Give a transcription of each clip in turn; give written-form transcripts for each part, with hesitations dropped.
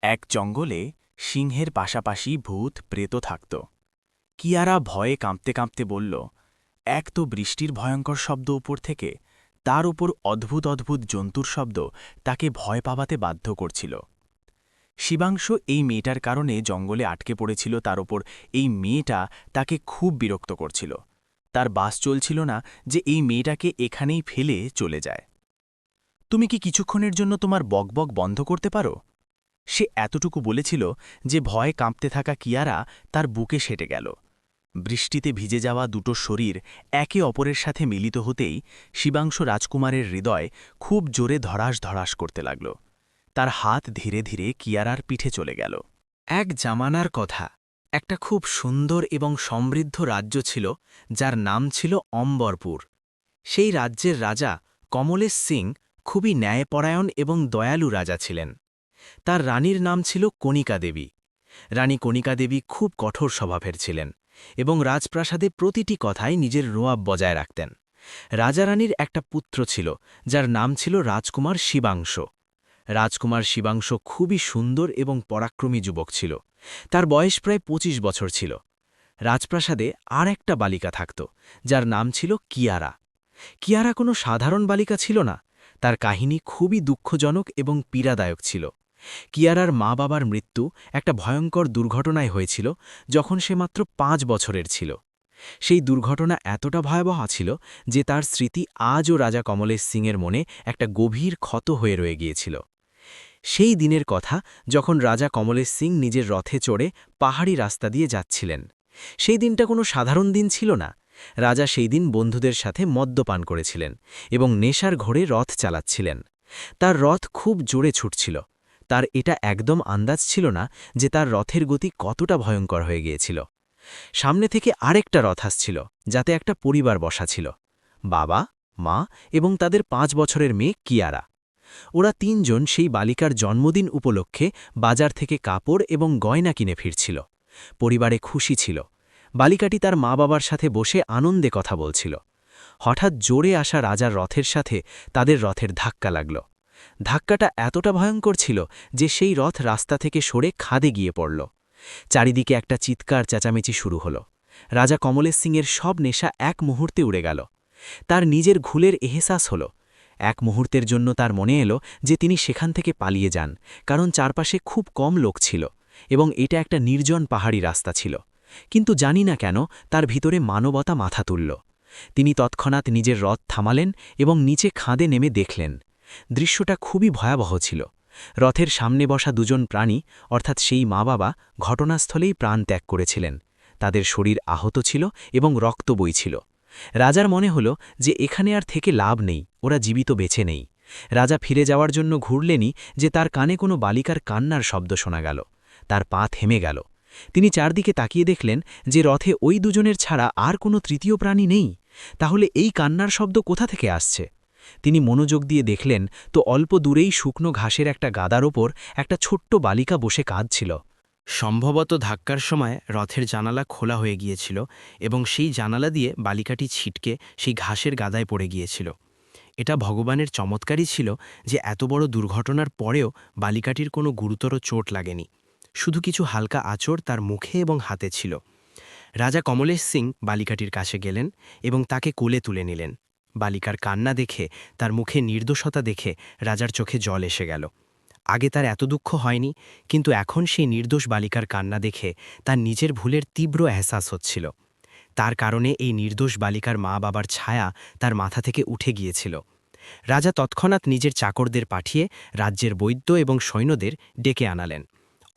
এক জঙ্গলে সিংহের পাশাপাশি ভূত প্রেত থাকত। কিয়ারা ভয়ে কাঁপতে কাঁপতে বলল, এক তো বৃষ্টির ভয়ঙ্কর শব্দ উপর থেকে, তার উপর অদ্ভুত অদ্ভুত জন্তুর শব্দ তাকে ভয় পাওয়াতে বাধ্য করছিল। শিবাংশ এই মেয়েটার কারণে জঙ্গলে আটকে পড়েছিল, তার ওপর এই মেয়েটা তাকে খুব বিরক্ত করছিল। তার বাস চলছিল না যে এই মেয়েটাকে এখানেই ফেলে চলে যায়। তুমি কি কিছুক্ষণের জন্য তোমার বকবক বন্ধ করতে পারো? সে এতটুকু বলেছিল যে ভয়ে কাঁপতে থাকা কিয়ারা তার বুকে সেটে গেল। বৃষ্টিতে ভিজে যাওয়া দুটো শরীর একে অপরের সাথে মিলিত হতেই শিবাংশ রাজকুমারের হৃদয় খুব জোরে ধড়াস ধড়াস করতে লাগল। তার হাত ধীরে ধীরে কিয়ারার পিঠে চলে গেল। এক জামানার কথা, একটা খুব সুন্দর এবং সমৃদ্ধ রাজ্য ছিল যার নাম ছিল অম্বরপুর। সেই রাজ্যের রাজা কমলেশ সিং খুবই ন্যায়পরায়ণ এবং দয়ালু রাজা ছিলেন। তার রানীর নাম ছিল কণিকা দেবী। রানী কণিকা দেবী খুব কঠোর স্বভাবের ছিলেন এবং রাজপ্রাসাদে প্রতিটি কথায় নিজের রোয়াব বজায় রাখতেন। রাজা রানীর একটা পুত্র ছিল যার নাম ছিল রাজকুমার শিবাংশ। রাজকুমার শিবাংশ খুবই সুন্দর এবং পরাক্রমী যুবক ছিল। তার বয়স প্রায় ২৫ বছর ছিল। রাজপ্রাসাদে আর একটা বালিকা থাকত যার নাম ছিল কিয়ারা। কিয়ারা কোনো সাধারণ বালিকা ছিল না, তার কাহিনী খুবই দুঃখজনক এবং পীড়াদায়ক ছিল। কিয়ারার মা বাবার মৃত্যু একটা ভয়ঙ্কর দুর্ঘটনায় হয়েছিল যখন সে মাত্র ৫ বছরের ছিল। সেই দুর্ঘটনা এতটা ভয়াবহ ছিল যে তার স্মৃতি আজও রাজা কমলেশ সিংয়ের মনে একটা গভীর ক্ষত হয়ে রয়ে গিয়েছিল। সেই দিনের কথা যখন রাজা কমলেশ সিং নিজের রথে চড়ে পাহাড়ি রাস্তা দিয়ে যাচ্ছিলেন। সেই দিনটা কোনো সাধারণ দিন ছিল না। রাজা সেই দিন বন্ধুদের সাথে মদ্যপান করেছিলেন এবং নেশার ঘোরে রথ চালাচ্ছিলেন। তার রথ খুব জোরে ছুটছিল। তার এটা একদম আন্দাজ ছিল না যে তার রথের গতি কতটা ভয়ঙ্কর হয়ে গিয়েছিল। সামনে থেকে আরেকটা রথ আসছিল, যাতে একটা পরিবার বসা ছিল: বাবা, মা এবং তাদের ৫ বছরের মেয়ে কিয়ারা। ওরা ৩ জন সেই বালিকার জন্মদিন উপলক্ষে বাজার থেকে কাপড় এবং গয়না কিনে ফিরছিল। পরিবারে খুশি ছিল। বালিকাটি তার মা বাবার সাথে বসে আনন্দে কথা বলছিল। হঠাৎ জোরে আসা রাজার রথের সাথে তাদের রথের ধাক্কা লাগল। ধাক্কাটা এতটা ভয়ঙ্কর ছিল যে সেই রথ রাস্তা থেকে সরে খাদে গিয়ে পড়ল। চারিদিকে একটা চিৎকার চেঁচামেচি শুরু হল। রাজা কমলেশ সিংয়ের সব নেশা এক মুহূর্তে উড়ে গেল। তার নিজের ভুলের এহসাস হল। এক মুহূর্তের জন্য তার মনে এলো যে তিনি সেখান থেকে পালিয়ে যান, কারণ চারপাশে খুব কম লোক ছিল এবং এটা একটা নির্জন পাহাড়ি রাস্তা ছিল। কিন্তু জানি না কেন তার ভিতরে মানবতা মাথা তুলল। তিনি তৎক্ষণাৎ নিজের রথ থামালেন এবং নিচে খাদে নেমে দেখলেন। দৃশ্যটা খুবই ভয়াবহ ছিল। রথের সামনে বসা দুজন প্রাণী, অর্থাৎ সেই মা বাবা, ঘটনাস্থলেই প্রাণ ত্যাগ করেছিলেন। তাদের শরীর আহত ছিল এবং রক্ত বইছিল। রাজার মনে হল যে এখানে আর থেকে লাভ নেই, ওরা জীবিত বেঁচে নেই। রাজা ফিরে যাওয়ার জন্য ঘুরলেনই যে তার কানে কোনো বালিকার কান্নার শব্দ শোনা গেল। তার পা থেমে গেল। তিনি চারদিকে তাকিয়ে দেখলেন যে রথে ওই দুজনের ছাড়া আর কোনো তৃতীয় প্রাণী নেই। তাহলে এই কান্নার শব্দ কোথা থেকে আসছে? তিনি মনোযোগ দিয়ে দেখলেন তো অল্প দূরেই শুকনো ঘাসের একটা গাদার ওপর একটা ছোট্ট বালিকা বসে কাঁদছিল। সম্ভবত ধাক্কার সময় রথের জানালা খোলা হয়ে গিয়েছিল এবং সেই জানালা দিয়ে বালিকাটি ছিটকে সেই ঘাসের গাদায় পড়ে গিয়েছিল। এটা ভগবানের চমৎকারই ছিল যে এত বড় দুর্ঘটনার পরেও বালিকাটির কোনো গুরুতর চোট লাগেনি। শুধু কিছু হালকা আঁচড় তার মুখে এবং হাতে ছিল। রাজা কমলেশ সিং বালিকাটির কাছে গেলেন এবং তাকে কোলে তুলে নিলেন। বালিকার কান্না দেখে, তার মুখে নির্দোষতা দেখে রাজার চোখে জল এসে গেল। আগে তার এত দুঃখ হয়নি, কিন্তু এখন সেই নির্দোষ বালিকার কান্না দেখে তার নিজের ভুলের তীব্র এহসাস হচ্ছিল। তার কারণে এই নির্দোষ বালিকার মা বাবার ছায়া তার মাথা থেকে উঠে গিয়েছিল। রাজা তৎক্ষণাৎ নিজের চাকরদের পাঠিয়ে রাজ্যের বৈদ্য এবং সৈন্যদের ডেকে আনালেন।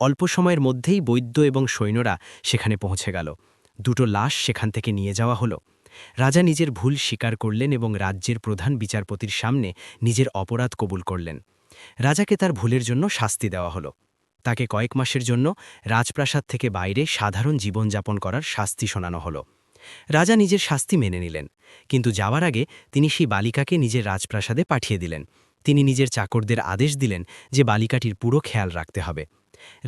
অল্প সময়ের মধ্যেই বৈদ্য এবং সৈন্যরা সেখানে পৌঁছে গেল। দুটো লাশ সেখান থেকে নিয়ে যাওয়া হলো। রাজা নিজের ভুল স্বীকার করলেন এবং রাজ্যের প্রধান বিচারপতির সামনে নিজের অপরাধ কবুল করলেন। রাজাকে তার ভুলের জন্য শাস্তি দেওয়া হলো। তাকে কয়েক মাসের জন্য রাজপ্রাসাদ থেকে বাইরে সাধারণ জীবনযাপন করার শাস্তি শোনানো হলো। রাজা নিজের শাস্তি মেনে নিলেন, কিন্তু যাওয়ার আগে তিনি সেই বালিকাকে নিজের রাজপ্রাসাদে পাঠিয়ে দিলেন। তিনি নিজের চাকরদের আদেশ দিলেন যে বালিকাটির পুরো খেয়াল রাখতে হবে।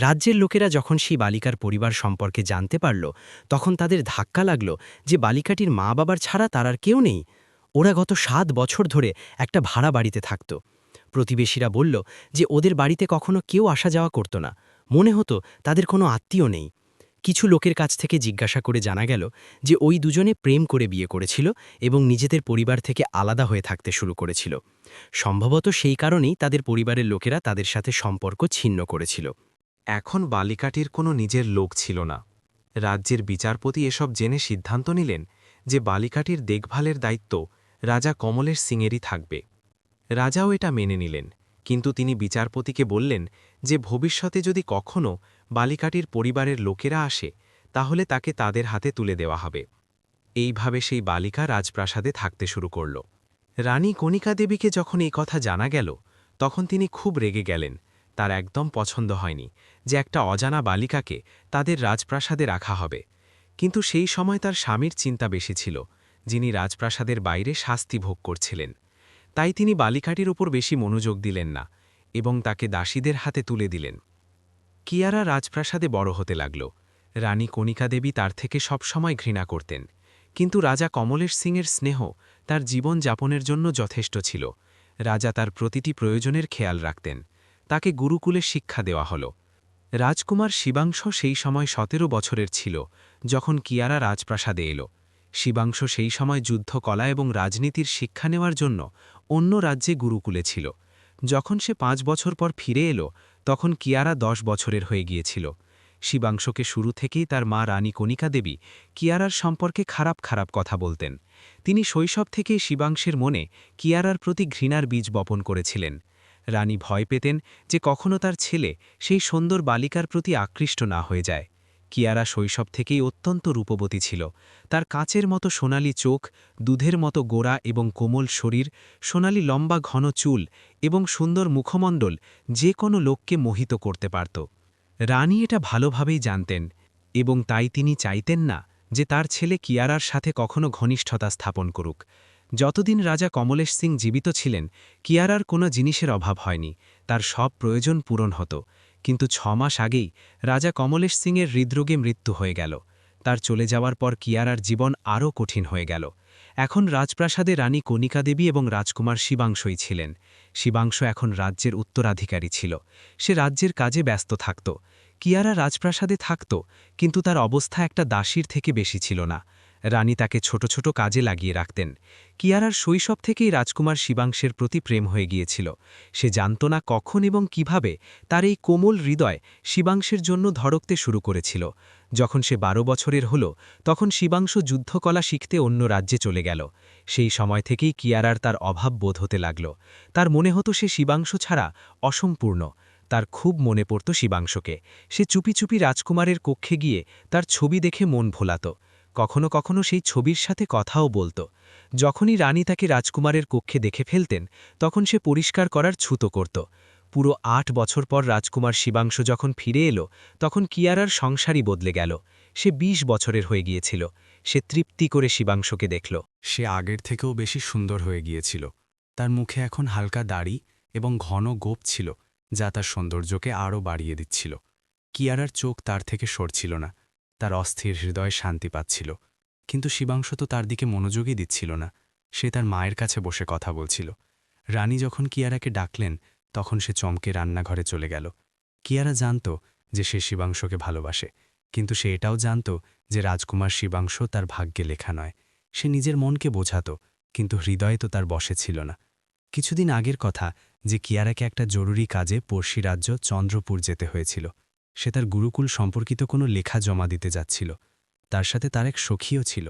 রাজ্যের লোকেরা যখন সেই বালিকার পরিবার সম্পর্কে জানতে পারল, তখন তাদের ধাক্কা লাগল যে বালিকাটির মা বাবার ছাড়া তার আর কেউ নেই। ওরা গত ৭ বছর ধরে একটা ভাড়া বাড়িতে থাকত। প্রতিবেশীরা বলল যে ওদের বাড়িতে কখনো কেউ আসা যাওয়া করত না, মনে হতো তাদের কোনো আত্মীয় নেই। কিছু লোকের কাছ থেকে জিজ্ঞাসা করে জানা গেল যে ওই দুজনে প্রেম করে বিয়ে করেছিল এবং নিজেদের পরিবার থেকে আলাদা হয়ে থাকতে শুরু করেছিল। সম্ভবত সেই কারণেই তাদের পরিবারের লোকেরা তাদের সাথে সম্পর্ক ছিন্ন করেছিল। এখন বালিকাটির কোনো নিজের লোক ছিল না। রাজ্যের বিচারপতি এসব জেনে সিদ্ধান্ত নিলেন যে বালিকাটির দেখভালের দায়িত্ব রাজা কমলেশ সিংয়েরই থাকবে। রাজাও এটা মেনে নিলেন, কিন্তু তিনি বিচারপতিকে বললেন যে ভবিষ্যতে যদি কখনও বালিকাটির পরিবারের লোকেরা আসে তাহলে তাকে তাদের হাতে তুলে দেওয়া হবে। এইভাবে সেই বালিকা রাজপ্রাসাদে থাকতে শুরু করল। রানী কণিকা দেবীকে যখন এই কথা জানা গেল তখন তিনি খুব রেগে গেলেন। তার একদম পছন্দ হয়নি যে একটা অজানা বালিকাকে তাদের রাজপ্রাসাদে রাখা হবে। কিন্তু সেই সময় তার স্বামীর চিন্তা বেশি ছিল, যিনি রাজপ্রাসাদের বাইরে শাস্তি ভোগ করছিলেন। তাই তিনি বালিকাটির উপর বেশি মনোযোগ দিলেন না এবং তাকে দাসীদের হাতে তুলে দিলেন। কিয়ারা রাজপ্রাসাদে বড় হতে লাগল। রানী কণিকা দেবী তার থেকে সবসময় ঘৃণা করতেন, কিন্তু রাজা কমলেশ সিংয়ের স্নেহ তার জীবন যাপনের জন্য যথেষ্ট ছিল। রাজা তার প্রতিটি প্রয়োজনের খেয়াল রাখতেন। তাকে গুরুকুলে শিক্ষা দেওয়া হল। রাজকুমার শিবাংশ সেই সময় ১৭ বছরের ছিল যখন কিয়ারা রাজপ্রাসাদে এল। শিবাংশ সেই সময় যুদ্ধকলা এবং রাজনীতির শিক্ষা নেওয়ার জন্য অন্য রাজ্যে গুরুকুলে ছিল। যখন সে ৫ বছর পর ফিরে এলো তখন কিয়ারা ১০ বছরের হয়ে গিয়েছিল। শিবাংশকে শুরু থেকেই তার মা রানী কণিকা দেবী কিয়ারার সম্পর্কে খারাপ খারাপ কথা বলতেন। তিনি শৈশব থেকেই শিবাংশের মনে কিয়ারার প্রতি ঘৃণার বীজ বপন করেছিলেন। রানী ভয় পেতেন যে কখনো তার ছেলে সেই সুন্দর বালিকার প্রতি আকৃষ্ট না হয়ে যায়। কিয়ারা শৈশব থেকেই অত্যন্ত রূপবতী ছিল। তার কাচের মতো সোনালি চোখ, দুধের মতো গোড়া এবং কোমল শরীর, সোনালি লম্বা ঘন চুল এবং সুন্দর মুখমণ্ডল যে কোনো লোককে মোহিত করতে পারত। রানী এটা ভালোভাবেই জানতেন এবং তাই তিনি চাইতেন না যে তার ছেলে কিয়ারার সাথে কখনো ঘনিষ্ঠতা স্থাপন করুক। যতদিন রাজা কমলেশ সিং জীবিত ছিলেন কিয়ারার কোনো জিনিসের অভাব হয়নি, তার সব প্রয়োজন পূরণ হতো। কিন্তু ৬ মাস আগেই রাজা কমলেশ সিংয়ের হৃদরোগে মৃত্যু হয়ে গেল। তার চলে যাওয়ার পর কিয়ারার জীবন আরও কঠিন হয়ে গেল। এখন রাজপ্রাসাদে রানী কণিকা দেবী এবং রাজকুমার শিবাংশই ছিলেন। শিবাংশ এখন রাজ্যের উত্তরাধিকারী ছিল। সে রাজ্যের কাজে ব্যস্ত থাকত। কিয়ারা রাজপ্রাসাদে থাকত, কিন্তু তার অবস্থা একটা দাসীর থেকে বেশি ছিল না। রানী তাকে ছোট ছোট কাজে লাগিয়ে রাখতেন। কিয়ারার শৈশব থেকেই রাজকুমার শিবাংশের প্রতি প্রেম হয়ে গিয়েছিল। সে জানত না কখন এবং কিভাবে তার এই কোমল হৃদয় শিবাংশের জন্য ধড়কতে শুরু করেছিল। যখন সে ১২ বছরের হল তখন শিবাংশ যুদ্ধকলা শিখতে অন্য রাজ্যে চলে গেল। সেই সময় থেকেই কিয়ারার তার অভাব বোধ হতে লাগল। তার মনে হতো সে শিবাংশ ছাড়া অসম্পূর্ণ। তার খুব মনে পড়ত শিবাংশকে। সে চুপি চুপি রাজকুমারের কক্ষে গিয়ে তার ছবি দেখে মন ভোলাত। কখনো কখনো সেই ছবির সাথে কথাও বলত। যখনই রানী তাকে রাজকুমারের কক্ষে দেখে ফেলতেন তখন সে পরিষ্কার করার ছুতো করত। পুরো ৮ বছর পর রাজকুমার শিবাংশ যখন ফিরে এলো তখন কিয়ারার সংসারই বদলে গেল। সে ২০ বছরের হয়ে গিয়েছিল। সে তৃপ্তি করে শিবাংশকে দেখল। সে আগের থেকেও বেশি সুন্দর হয়ে গিয়েছিল। তার মুখে এখন হালকা দাড়ি এবং ঘন গোঁফ ছিল, যা তার সৌন্দর্যকে আরও বাড়িয়ে দিচ্ছিল। কিয়ারার চোখ তার থেকে সরছিল না। তার অস্থির হৃদয় শান্তি পাচ্ছিল। কিন্তু শিবাংশ তো তার দিকে মনোযোগই দিচ্ছিল না। সে তার মায়ের কাছে বসে কথা বলছিল। রানী যখন কিয়ারাকে ডাকলেন তখন সে চমকে রান্নাঘরে চলে গেল। কিয়ারা জানত যে সে শিবাংশকে ভালোবাসে, কিন্তু সে এটাও জানত যে রাজকুমার শিবাংশ তার ভাগ্যে লেখা নয়। সে নিজের মনকে বোঝাত, কিন্তু হৃদয়ে তো তার বশে ছিল না। কিছুদিন আগের কথা যে কিয়ারাকে একটা জরুরি কাজে পড়শি রাজ্য চন্দ্রপুর যেতে হয়েছিল। সে তার গুরুকুল সম্পর্কিত কোনো লেখা জমা দিতে যাচ্ছিল। তার সাথে তার এক সখীও ছিল,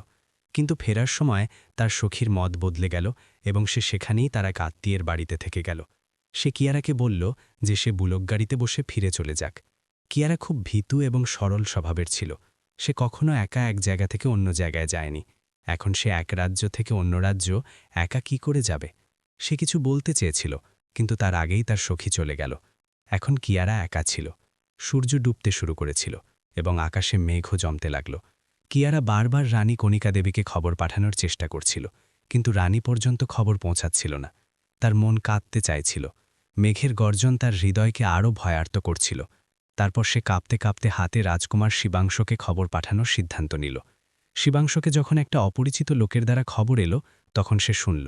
কিন্তু ফেরার সময় তার সখীর মত বদলে গেল এবং সে সেখানেই তার এক আত্মীয়ের বাড়িতে থেকে গেল। সে কিয়ারাকে বলল যে সে বুলক গাড়িতে বসে ফিরে চলে যাক। কিয়ারা খুব ভীতু এবং সরল স্বভাবের ছিল। সে কখনো একা এক জায়গা থেকে অন্য জায়গায় যায়নি। এখন সে এক রাজ্য থেকে অন্য রাজ্য একা কি করে যাবে? সে কিছু বলতে চেয়েছিল, কিন্তু তার আগেই তার সখী চলে গেল। এখন কিয়ারা একা ছিল। সূর্য ডুবতে শুরু করেছিল এবং আকাশে মেঘও জমতে লাগল। কিয়ারা বারবার রানী কণিকা দেবীকে খবর পাঠানোর চেষ্টা করছিল, কিন্তু রানী পর্যন্ত খবর পৌঁছাচ্ছিল না। তার মন কাঁদতে চাইছিল। মেঘের গর্জন তার হৃদয়কে আরও ভয়ার্ত করছিল। তারপর সে কাঁপতে কাঁপতে হাতে রাজকুমার শিবাংশকে খবর পাঠানোর সিদ্ধান্ত নিল। শিবাংশকে যখন একটা অপরিচিত লোকের দ্বারা খবর এলো তখন সে শুনল।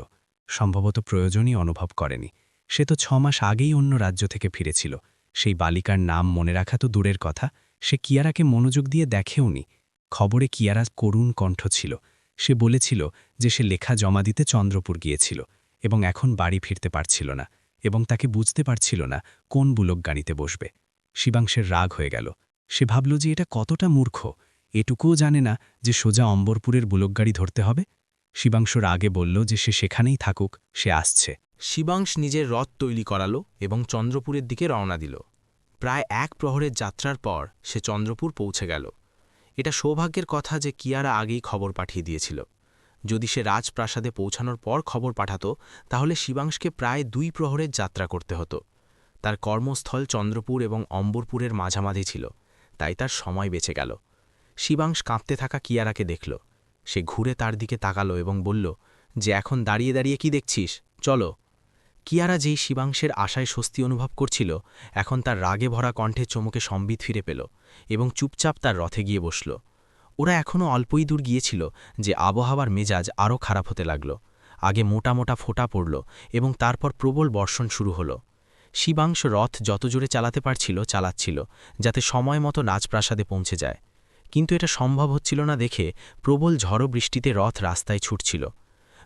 সম্ভবত প্রয়োজনই অনুভব করেনি। সে তো 6 মাস আগেই অন্য রাজ্য থেকে ফিরেছিল। সেই বালিকার নাম মনে রাখা তো দূরের কথা, সে কিয়ারাকে মনোযোগ দিয়ে দেখেওনি। খবরে কিয়ারা করুণ কণ্ঠ ছিল। সে বলেছিল যে সে লেখা জমা দিতে চন্দ্রপুর গিয়েছিল এবং এখন বাড়ি ফিরতে পারছিল না, এবং তাকে বুঝতে পারছিল না কোন বুলক গাড়িতে বসবে। শিবাংশের রাগ হয়ে গেল। সে ভাবল যে এটা কতটা মূর্খ, এটুকুও জানে না যে সোজা অম্বরপুরের বুলকগাড়ি ধরতে হবে। শিবাংশ রাগে বলল যে সে সেখানেই থাকুক, সে আসছে। শিবাংশ নিজের রথ তৈরি করালো এবং চন্দ্রপুরের দিকে রওনা দিল। প্রায় 1 প্রহরের যাত্রার পর সে চন্দ্রপুর পৌঁছে গেল। এটা সৌভাগ্যের কথা যে কিয়ারা আগেই খবর পাঠিয়ে দিয়েছিল। যদি সে রাজপ্রাসাদে পৌঁছানোর পর খবর পাঠাতো তাহলে শিবাংশকে প্রায় 2 প্রহরের যাত্রা করতে হতো। তার কর্মস্থল চন্দ্রপুর এবং অম্বরপুরের মাঝামাঝি ছিল, তাই তার সময় বেঁচে গেল। শিবাংশ কাঁপতে থাকা কিয়ারাকে দেখল। সে ঘুরে তার দিকে তাকালো এবং বলল যে এখন দাঁড়িয়ে দাঁড়িয়ে কি দেখছিস, চলো। কিয়ারা যেই শিবাংশের আশায় স্বস্তি অনুভব করছিল, এখন তার রাগে ভরা কণ্ঠে চমকে সম্বিত ফিরে পেল এবং চুপচাপ তার রথে গিয়ে বসল। ওরা এখনও অল্পই দূর গিয়েছিল যে আবহাওয়ার মেজাজ আরও খারাপ হতে লাগল। আগে মোটা মোটা ফোঁটা পড়ল এবং তারপর প্রবল বর্ষণ শুরু হলো। শিবাংশ রথ যত জোরে চালাতে পারছিল চালাচ্ছিল, যাতে সময় মতো রাজপ্রাসাদে পৌঁছে যায়। কিন্তু এটা সম্ভব হচ্ছিল না দেখে প্রবল ঝড়ো বৃষ্টিতে রথ রাস্তায় ছুটছিল।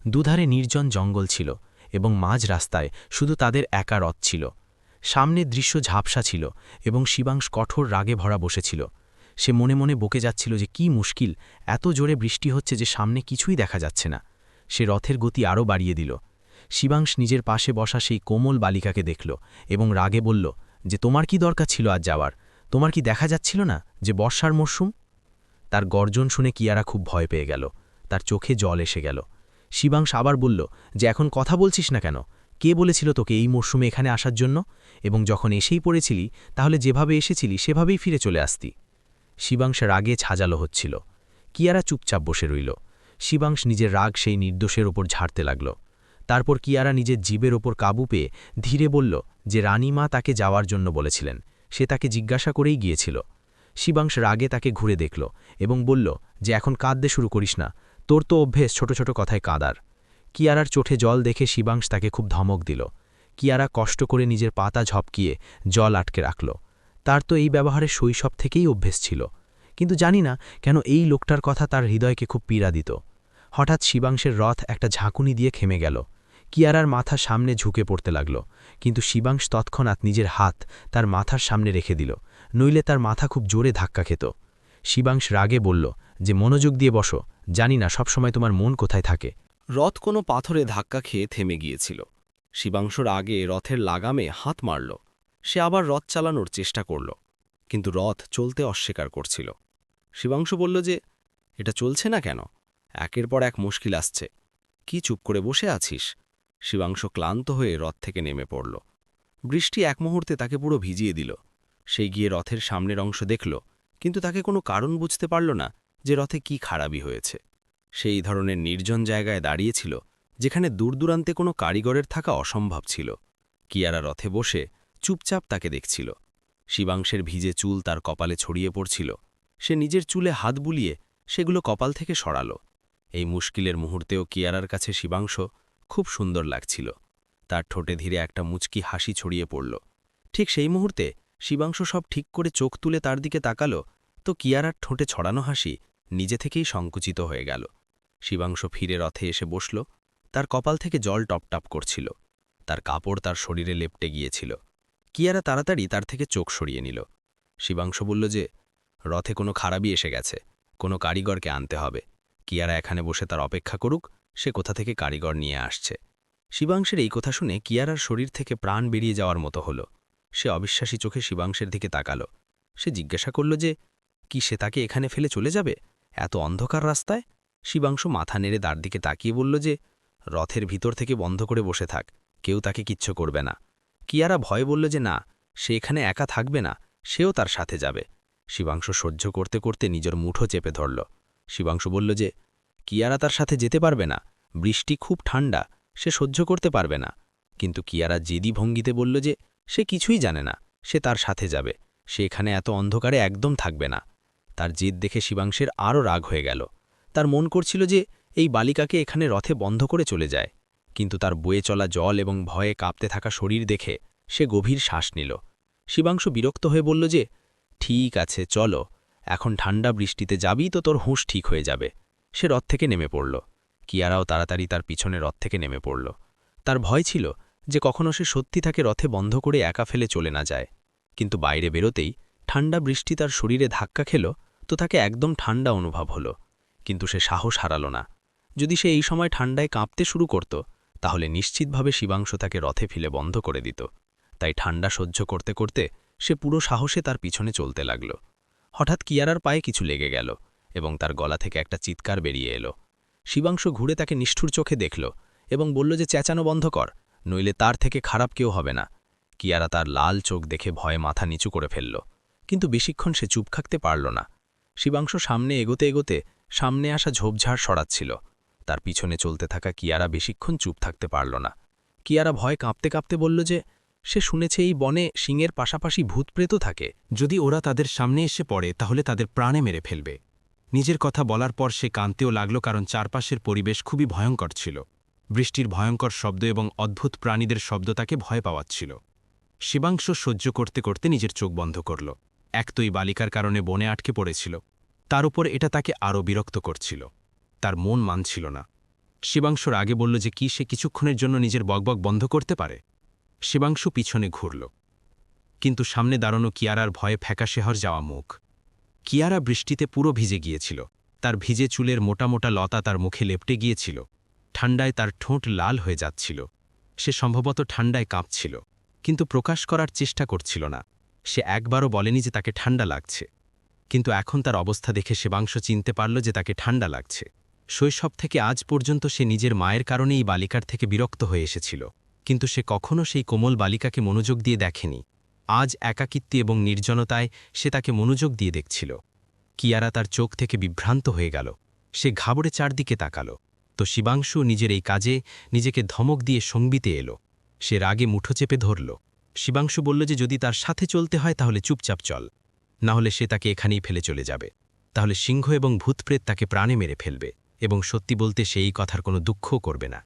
দুধারে নির্জন জঙ্গল ছিল এবং মাঝ রাস্তায় শুধু তাদের একা রথ ছিল। সামনের দৃশ্য ঝাপসা ছিল এবং শিবাংশ কঠোর রাগে ভরা বসেছিল। সে মনে মনে বকে যাচ্ছিল যে কি মুশকিল, এত জোরে বৃষ্টি হচ্ছে যে সামনে কিছুই দেখা যাচ্ছে না। সে রথের গতি আরও বাড়িয়ে দিল। শিবাংশ নিজের পাশে বসা সেই কোমল বালিকাকে দেখল এবং রাগে বলল যে তোমার কি দরকার ছিল আজ যাওয়ার? তোমার কি দেখা যাচ্ছিল না যে বর্ষার মরশুম? তার গর্জন শুনে কিয়ারা খুব ভয় পেয়ে গেল। তার চোখে জল এসে গেল। শিবাংশ আবার বলল যে এখন কথা বলছিস না কেন? কে বলেছিল তোকে এই মরশুমে এখানে আসার জন্য? এবং যখন এসেই পড়েছিলি তাহলে যেভাবে এসেছিলি সেভাবেই ফিরে চলে আসতি। শিবাংশ রাগে ছাজালো হচ্ছিল। কিয়ারা চুপচাপ বসে রইল। শিবাংশ নিজের রাগ সেই নির্দোষের ওপর ঝাড়তে লাগল। তারপর কিয়ারা নিজের জীবের ওপর কাবু পেয়ে ধীরে বলল যে রানীমা তাকে যাওয়ার জন্য বলেছিলেন, সে তাকে জিজ্ঞাসা করেই গিয়েছিল। শিবাংশ রাগে তাকে ঘুরে দেখল এবং বলল যে এখন কাঁদতে শুরু করিস না, তোর তো অভ্যেস ছোট ছোট কথায় কাঁদার। কিয়ারার চোখে জল দেখে শিবাংশ তাকে খুব ধমক দিল। কিয়ারা কষ্ট করে নিজের পাতা ঝপকিয়ে জল আটকে রাখল। তার তো এই ব্যবহারে শৈশব থেকেই অভ্যেস ছিল, কিন্তু জানি না কেন এই লোকটার কথা তার হৃদয়কে খুব পীড়া দিত। হঠাৎ শিবাংশের রথ একটা ঝাঁকুনি দিয়ে থেমে গেল। কিয়ারার মাথা সামনে ঝুঁকে পড়তে লাগল, কিন্তু শিবাংশ তৎক্ষণাৎ নিজের হাত তার মাথার সামনে রেখে দিল, নইলে তার মাথা খুব জোরে ধাক্কা খেত। শিবাংশ রাগে বলল যে মনোযোগ দিয়ে বসো, জানি না সবসময় তোমার মন কোথায় থাকে। রথ কোনো পাথরে ধাক্কা খেয়ে থেমে গিয়েছিল। শিবাংশুর আগে রথের লাগামে হাত মারল। সে আবার রথ চালানোর চেষ্টা করল, কিন্তু রথ চলতে অস্বীকার করছিল। শিবাংশু বলল যে এটা চলছে না কেন? একের পর এক মুশকিল আসছে, কি চুপ করে বসে আছিস? শিবাংশু ক্লান্ত হয়ে রথ থেকে নেমে পড়ল। বৃষ্টি এক মুহূর্তে তাকে পুরো ভিজিয়ে দিল। সে গিয়ে রথের সামনের অংশ দেখল, কিন্তু তাকে কোনো কারণ বুঝতে পারল না যে রথে কি খারাপই হয়েছে। সেই ধরনের নির্জন জায়গায় দাঁড়িয়েছিল যেখানে দূরদূরান্তে কোনো কারিগরের থাকা অসম্ভব ছিল। কিয়ারা রথে বসে চুপচাপ তাকে দেখছিল। শিবাংশের ভিজে চুল তার কপালে ছড়িয়ে পড়ছিল। সে নিজের চুলে হাত বুলিয়ে সেগুলো কপাল থেকে সরাল। এই মুশকিলের মুহূর্তেও কিয়ারার কাছে শিবাংশ খুব সুন্দর লাগছিল। তার ঠোঁটে ধীরে একটা মুচকি হাসি ছড়িয়ে পড়ল। ঠিক সেই মুহূর্তে শিবাংশ সব ঠিক করে চোখ তুলে তার দিকে তাকালো, তো কিয়ারার ঠোঁটে ছড়ানো হাসি নিজে থেকেই সংকুচিত হয়ে গেল। শিবাংশ ফিরে রথে এসে বসল। তার কপাল থেকে জল টপটপ করছিল। তার কাপড় তার শরীরে লেপটে গিয়েছিল। কিয়ারা তাড়াতাড়ি তার থেকে চোখ সরিয়ে নিল। শিবাংশ বলল যে রথে কোনো খারাপই এসে গেছে, কোনো কারিগরকে আনতে হবে। কিয়ারা এখানে বসে তার অপেক্ষা করুক, সে কোথা থেকে কারিগর নিয়ে আসছে। শিবাংশের এই কথা শুনে কিয়ারার শরীর থেকে প্রাণ বেরিয়ে যাওয়ার মতো হলো। সে অবিশ্বাসী চোখে শিবাংশের দিকে তাকালো। সে জিজ্ঞাসা করল যে কি সে তাকে এখানে ফেলে চলে যাবে এত অন্ধকার রাস্তায়? শিবাংশ মাথা নেড়ে তার দিকে তাকিয়ে বলল যে রথের ভিতর থেকে বন্ধ করে বসে থাক, কেউ তাকে কিচ্ছু করবে না। কিয়ারা ভয় বলল যে না, সে এখানে একা থাকবে না, সেও তার সাথে যাবে। শিবাংশ সহ্য করতে করতে নিজের মুঠো চেপে ধরল। শিবাংশ বলল যে কিয়ারা তার সাথে যেতে পারবে না, বৃষ্টি খুব ঠান্ডা, সে সহ্য করতে পারবে না। কিন্তু কিয়ারা জেদি ভঙ্গিতে বলল যে সে কিছুই জানে না, সে তার সাথে যাবে, সে এখানে এত অন্ধকারে একদম থাকবে না। তার জেদ দেখে শিবাংশের আরও রাগ হয়ে গেল। তার মন করছিল যে এই বালিকাকে এখানে রথে বন্ধ করে চলে যায়। কিন্তু তার বয়ে চলা জল এবং ভয়ে কাঁপতে থাকা শরীর দেখে সে গভীর শ্বাস নিল। শিবাংশু বিরক্ত হয়ে বলল যে, ঠিক আছে চলো, এখন ঠান্ডা বৃষ্টিতে যাবি তো তোর হুঁশ ঠিক হয়ে যাবে। সে রথ থেকে নেমে পড়ল। কিয়ারাও তাড়াতাড়ি তার পিছনে রথ থেকে নেমে পড়ল। তার ভয় ছিল যে কখনো সে সত্যি তাকে রথে বন্ধ করে একা ফেলে চলে না যায়। কিন্তু বাইরে বেরোতেই ঠান্ডা বৃষ্টি তার শরীরে ধাক্কা খেল, তো তাকে একদম ঠান্ডা অনুভব হলো। কিন্তু সে সাহস হারাল না। যদি সে এই সময় ঠান্ডায় কাঁপতে শুরু করত, তাহলে নিশ্চিতভাবে শিবাংশু তাকে রথে ফেলে বন্ধ করে দিত। তাই ঠান্ডা সহ্য করতে করতে সে পুরো সাহসে তার পিছনে চলতে লাগল। হঠাৎ কিয়ারার পায়ে কিছু লেগে গেল এবং তার গলা থেকে একটা চিৎকার বেরিয়ে এলো। শিবাংশু ঘুরে তাকে নিষ্ঠুর চোখে দেখল এবং বলল যে, চেঁচানো বন্ধ কর, নইলে তার থেকে খারাপ কেউ হবে না। কিয়ারা তার লাল চোখ দেখে ভয়ে মাথা নিচু করে ফেলল, কিন্তু বেশিক্ষণ সে চুপ থাকতে পারল না। শিবাংশু সামনে এগোতে এগোতে সামনে আসা ঝোপঝাড় সরাচ্ছিল। তার পিছনে চলতে থাকা কিয়ারা বেশিক্ষণ চুপ থাকতে পারল না। কিয়ারা ভয় কাঁপতে কাঁপতে বলল যে, সে শুনেছে এই বনে সিংহের পাশাপাশি ভূতপ্রেতও থাকে। যদি ওরা তাদের সামনে এসে পড়ে তাহলে তাদের প্রাণে মেরে ফেলবে। নিজের কথা বলার পর সে কাঁদতেও লাগল, কারণ চারপাশের পরিবেশ খুবই ভয়ঙ্কর ছিল। বৃষ্টির ভয়ঙ্কর শব্দ এবং অদ্ভুত প্রাণীদের শব্দ তাকে ভয় পাওয়াচ্ছিল। শিবাংশু সহ্য করতে করতে নিজের চোখ বন্ধ করল। এক তো এই বালিকার কারণে বনে আটকে পড়েছিল, তার উপর এটা তাকে আরও বিরক্ত করছিল। তার মন মানছিল না। শিবাংশুর আগে বলল যে কি সে কিছুক্ষণের জন্য নিজের বকবক বন্ধ করতে পারে। শিবাংশু পিছনে ঘুরল, কিন্তু সামনে দাঁড়ানো কিয়ারার ভয়ে ফ্যাকাশে হয়ে যাওয়া মুখ। কিয়ারা বৃষ্টিতে পুরো ভিজে গিয়েছিল। তার ভিজে চুলের মোটা মোটা লতা তার মুখে লেপটে গিয়েছিল। ঠান্ডায় তার ঠোঁট লাল হয়ে যাচ্ছিল। সে সম্ভবত ঠান্ডায় কাঁপছিল, কিন্তু প্রকাশ করার চেষ্টা করছিল না। সে একবারও বলেনি যে তাকে ঠান্ডা লাগছে, কিন্তু এখন তার অবস্থা দেখে শিবাংশু চিনতে পারল যে তাকে ঠান্ডা লাগছে। শৈশব থেকে আজ পর্যন্ত সে নিজের মায়ের কারণে এই বালিকার থেকে বিরক্ত হয়ে এসেছিল, কিন্তু সে কখনো সেই কোমল বালিকাকে মনোযোগ দিয়ে দেখেনি। আজ একাকিত্বে এবং নির্জনতায় সে তাকে মনোযোগ দিয়ে দেখছিল। কিয়ারা তার চোখ থেকে বিভ্রান্ত হয়ে গেল। সে ঘাবড়ে চারদিকে তাকাল, তো শিবাংশু নিজের এই কাজে নিজেকে ধমক দিয়ে সঙ্গীতে এলো। সে রাগে মুঠো চেপে ধরল। শিবাংশু বলল যে যদি তার সাথে চলতে হয় তাহলে চুপচাপ চল, না হলে সে তাকে এখানেই ফেলে চলে যাবে। তাহলে সিংহ এবং ভূতপ্রেত তাকে প্রাণে মেরে ফেলবে, এবং সত্যি বলতে সে এই কথার কোনো দুঃখও করবে না।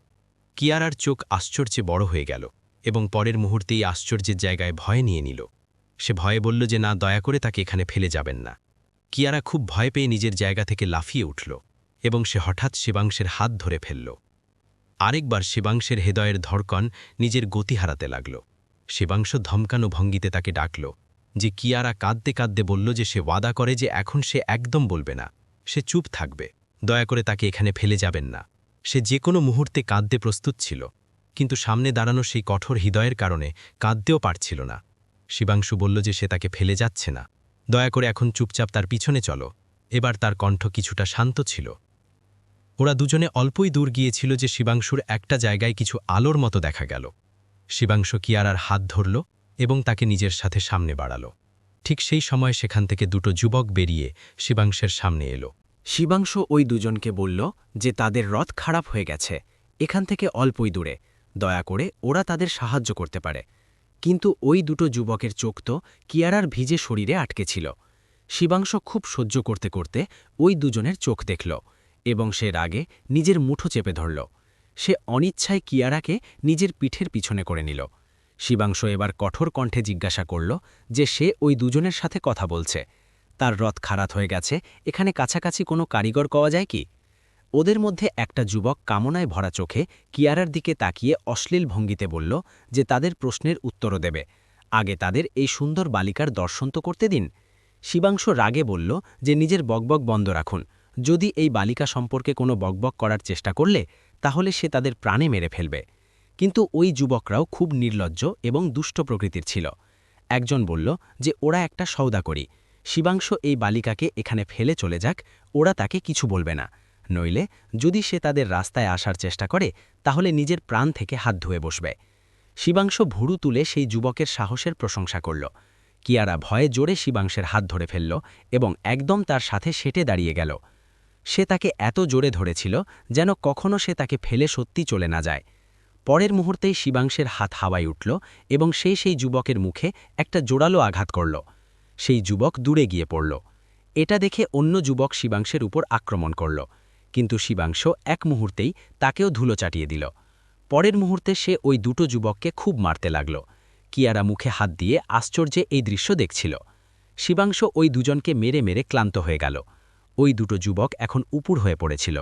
কিয়ারার চোখ আশ্চর্যে বড় হয়ে গেল এবং পরের মুহূর্তেই আশ্চর্যের জায়গায় ভয় নিয়ে নিল। সে ভয়ে বলল যে না, দয়া করে তাকে এখানে ফেলে যাবেন না। কিয়ারা খুব ভয় পেয়ে নিজের জায়গা থেকে লাফিয়ে উঠল এবং সে হঠাৎ শিবাংশের হাত ধরে ফেলল। আরেকবার শিবাংশের হৃদয়ের ধড়কন নিজের গতি হারাতে লাগল। শিবাংশ ধমকানো ভঙ্গিতে তাকে ডাকল, যে কিয়ারা কাঁদতে কাঁদতে বলল যে সে ওয়াদা করে যে এখন সে একদম বলবে না, সে চুপ থাকবে, দয়া করে তাকে এখানে ফেলে যাবেন না। সে যে কোনো মুহূর্তে কাঁদতে প্রস্তুত ছিল, কিন্তু সামনে দাঁড়ানো সেই কঠোর হৃদয়ের কারণে কাঁদতেও পারছিল না। শিবাংশু বলল যে সে তাকে ফেলে যাচ্ছে না, দয়া করে এখন চুপচাপ তার পিছনে চলো। এবার তার কণ্ঠ কিছুটা শান্ত ছিল। ওরা দুজনে অল্পই দূর গিয়েছিল যে শিবাংশুর একটা জায়গায় কিছু আলোর মতো দেখা গেল। শিবাংশু কিয়ারার হাত ধরল এবং তাকে নিজের সাথে সামনে বাড়াল। ঠিক সেই সময় সেখান থেকে দুটো যুবক বেরিয়ে শিবাংশের সামনে এলো। শিবাংশু ওই দুজনকে বলল যে তাদের রথ খারাপ হয়ে গেছে, এখান থেকে অল্পই দূরে, দয়া করে ওরা তাদের সাহায্য করতে পারে। কিন্তু ওই দুটো যুবকের চোখ তো কিয়ারার ভিজে শরীরে আটকে ছিল। শিবাংশু খুব সহ্য করতে করতে ওই দুজনের চোখ দেখল এবং সে রাগে নিজের মুঠো চেপে ধরল। সে অনিচ্ছায় কিয়ারাকে নিজের পিঠের পিছনে করে নিল। শিবাংশু এবার কঠোর কণ্ঠে জিজ্ঞাসা করল যে সে ওই দুজনের সাথে কথা বলছে। তার রথ খারাপ হয়ে গেছে, এখানে কাছাকাছি কোনো কারিগর পাওয়া যায় কি? ওদের মধ্যে একটা যুবক কামনায় ভরা চোখে কিয়ারার দিকে তাকিয়ে অশ্লীল ভঙ্গিতে বলল যে তাদের প্রশ্নের উত্তরও দেবে, আগে তাদের এই সুন্দর বালিকার দর্শন তো করতে দিন। শিবাংশু রাগে বলল যে নিজের বকবক বন্ধ রাখুন, যদি এই বালিকা সম্পর্কে কোনো বকবক করার চেষ্টা করলে তাহলে সে তাদের প্রাণে মেরে ফেলবে। কিন্তু ওই যুবকরাও খুব নির্লজ্জ এবং দুষ্ট প্রকৃতির ছিল। একজন বলল যে ওরা একটা সওদা করি, শিবাংশু এই বালিকাকে এখানে ফেলে চলে যাক, ওরা তাকে কিছু বলবে না, নইলে যদি সে তাদের রাস্তায় আসার চেষ্টা করে তাহলে নিজের প্রাণ থেকে হাত ধুয়ে বসবে। শিবাংশু ভুরু তুলে সেই যুবকের সাহসের প্রশংসা করল। কিয়ারা ভয়ে জোরে শিবাংশের হাত ধরে ফেলল এবং একদম তার সাথে সেটে দাঁড়িয়ে গেল। সে তাকে এত জোরে ধরেছিল যেন কখনো সে তাকে ফেলে সত্যি চলে না যায়। পরের মুহূর্তেই শিবাংশের হাত হাওয়ায় উঠল এবং সেই যুবকের মুখে একটা জোরালো আঘাত করল। সেই যুবক দূরে গিয়ে পড়ল। এটা দেখে অন্য যুবক শিবাংশের উপর আক্রমণ করল, কিন্তু শিবাংশ এক মুহূর্তেই তাকেও ধুলো চাটিয়ে দিল। পরের মুহূর্তে সে ওই দুটো যুবককে খুব মারতে লাগল। কিয়ারা মুখে হাত দিয়ে আশ্চর্যে এই দৃশ্য দেখছিল। শিবাংশ ওই দুজনকে মেরে মেরে ক্লান্ত হয়ে গেল। ওই দুটো যুবক এখন উপুড় হয়ে পড়েছিল।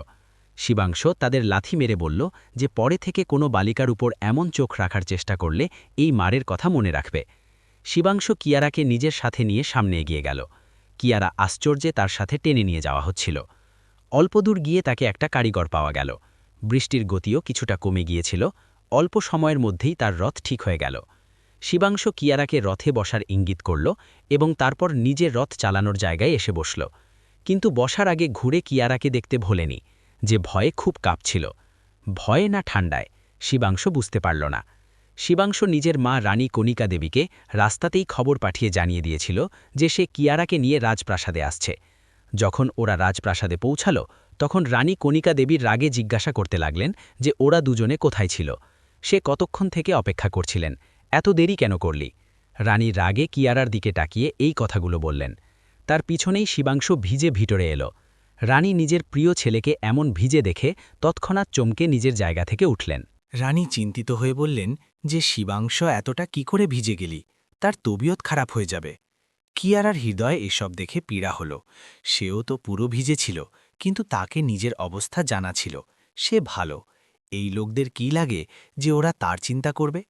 শিবাংশ তাদের লাথি মেরে বলল যে পরে থেকে কোনো বালিকার উপর এমন চোখ রাখার চেষ্টা করলে এই মারের কথা মনে রাখবে। শিবাংশ কিয়ারাকে নিজের সাথে নিয়ে সামনে এগিয়ে গেল। কিয়ারা আশ্চর্যে তার সাথে টেনে নিয়ে যাওয়া হচ্ছিল। অল্পদূর গিয়ে তাকে একটা কারিগর পাওয়া গেল। বৃষ্টির গতিও কিছুটা কমে গিয়েছিল। অল্প সময়ের মধ্যেই তার রথ ঠিক হয়ে গেল। শিবাংশ কিয়ারাকে রথে বসার ইঙ্গিত করল এবং তারপর নিজের রথ চালানোর জায়গায় এসে বসল। কিন্তু বসার আগে ঘুরে কিয়ারাকে দেখতে ভোলেনি, যে ভয়ে খুব কাঁপছিল। ভয়ে না ঠান্ডায় শিবাংশ বুঝতে পারল না। শিবাংশ নিজের মা রানী কণিকা দেবীকে রাস্তাতেই খবর পাঠিয়ে জানিয়ে দিয়েছিল যে সে কিয়ারাকে নিয়ে রাজপ্রাসাদে আসছে। যখন ওরা রাজপ্রাসাদে পৌঁছাল তখন রানী কণিকা দেবীর রাগে জিজ্ঞাসা করতে লাগলেন যে ওরা দুজনে কোথায় ছিল। সে কতক্ষণ থেকে অপেক্ষা করছিলেন, এত দেরি কেন করলি? রানী রাগে কিয়ারার দিকে তাকিয়ে এই কথাগুলো বললেন। তার পিছনেই শিবাংশ ভিজে ভিতরে এলো। রানী নিজের প্রিয় ছেলেকে এমন ভিজে দেখে তৎক্ষণাৎ চমকে নিজের জায়গা থেকে উঠলেন। রানী চিন্তিত হয়ে বললেন যে শিবাংশ এতটা কি করে ভিজে গেলি, তার তবিয়ত খারাপ হয়ে যাবে। কিয়ারার হৃদয়ে এসব দেখে পীড়া হল। সেও তো পুরো ভিজে ছিল, কিন্তু তাকে নিজের অবস্থা জানা ছিল। সে ভালো। এই লোকদের কি লাগে যে ওরা তার চিন্তা করবে?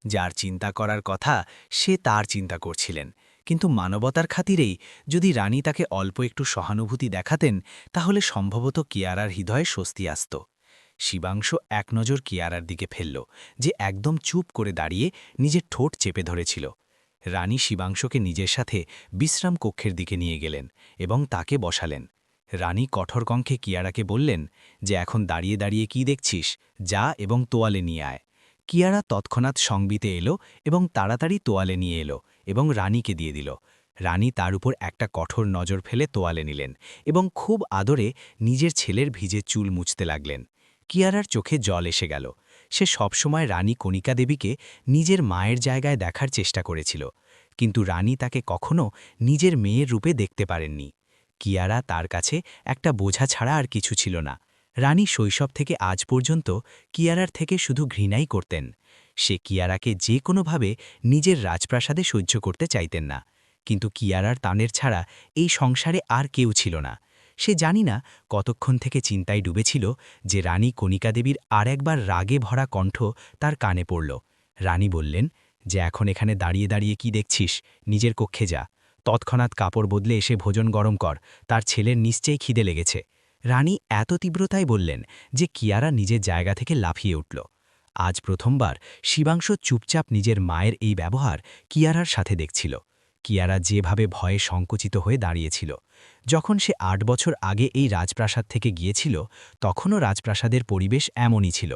যার চিন্তা করার কথা সে তার চিন্তা করছিলেন। কিন্তু মানবতার খাতিরেই যদি রানী তাকে অল্প একটু সহানুভূতি দেখাতেন, তাহলে সম্ভবত কিয়ারার হৃদয়ে স্বস্তি আসত। শিবাংশ এক নজর কিয়ারার দিকে ফেলল, যে একদম চুপ করে দাঁড়িয়ে নিজের ঠোঁট চেপে ধরেছিল। রানী শিবাংশকে নিজের সাথে বিশ্রাম কক্ষের দিকে নিয়ে গেলেন এবং তাকে বসালেন। রানী কঠোর কণ্ঠে কিয়ারাকে বললেন যে এখন দাঁড়িয়ে দাঁড়িয়ে কি দেখছিস, যা এবং তোয়ালে নিয়ে আয়। কিয়ারা তৎক্ষণাৎ সংবিতে এলো এবং তাড়াতাড়ি তোয়ালে নিয়ে এলো এবং রানীকে দিয়ে দিল। রানী তার উপর একটা কঠোর নজর ফেলে তোয়ালে নিলেন এবং খুব আদরে নিজের ছেলের ভিজে চুল মুছতে লাগলেন। কিয়ারার চোখে জল এসে গেল। সে সবসময় রানী কণিকা দেবীকে নিজের মায়ের জায়গায় দেখার চেষ্টা করেছিল, কিন্তু রানী তাকে কখনো নিজের মেয়ের রূপে দেখতে পারেননি। কিয়ারা তার কাছে একটা বোঝা ছাড়া আর কিছু ছিল না। রানী শৈশব থেকে আজ পর্যন্ত কিয়ারার থেকে শুধু ঘৃণাই করতেন। সে কিয়ারাকে যে কোনোভাবে নিজের রাজপ্রাসাদে সহ্য করতে চাইতেন না, কিন্তু কিয়ারার তানের ছাড়া এই সংসারে আর কেউ ছিল না। সে জানি না কতক্ষণ থেকে চিন্তায় ডুবেছিল যে রানী কণিকা দেবীর আর একবার রাগে ভরা কণ্ঠ তার কানে পড়ল। রানী বললেন যে এখন এখানে দাঁড়িয়ে দাঁড়িয়ে কি দেখছিস, নিজের কক্ষে যা। তৎক্ষণাৎ কাপড় বদলে এসে ভোজন গরম কর, তার ছেলের নিশ্চয়ই খিদে লেগেছে। রানী এত তীব্রতায় বললেন যে কিয়ারা নিজের জায়গা থেকে লাফিয়ে উঠল। আজ প্রথমবার শিবাংশ চুপচাপ নিজের মায়ের এই ব্যবহার কিয়ারার সাথে দেখছিল। কিয়ারা যেভাবে ভয়ে সংকুচিত হয়ে দাঁড়িয়েছিল। যখন সে ৮ বছর আগে এই রাজপ্রাসাদ থেকে গিয়েছিল, তখনও রাজপ্রাসাদের পরিবেশ এমনই ছিল।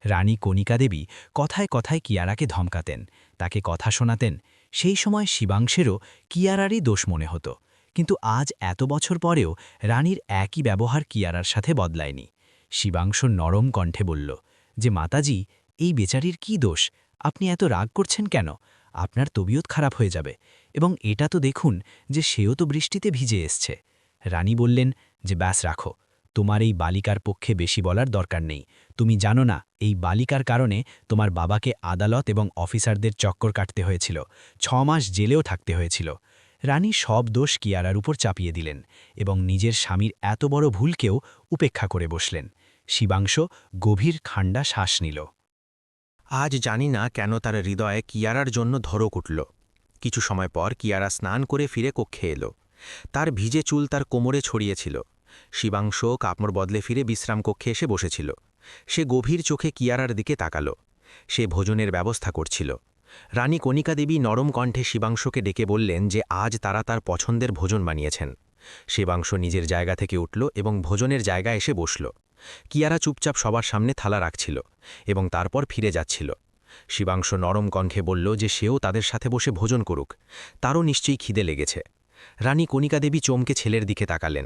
রানী কণিকা দেবী কথায় কথায় কিয়ারাকে ধমকাতেন, তাকে কথা শোনাতেন। সেই সময় শিবাংশেরও কিয়ারারই দোষ মনে হতো। কিন্তু আজ এত বছর পরেও রানীর একই ব্যবহার কিয়ারার সাথে বদলায়নি। শিবাংশ নরম কণ্ঠে বলল যে মাতাজি, এই বেচারির কি দোষ? আপনি এত রাগ করছেন কেন? আপনার তবিয়ত খারাপ হয়ে যাবে। এবং এটা তো দেখুন যে সেও তো বৃষ্টিতে ভিজে এসছে। রানী বললেন যে ব্যাস রাখো, তোমার এই বালিকার পক্ষে বেশি বলার দরকার নেই। তুমি জানো না এই বালিকার কারণে তোমার বাবাকে আদালত এবং অফিসারদের চক্কর কাটতে হয়েছিল, ৬ মাস জেলেও থাকতে হয়েছিল। রানী সব দোষ কিয়ারার উপর চাপিয়ে দিলেন এবং নিজের স্বামীর এত বড় ভুলকেও উপেক্ষা করে বসলেন। শিবাংশ গভীর ঠান্ডা শ্বাস নিল। আজ জানি না কেন তার হৃদয়ে কিয়ারার জন্য ধরক উঠল। কিছু সময় পর কিয়ারা স্নান করে ফিরে কক্ষে এলো। তার ভিজে চুল তার কোমরে ছড়িয়েছিল। শিবাংশ কাপড় বদলে ফিরে বিশ্রাম কক্ষে এসে বসেছিল। সে গভীর চোখে কিয়ারার দিকে তাকাল। সে ভোজনের ব্যবস্থা করছিল। রানী কণিকা দেবী নরম কণ্ঠে শিবাংশকে ডেকে বললেন যে আজ তারা তার পছন্দের ভোজন বানিয়েছেন। শিবাংশ নিজের জায়গা থেকে উঠল এবং ভোজনের জায়গায় এসে বসল। কিয়ারা চুপচাপ সবার সামনে থালা রাখছিল এবং তারপর ফিরে যাচ্ছিল। শিবাংশ নরম কণ্ঠে বলল যে সেও তাদের সাথে বসে ভোজন করুক, তারও নিশ্চয়ই খিদে লেগেছে। রানী কণিকা দেবী চমকে ছেলের দিকে তাকালেন।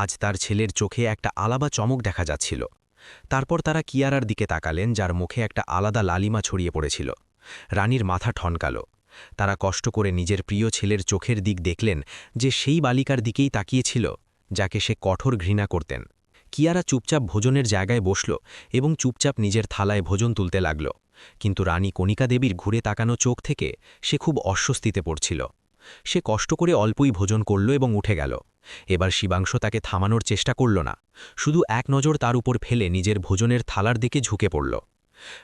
আজ তার ছেলের চোখে একটা আলাদা চমক দেখা যাচ্ছিল। তারপর তারা কিয়ারার দিকে তাকালেন, যার মুখে একটা আলাদা লালিমা ছড়িয়ে পড়েছিল। রানীর মাথা ঠনকাল। তারা কষ্ট করে নিজের প্রিয় ছেলের চোখের দিক দেখলেন, যে সেই বালিকার দিকেই তাকিয়েছিল যাকে সে কঠোর ঘৃণা করতেন। কিয়ারা চুপচাপ ভোজনের জায়গায় বসল এবং চুপচাপ নিজের থালায় ভোজন তুলতে লাগল, কিন্তু রানী কণিকা দেবীর ঘুরে তাকানো চোখ থেকে সে খুব অস্বস্তিতে পড়ছিল। সে কষ্ট করে অল্পই ভোজন করল এবং উঠে গেল। এবার শিবাংশ তাকে থামানোর চেষ্টা করল না, শুধু এক নজর তার উপর ফেলে নিজের ভোজনের থালার দিকে ঝুঁকে পড়ল।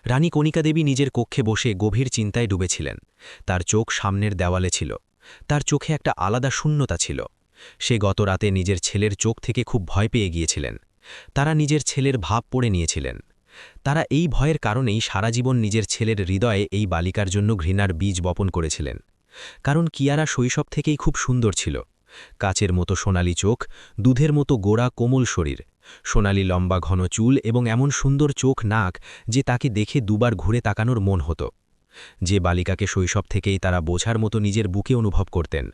রানী কণিকা দেবী নিজের কক্ষে বসে গভীর চিন্তায় ডুবেছিলেন। তার চোখ সামনের দেওয়ালে ছিল, তার চোখে একটা আলাদা শূন্যতা ছিল। সে গত রাতে নিজের ছেলের চোখ থেকে খুব ভয় পেয়ে গিয়েছিলেন। তারা নিজের ছেলের ভাব পড়ে নিয়েছিলেন। তারা এই ভয়ের কারণেই সারা জীবন নিজের ছেলের হৃদয়ে এই বালিকার জন্য ঘৃণার বীজ বপন করেছিলেন। কারণ কিয়ারা শৈশব থেকেই খুব সুন্দর ছিল। কাচের মতো সোনালি চোখ, দুধের মতো গোড়া কোমল শরীর, সোনালি লম্বা ঘন চুল এবং এমন সুন্দর চোখ নাক যে তাকে দেখে দুবার ঘুরে তাকানোর মন হতো। যে বালিকাকে শৈশব থেকেই তারা বোঝার মতো নিজের বুকে অনুভব করতেন,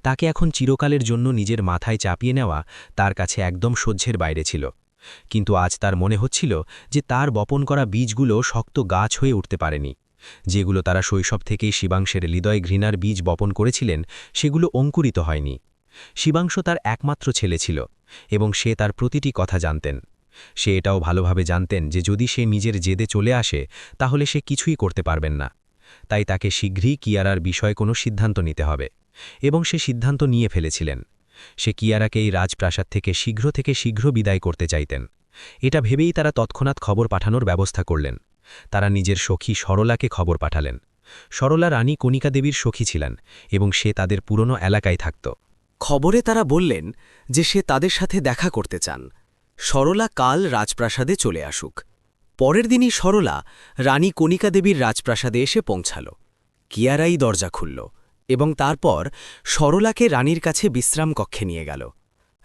তাকে এখন চিরকালের জন্য নিজের মাথায় চাপিয়ে নেওয়া তার কাছে একদম সহ্যের বাইরে ছিল। কিন্তু আজ তার মনে হচ্ছিল যে তার বপন করা বীজগুলো শক্ত গাছ হয়ে উঠতে পারেনি। যেগুলো তারা শৈশব থেকেই শিবাংশের হৃদয় ঘৃণার বীজ বপন করেছিলেন, সেগুলো অঙ্কুরিত হয়নি। শিবাংশ তার একমাত্র ছেলে ছিল এবং সে তার প্রতিটি কথা জানতেন। সে এটাও ভালোভাবে জানতেন যে যদি সে নিজের জেদে চলে আসে তাহলে সে কিছুই করতে পারবেন না। তাই তাকে শীঘ্রই কিয়ারার বিষয়ে কোনো সিদ্ধান্ত নিতে হবে, এবং সে সিদ্ধান্ত নিয়ে ফেলেছিলেন। সে কিয়ারাকে এই রাজপ্রাসাদ থেকে শীঘ্র বিদায় করতে চাইতেন। এটা ভেবেই তারা তৎক্ষণাৎ খবর পাঠানোর ব্যবস্থা করলেন। তারা নিজের সখী সরলাকে খবর পাঠালেন। সরলা রানী কণিকা দেবীর সখী ছিলেন এবং সে তাদের পুরনো এলাকায় থাকত। খবরে তারা বললেন যে সে তাদের সাথে দেখা করতে চান। সরলা কাল রাজপ্রাসাদে চলে আসুক। পরের দিনই সরলা রানী কণিকা দেবীর রাজপ্রাসাদে এসে পৌঁছাল। কিয়ারাই দরজা খুলল এবং তারপর সরলাকে রানীর কাছে বিশ্রাম কক্ষে নিয়ে গেল।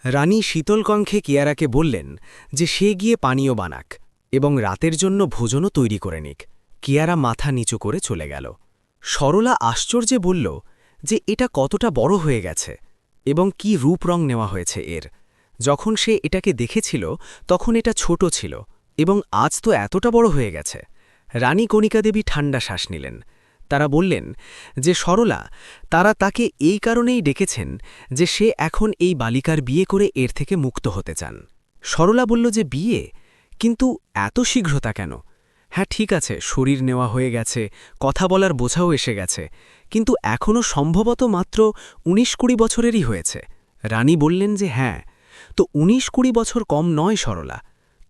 রানী শীতলকণ্ঠে কিয়ারাকে বললেন যে সে গিয়ে পানীয় বানাক এবং রাতের জন্য ভোজনও তৈরি করে নিক। কিয়ারা মাথা নিচু করে চলে গেল। সরলা আশ্চর্যে বলল যে এটা কতটা বড় হয়ে গেছে এবং কি রূপ রং নেওয়া হয়েছে এর। যখন সে এটাকে দেখেছিল তখন এটা ছোট ছিল এবং আজ তো এতটা বড় হয়ে গেছে। রানী কণিকা দেবী ঠান্ডা শ্বাস নিলেন। তারা বললেন যে সরলা, তারা তাকে এই কারণেই ডেকেছেন যে সে এখন এই বালিকার বিয়ে করে এর থেকে মুক্ত হতে চান। সরলা বলল যে বিয়ে? কিন্তু এত শীঘ্রতা কেন? হ্যাঁ ঠিক আছে, শরীর নেওয়া হয়ে গেছে, কথা বলার বোঝাও এসে গেছে, কিন্তু এখনও সম্ভবত মাত্র ১৯-২০ বছরেরই হয়েছে। রানী বললেন যে হ্যাঁ, তো ১৯-২০ বছর কম নয় সরলা।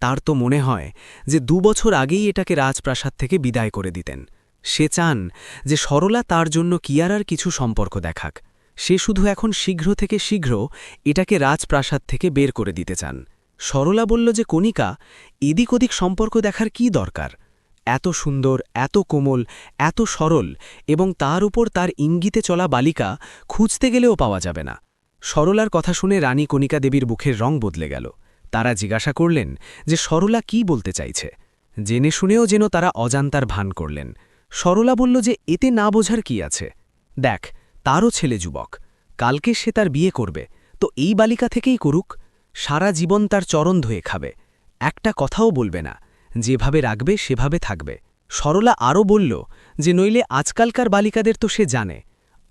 তার তো মনে হয় যে ২ বছর আগেই এটাকে রাজপ্রাসাদ থেকে বিদায় করে দিতেন। সে চান যে সরলা তার জন্য কিয়ারার কিছু সম্পর্ক দেখাক। সে শুধু এখন শীঘ্র থেকে শীঘ্র এটাকে রাজপ্রাসাদ থেকে বের করে দিতে চান। সরলা বলল যে কণিকা, এদিক ওদিক সম্পর্ক দেখার কি দরকার? এত সুন্দর, এত কোমল, এত সরল এবং তার উপর তার ইঙ্গিতে চলা বালিকা খুঁজতে গেলেও পাওয়া যাবে না। সরলার কথা শুনে রানী কণিকা দেবীর মুখের রং বদলে গেল। তারা জিজ্ঞাসা করলেন যে সরলা কি বলতে চাইছে। জেনে শুনেও যেন তারা অজান্তার ভান করলেন। সরলা বলল যে এতে না বোঝার কি আছে? দেখ, তারও ছেলে যুবক, কালকে সে তার বিয়ে করবে, তো এই বালিকা থেকেই করুক। সারা জীবন তার চরণ ধুয়ে খাবে, একটা কথাও বলবে না, যেভাবে রাখবে সেভাবে থাকবে। সরলা আরও বলল যে নইলে আজকালকার বালিকাদের তো সে জানে,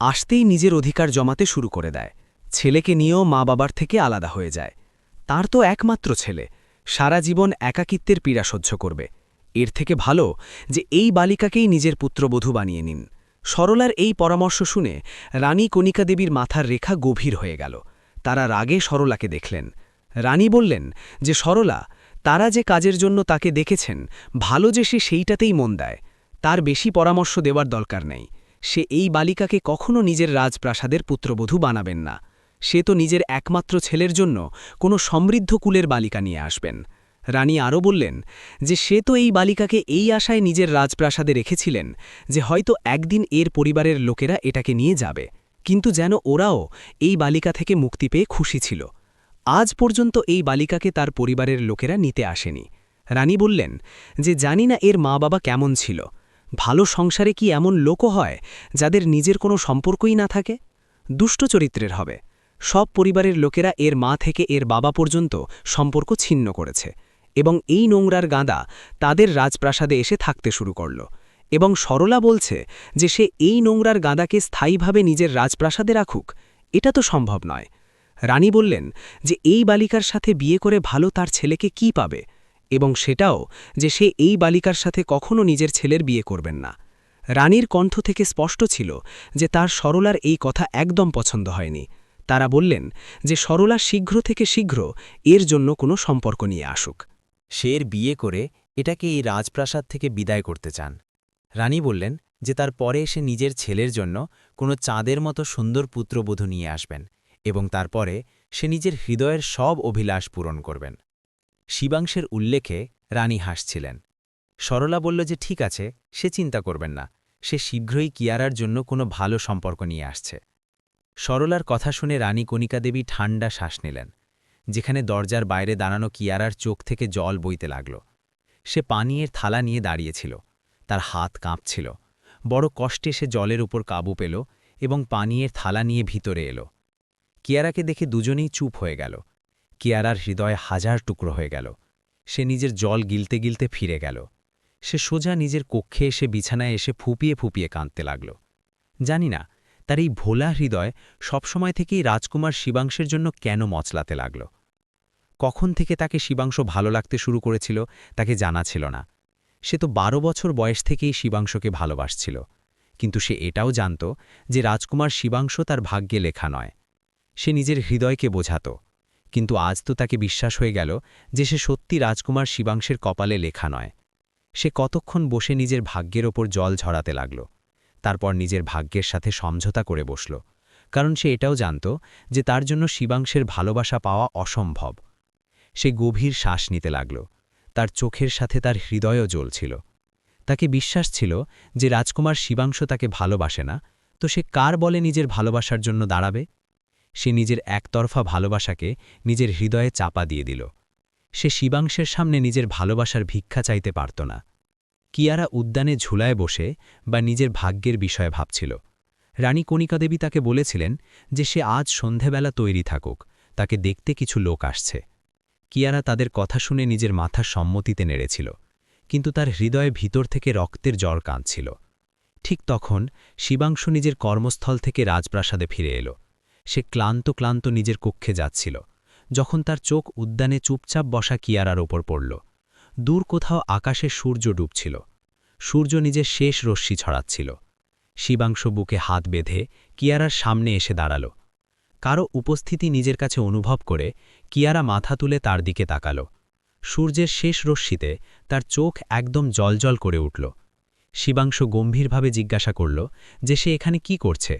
আসতেই নিজের অধিকার জমাতে শুরু করে দেয়, ছেলেকে নিয়েও মা বাবার থেকে আলাদা হয়ে যায়। তার তো একমাত্র ছেলে, সারা জীবন একাকিত্বের পীড়া সহ্য করবে। এর থেকে ভালো যে এই বালিকাকেই নিজের পুত্রবধূ বানিয়ে নিন। সরলার এই পরামর্শ শুনে রানী কণিকা দেবীর মাথার রেখা গভীর হয়ে গেল। তারা রাগে সরলাকে দেখলেন। রানী বললেন যে সরলা, তারা যে কাজের জন্য তাকে দেখেছেন, ভালো যে সে সেইটাতেই মন দেয়, তার বেশি পরামর্শ দেওয়ার দরকার নেই। সে এই বালিকাকে কখনো নিজের রাজপ্রাসাদের পুত্রবধূ বানাবেন না। সে তো নিজের একমাত্র ছেলের জন্য কোনো সমৃদ্ধ কুলের বালিকা নিয়ে আসবেন। রানী আরও বললেন যে সে তো এই বালিকাকে এই আশায় নিজের রাজপ্রাসাদে রেখেছিলেন যে হয়তো একদিন এর পরিবারের লোকেরা এটাকে নিয়ে যাবে, কিন্তু যেন ওরাও এই বালিকা থেকে মুক্তি পেয়ে খুশি ছিল। আজ পর্যন্ত এই বালিকাকে তার পরিবারের লোকেরা নিতে আসেনি। রানী বললেন যে জানি না এর মা বাবা কেমন ছিল। ভালো সংসারে কি এমন লোকও হয় যাদের নিজের কোনো সম্পর্কই না থাকে? দুষ্ট চরিত্রের হবে। সব পরিবারের লোকেরা এর মা থেকে এর বাবা পর্যন্ত সম্পর্ক ছিন্ন করেছে এবং এই নোংরার গাঁদা তাদের রাজপ্রাসাদে এসে থাকতে শুরু করল। এবং সরলা বলছে যে সে এই নোংরার গাঁদাকে স্থায়ীভাবে নিজের রাজপ্রাসাদে রাখুক, এটা তো সম্ভব নয়। রানী বললেন যে এই বালিকার সাথে বিয়ে করে ভালো তার ছেলেকে কি পাবে, এবং সেটাও যে সে এই বালিকার সাথে কখনো নিজের ছেলের বিয়ে করবেন না। রানীর কণ্ঠ থেকে স্পষ্ট ছিল যে তার সরলার এই কথা একদম পছন্দ হয়নি। তারা বললেন যে সরলা শীঘ্র থেকে শীঘ্র এর জন্য কোনো সম্পর্ক নিয়ে আসুক। সে এর বিয়ে করে এটাকে এই রাজপ্রাসাদ থেকে বিদায় করতে চান। রানী বললেন যে তার পরে সে নিজের ছেলের জন্য কোনো চাঁদের মতো সুন্দর পুত্রবধূ নিয়ে আসবেন এবং তারপরে সে নিজের হৃদয়ের সব অভিলাষ পূরণ করবেন। শিবাংশের উল্লেখে রানী হাসছিলেন। সরলা বলল যে ঠিক আছে, সে চিন্তা করবেন না, সে শীঘ্রই কিয়ারার জন্য কোনো ভালো সম্পর্ক নিয়ে আসছে। সরলার কথা শুনে রানী কণিকা দেবী ঠান্ডা শ্বাস নিলেন। যেখানে দরজার বাইরে দাঁড়ানো কিয়ারার চোখ থেকে জল বইতে লাগল। সে পানীয়ের থালা নিয়ে দাঁড়িয়েছিল, তার হাত কাঁপছিল। বড় কষ্টে সে জলের উপর কাবু পেল এবং পানীয়ের থালা নিয়ে ভিতরে এলো। কিয়ারাকে দেখে দুজনেই চুপ হয়ে গেল। কিয়ারার হৃদয় হাজার টুকরো হয়ে গেল। সে নিজের জল গিলতে গিলতে ফিরে গেল। সে সোজা নিজের কক্ষে এসে বিছানায় এসে ফুপিয়ে ফুপিয়ে কাঁদতে লাগল। জানি না তার এই ভোলা হৃদয় সবসময় থেকেই রাজকুমার শিবাংশের জন্য কেন মচলাতে লাগল। কখন থেকে তাকে শিবাংশ ভালো লাগতে শুরু করেছিল তাকে জানা ছিল না। সে তো 12 বছর বয়স থেকেই শিবাংশকে ভালোবাসছিল, কিন্তু সে এটাও জানত যে রাজকুমার শিবাংশ তার ভাগ্যে লেখা নয়। সে নিজের হৃদয়কে বোঝাত, কিন্তু আজ তো তাকে বিশ্বাস হয়ে গেল যে সে সত্যি রাজকুমার শিবাংশের কপালে লেখা নয়। সে কতক্ষণ বসে নিজের ভাগ্যের ওপর জল ঝরাতে লাগল। তারপর নিজের ভাগ্যের সাথে সমঝোতা করে বসল, কারণ সে এটাও জানত যে তার জন্য শিবাংশের ভালোবাসা পাওয়া অসম্ভব। সে গভীর শ্বাস নিতে লাগল। তার চোখের সাথে তার হৃদয়ও জ্বলছিল। তাকে বিশ্বাস ছিল যে রাজকুমার শিবাংশ তাকে ভালোবাসে না, তো সে কার বলে নিজের ভালোবাসার জন্য দাঁড়াবে? সে নিজের একতরফা ভালোবাসাকে নিজের হৃদয়ে চাপা দিয়ে দিল। সে শিবাংশের সামনে নিজের ভালোবাসার ভিক্ষা চাইতে পারত না। কিয়ারা উদ্যানে ঝুলায় বসে বা নিজের ভাগ্যের বিষয়ে ভাবছিল। রানী কণিকা দেবী তাকে বলেছিলেন যে সে আজ সন্ধেবেলা তৈরি থাকুক, তাকে দেখতে কিছু লোক আসছে। কিয়ারা তাদের কথা শুনে নিজের মাথা সম্মতিতে নেড়েছিল, কিন্তু তার হৃদয়ে ভিতর থেকে রক্তের জ্বর কাঁদছিল। ঠিক তখন শিবাংশু নিজের কর্মস্থল থেকে রাজপ্রাসাদে ফিরে এলো। সে ক্লান্ত ক্লান্ত নিজের কক্ষে যাচ্ছিল, যখন তার চোখ উদ্যানে চুপচাপ বসা কিয়ারার ওপর পড়ল। দূর কোথাও আকাশে সূর্য ডুবছিল। সূর্য নিজের শেষ রশ্মি ছড়াচ্ছিল। শিবাংশু বুকে হাত বেঁধে কিয়ারার সামনে এসে দাঁড়াল। কারো উপস্থিতি নিজের কাছে অনুভব করে কিয়ারা মাথা তুলে তার দিকে তাকাল। সূর্যের শেষ রশ্মিতে তার চোখ একদম জলজল করে উঠল। শিবাংশু গম্ভীরভাবে জিজ্ঞাসা করল যে সে এখানে কি করছে।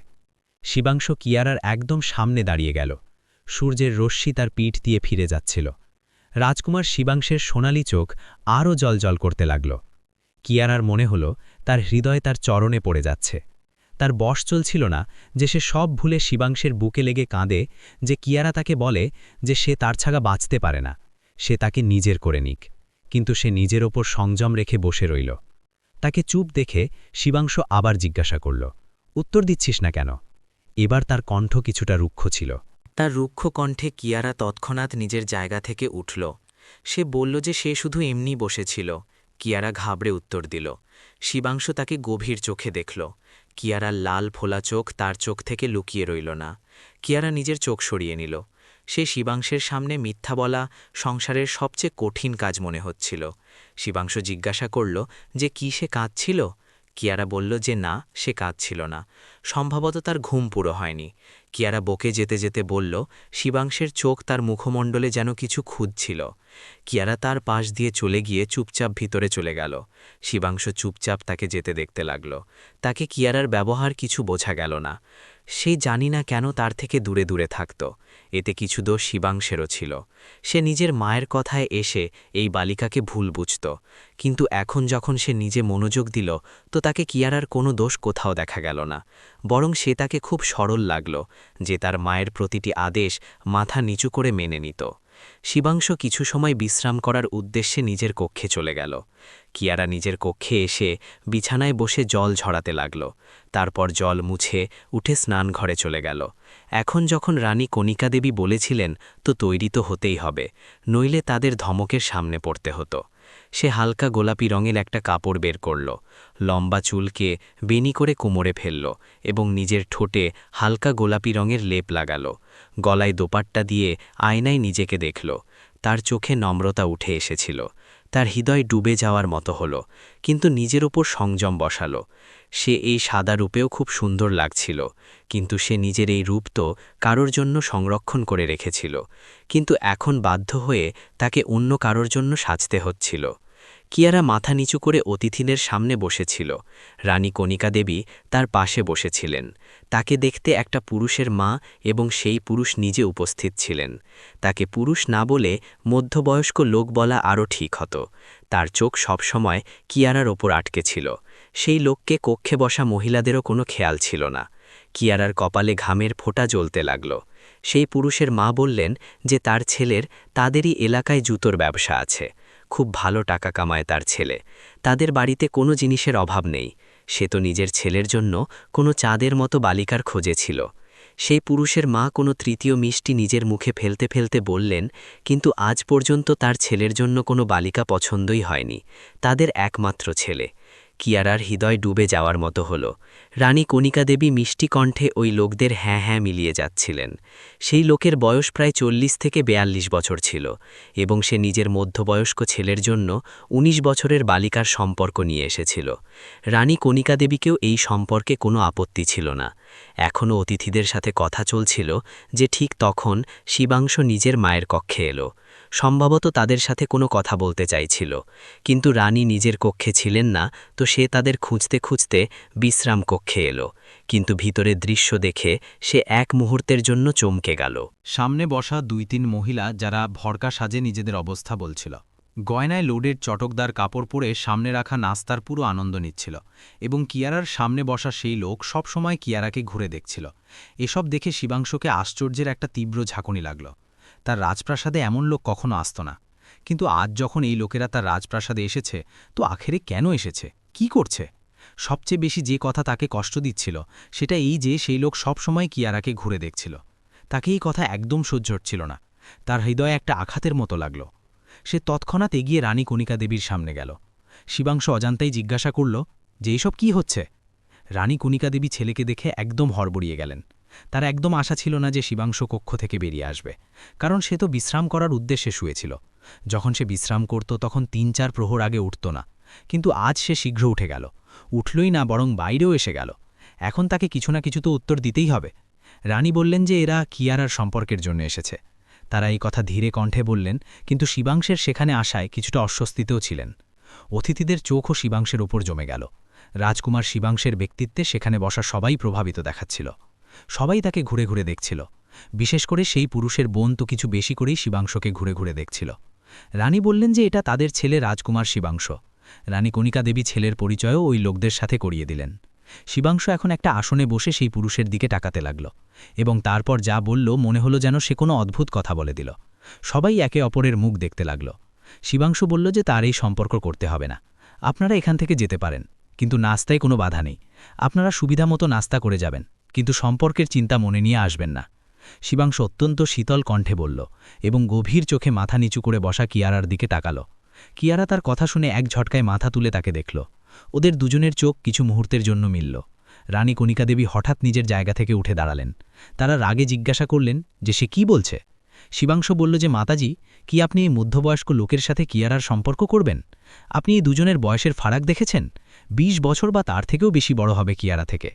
শিবাংশু কিয়ারার একদম সামনে দাঁড়িয়ে গেল। সূর্যের রশ্মি তার পিঠ দিয়ে ফিরে যাচ্ছিল। রাজকুমার শিবাংশের সোনালি চোখ আরও জলজল করতে লাগল। কিয়ারার মনে হল তার হৃদয় তার চরণে পড়ে যাচ্ছে। তার বশ চলছিল না যে সে সব ভুলে শিবাংশের বুকে লেগে কাঁদে, যে কিয়ারা তাকে বলে যে সে তার ছাড়া বাঁচতে পারে না, সে তাকে নিজের করে নিক। কিন্তু সে নিজের ওপর সংযম রেখে বসে রইল। তাকে চুপ দেখে শিবাংশু আবার জিজ্ঞাসা করল, উত্তর দিচ্ছিস না কেন? এবার তার কণ্ঠ কিছুটা রুক্ষ ছিল। তার রুক্ষ কণ্ঠে কিয়ারা তৎক্ষণাৎ নিজের জায়গা থেকে উঠল। সে বলল যে সে শুধু এমনি বসেছিল। কিয়ারা ঘাবড়ে উত্তর দিল। শিবাংশু তাকে গভীর চোখে দেখল। কিয়ারার লাল ফোলা চোখ তার চোখ থেকে লুকিয়ে রইল না। কিয়ারা নিজের চোখ সরিয়ে নিল। সে শিবাংশের সামনে মিথ্যা বলা সংসারের সবচেয়ে কঠিন কাজ মনে হচ্ছিল। শিবাংশু জিজ্ঞাসা করল যে কি সে কাঁদছিল। কিয়ারা বলল যে না, সে কাঁদছিল না। সম্ভবত তার ঘুম পুরো হয়নি। কিয়ারা বকে যেতে যেতে বলল, শিবাংশের চোখ তার মুখমণ্ডলে যেন কিছু খুঁজছিল। কিয়ারা তার পাশ দিয়ে চলে গিয়ে চুপচাপ ভিতরে চলে গেল। শিবাংশু চুপচাপ তাকে যেতে দেখতে লাগল। তাকে কিয়ারার ব্যবহার কিছু বোঝা গেল না। সে জানি না কেন তার থেকে দূরে দূরে থাকত। এতে কিছু দোষ শিবাংশেরও ছিল। সে নিজের মায়ের কথায় এসে এই বালিকাকে ভুল বুঝত, কিন্তু এখন যখন সে নিজে মনোযোগ দিল তো তাকে কিয়ারার কোনো দোষ কোথাও দেখা গেল না। বরং সে তাকে খুব সরল লাগল, যে তার মায়ের প্রতিটি আদেশ মাথা নিচু করে মেনে নিত। শিবাংশু কিছু সময় বিশ্রাম করার উদ্দেশ্যে নিজের কক্ষে চলে গেল। কিয়ারা নিজের কক্ষে এসে বিছানায় বসে জল ঝরাতে লাগল। তারপর জল মুছে উঠে স্নান ঘরে চলে গেল। এখন যখন রানী কণিকা দেবী বলেছিলেন তো তৈরি তো হতেই হবে, নইলে তাদের ধমকের সামনে পড়তে হতো। সে হালকা গোলাপি রঙের একটা কাপড় বের করল, লম্বা চুলকে বেনি করে কোমরে ফেলল এবং নিজের ঠোঁটে হালকা গোলাপি রঙের লেপ লাগাল। গলায় দোপাট্টা দিয়ে আয়নায় নিজেকে দেখল। তার চোখে নম্রতা উঠে এসেছিল। তার হৃদয় ডুবে যাওয়ার মতো হল, কিন্তু নিজের ওপর সংযম বসাল। সে এই সাদা রূপেও খুব সুন্দর লাগছিল, কিন্তু সে নিজের এই রূপ তো কারোর জন্য সংরক্ষণ করে রেখেছিল, কিন্তু এখন বাধ্য হয়ে তাকে অন্য কারোর জন্য সাজতে হচ্ছিল। কিয়ারা মাথা নিচু করে অতিথিদের সামনে বসেছিল। রানী কণিকা দেবী তার পাশে বসেছিলেন। তাকে দেখতে একটা পুরুষের মা এবং সেই পুরুষ নিজে উপস্থিত ছিলেন। তাকে পুরুষ না বলে মধ্যবয়স্ক লোক বলা আরও ঠিক হতো। তার চোখ সবসময় কিয়ারার ওপর আটকে ছিল। সেই লোককে কক্ষে বসা মহিলাদেরও কোনো খেয়াল ছিল না। কিয়ারার কপালে ঘামের ফোঁটা জ্বলতে লাগল। সেই পুরুষের মা বললেন যে তার ছেলের তাদেরই এলাকায় জুতোর ব্যবসা আছে। খুব ভালো টাকা কামায় তার ছেলে। তাদের বাড়িতে কোনো জিনিসের অভাব নেই। সে তো নিজের ছেলের জন্য কোনো চাঁদের মতো বালিকার খোঁজে ছিল। সেই পুরুষের মা কোনো তৃতীয় মিষ্টি নিজের মুখে ফেলতে ফেলতে বললেন, কিন্তু আজ পর্যন্ত তার ছেলের জন্য কোনো বালিকা পছন্দই হয়নি। তাদের একমাত্র ছেলে। কিয়ারার হৃদয় ডুবে যাওয়ার মতো হল। রানী কণিকা দেবী মিষ্টি কণ্ঠে ওই লোকদের হ্যাঁ হ্যাঁ মিলিয়ে যাচ্ছিলেন। সেই লোকের বয়স প্রায় 40 থেকে 42 বছর ছিল এবং সে নিজের মধ্যবয়স্ক ছেলের জন্য 19 বছরের বালিকার সম্পর্ক নিয়ে এসেছিল। রানী কণিকা দেবীকেও এই সম্পর্কে কোনো আপত্তি ছিল না। এখনও অতিথিদের সাথে কথা চলছিল যে ঠিক তখন শিবাংশ নিজের মায়ের কক্ষে এলো। সম্ভবত তাদের সাথে কোনো কথা বলতে চাইছিল, কিন্তু রানী নিজের কক্ষে ছিলেন না, তো সে তাদের খুঁজতে খুঁজতে বিশ্রাম কক্ষে এলো। কিন্তু ভিতরের দৃশ্য দেখে সে এক মুহূর্তের জন্য চমকে গেল। সামনে বসা 2-3 মহিলা যারা ভরকা সাজে নিজেদের অবস্থা বলছিল। গয়নায় লোডের চটকদার কাপড় পরে সামনে রাখা নাস্তার পুরো আনন্দ নিচ্ছিল এবং কিয়ারার সামনে বসা সেই লোক সবসময় কিয়ারাকে ঘুরে দেখছিল। এসব দেখে শিবাংশকে আশ্চর্যের একটা তীব্র ঝাঁকুনি লাগল। তার রাজপ্রাসাদে এমন লোক কখনো আসত না, কিন্তু আজ যখন এই লোকেরা তার রাজপ্রাসাদে এসেছে, তো আখেরে কেন এসেছে, কি করছে? সবচেয়ে বেশি যে কথা তাকে কষ্ট দিচ্ছিল সেটা এই যে সেই লোক সবসময় কিয়ারাকে ঘুরে দেখছিল। তাকে এই কথা একদম সহ্য হচ্ছিল না। তার হৃদয়ে একটা আঘাতের মতো লাগল। সে তৎক্ষণাৎ এগিয়ে রানী কণিকা দেবীর সামনে গেল। শিবাংশ অজান্তেই জিজ্ঞাসা করল যে এইসব কি হচ্ছে। রানী কণিকা দেবী ছেলেকে দেখে একদম হড়বড়িয়ে গেলেন। তার একদম আশা ছিল না যে শিবাংশ কক্ষ থেকে বেরিয়ে আসবে, কারণ সে তো বিশ্রাম করার উদ্দেশ্যে শুয়েছিল। যখন সে বিশ্রাম করত তখন 3-4 প্রহর আগে উঠত না, কিন্তু আজ সে শীঘ্র উঠে গেল। উঠলই না, বরং বাইরেও এসে গেল। এখন তাকে কিছু না কিছু তো উত্তর দিতেই হবে। রানী বললেন যে এরা কিয়ারার সম্পর্কের জন্য এসেছে। তারা এই কথা ধীরে কণ্ঠে বললেন, কিন্তু শিবাংশের সেখানে আসায় কিছুটা অস্বস্তিতেও ছিলেন। অতিথিদের চোখও শিবাংশের ওপর জমে গেল। রাজকুমার শিবাংশের ব্যক্তিত্বে সেখানে বসা সবাই প্রভাবিত দেখাচ্ছিল। সবাই তাকে ঘুরে ঘুরে দেখছিল। বিশেষ করে সেই পুরুষের বোন তো কিছু বেশি করেই শিবাংশকে ঘুরে ঘুরে দেখছিল। রানী বললেন যে এটা তাদের ছেলে রাজকুমার শিবাংশ। রানী কণিকা দেবী ছেলের পরিচয়ও ওই লোকদের সাথে করিয়ে দিলেন। শিবাংশ এখন একটা আসনে বসে সেই পুরুষের দিকে তাকাতে লাগল এবং তারপর যা বলল মনে হলো যেন সে কোনো অদ্ভুত কথা বলে দিল। সবাই একে অপরের মুখ দেখতে লাগল। শিবাংশ বলল যে তার এই সম্পর্ক করতে হবে না, আপনারা এখান থেকে যেতে পারেন, কিন্তু নাস্তায় কোনো বাধা নেই। আপনারা সুবিধা মতো নাস্তা করে যাবেন, কিন্তু সম্পর্কের চিন্তা মনে নিয়ে আসবেন না। শিবাংশ অত্যন্ত শীতল কণ্ঠে বলল এবং গভীর চোখে মাথা নিচু করে বসা কিয়ারার দিকে তাকাল। কিয়ারা তার কথা শুনে এক ঝটকায় মাথা তুলে তাকে দেখল। ওদের দুজনের চোখ কিছু মুহূর্তের জন্য মিলল। রানী কণিকা দেবী হঠাৎ নিজের জায়গা থেকে উঠে দাঁড়ালেন। তারা রাগে জিজ্ঞাসা করলেন যে সে কি বলছে। শিবাংশ বলল যে মাতাজি, কি আপনি এই মধ্যবয়স্ক লোকের সাথে কিয়ারার সম্পর্ক করবেন? আপনি এই দুজনের বয়সের ফারাক দেখেছেন? 20 বছর বা তার থেকেও বেশি বড় হবে কিয়ারা থেকে।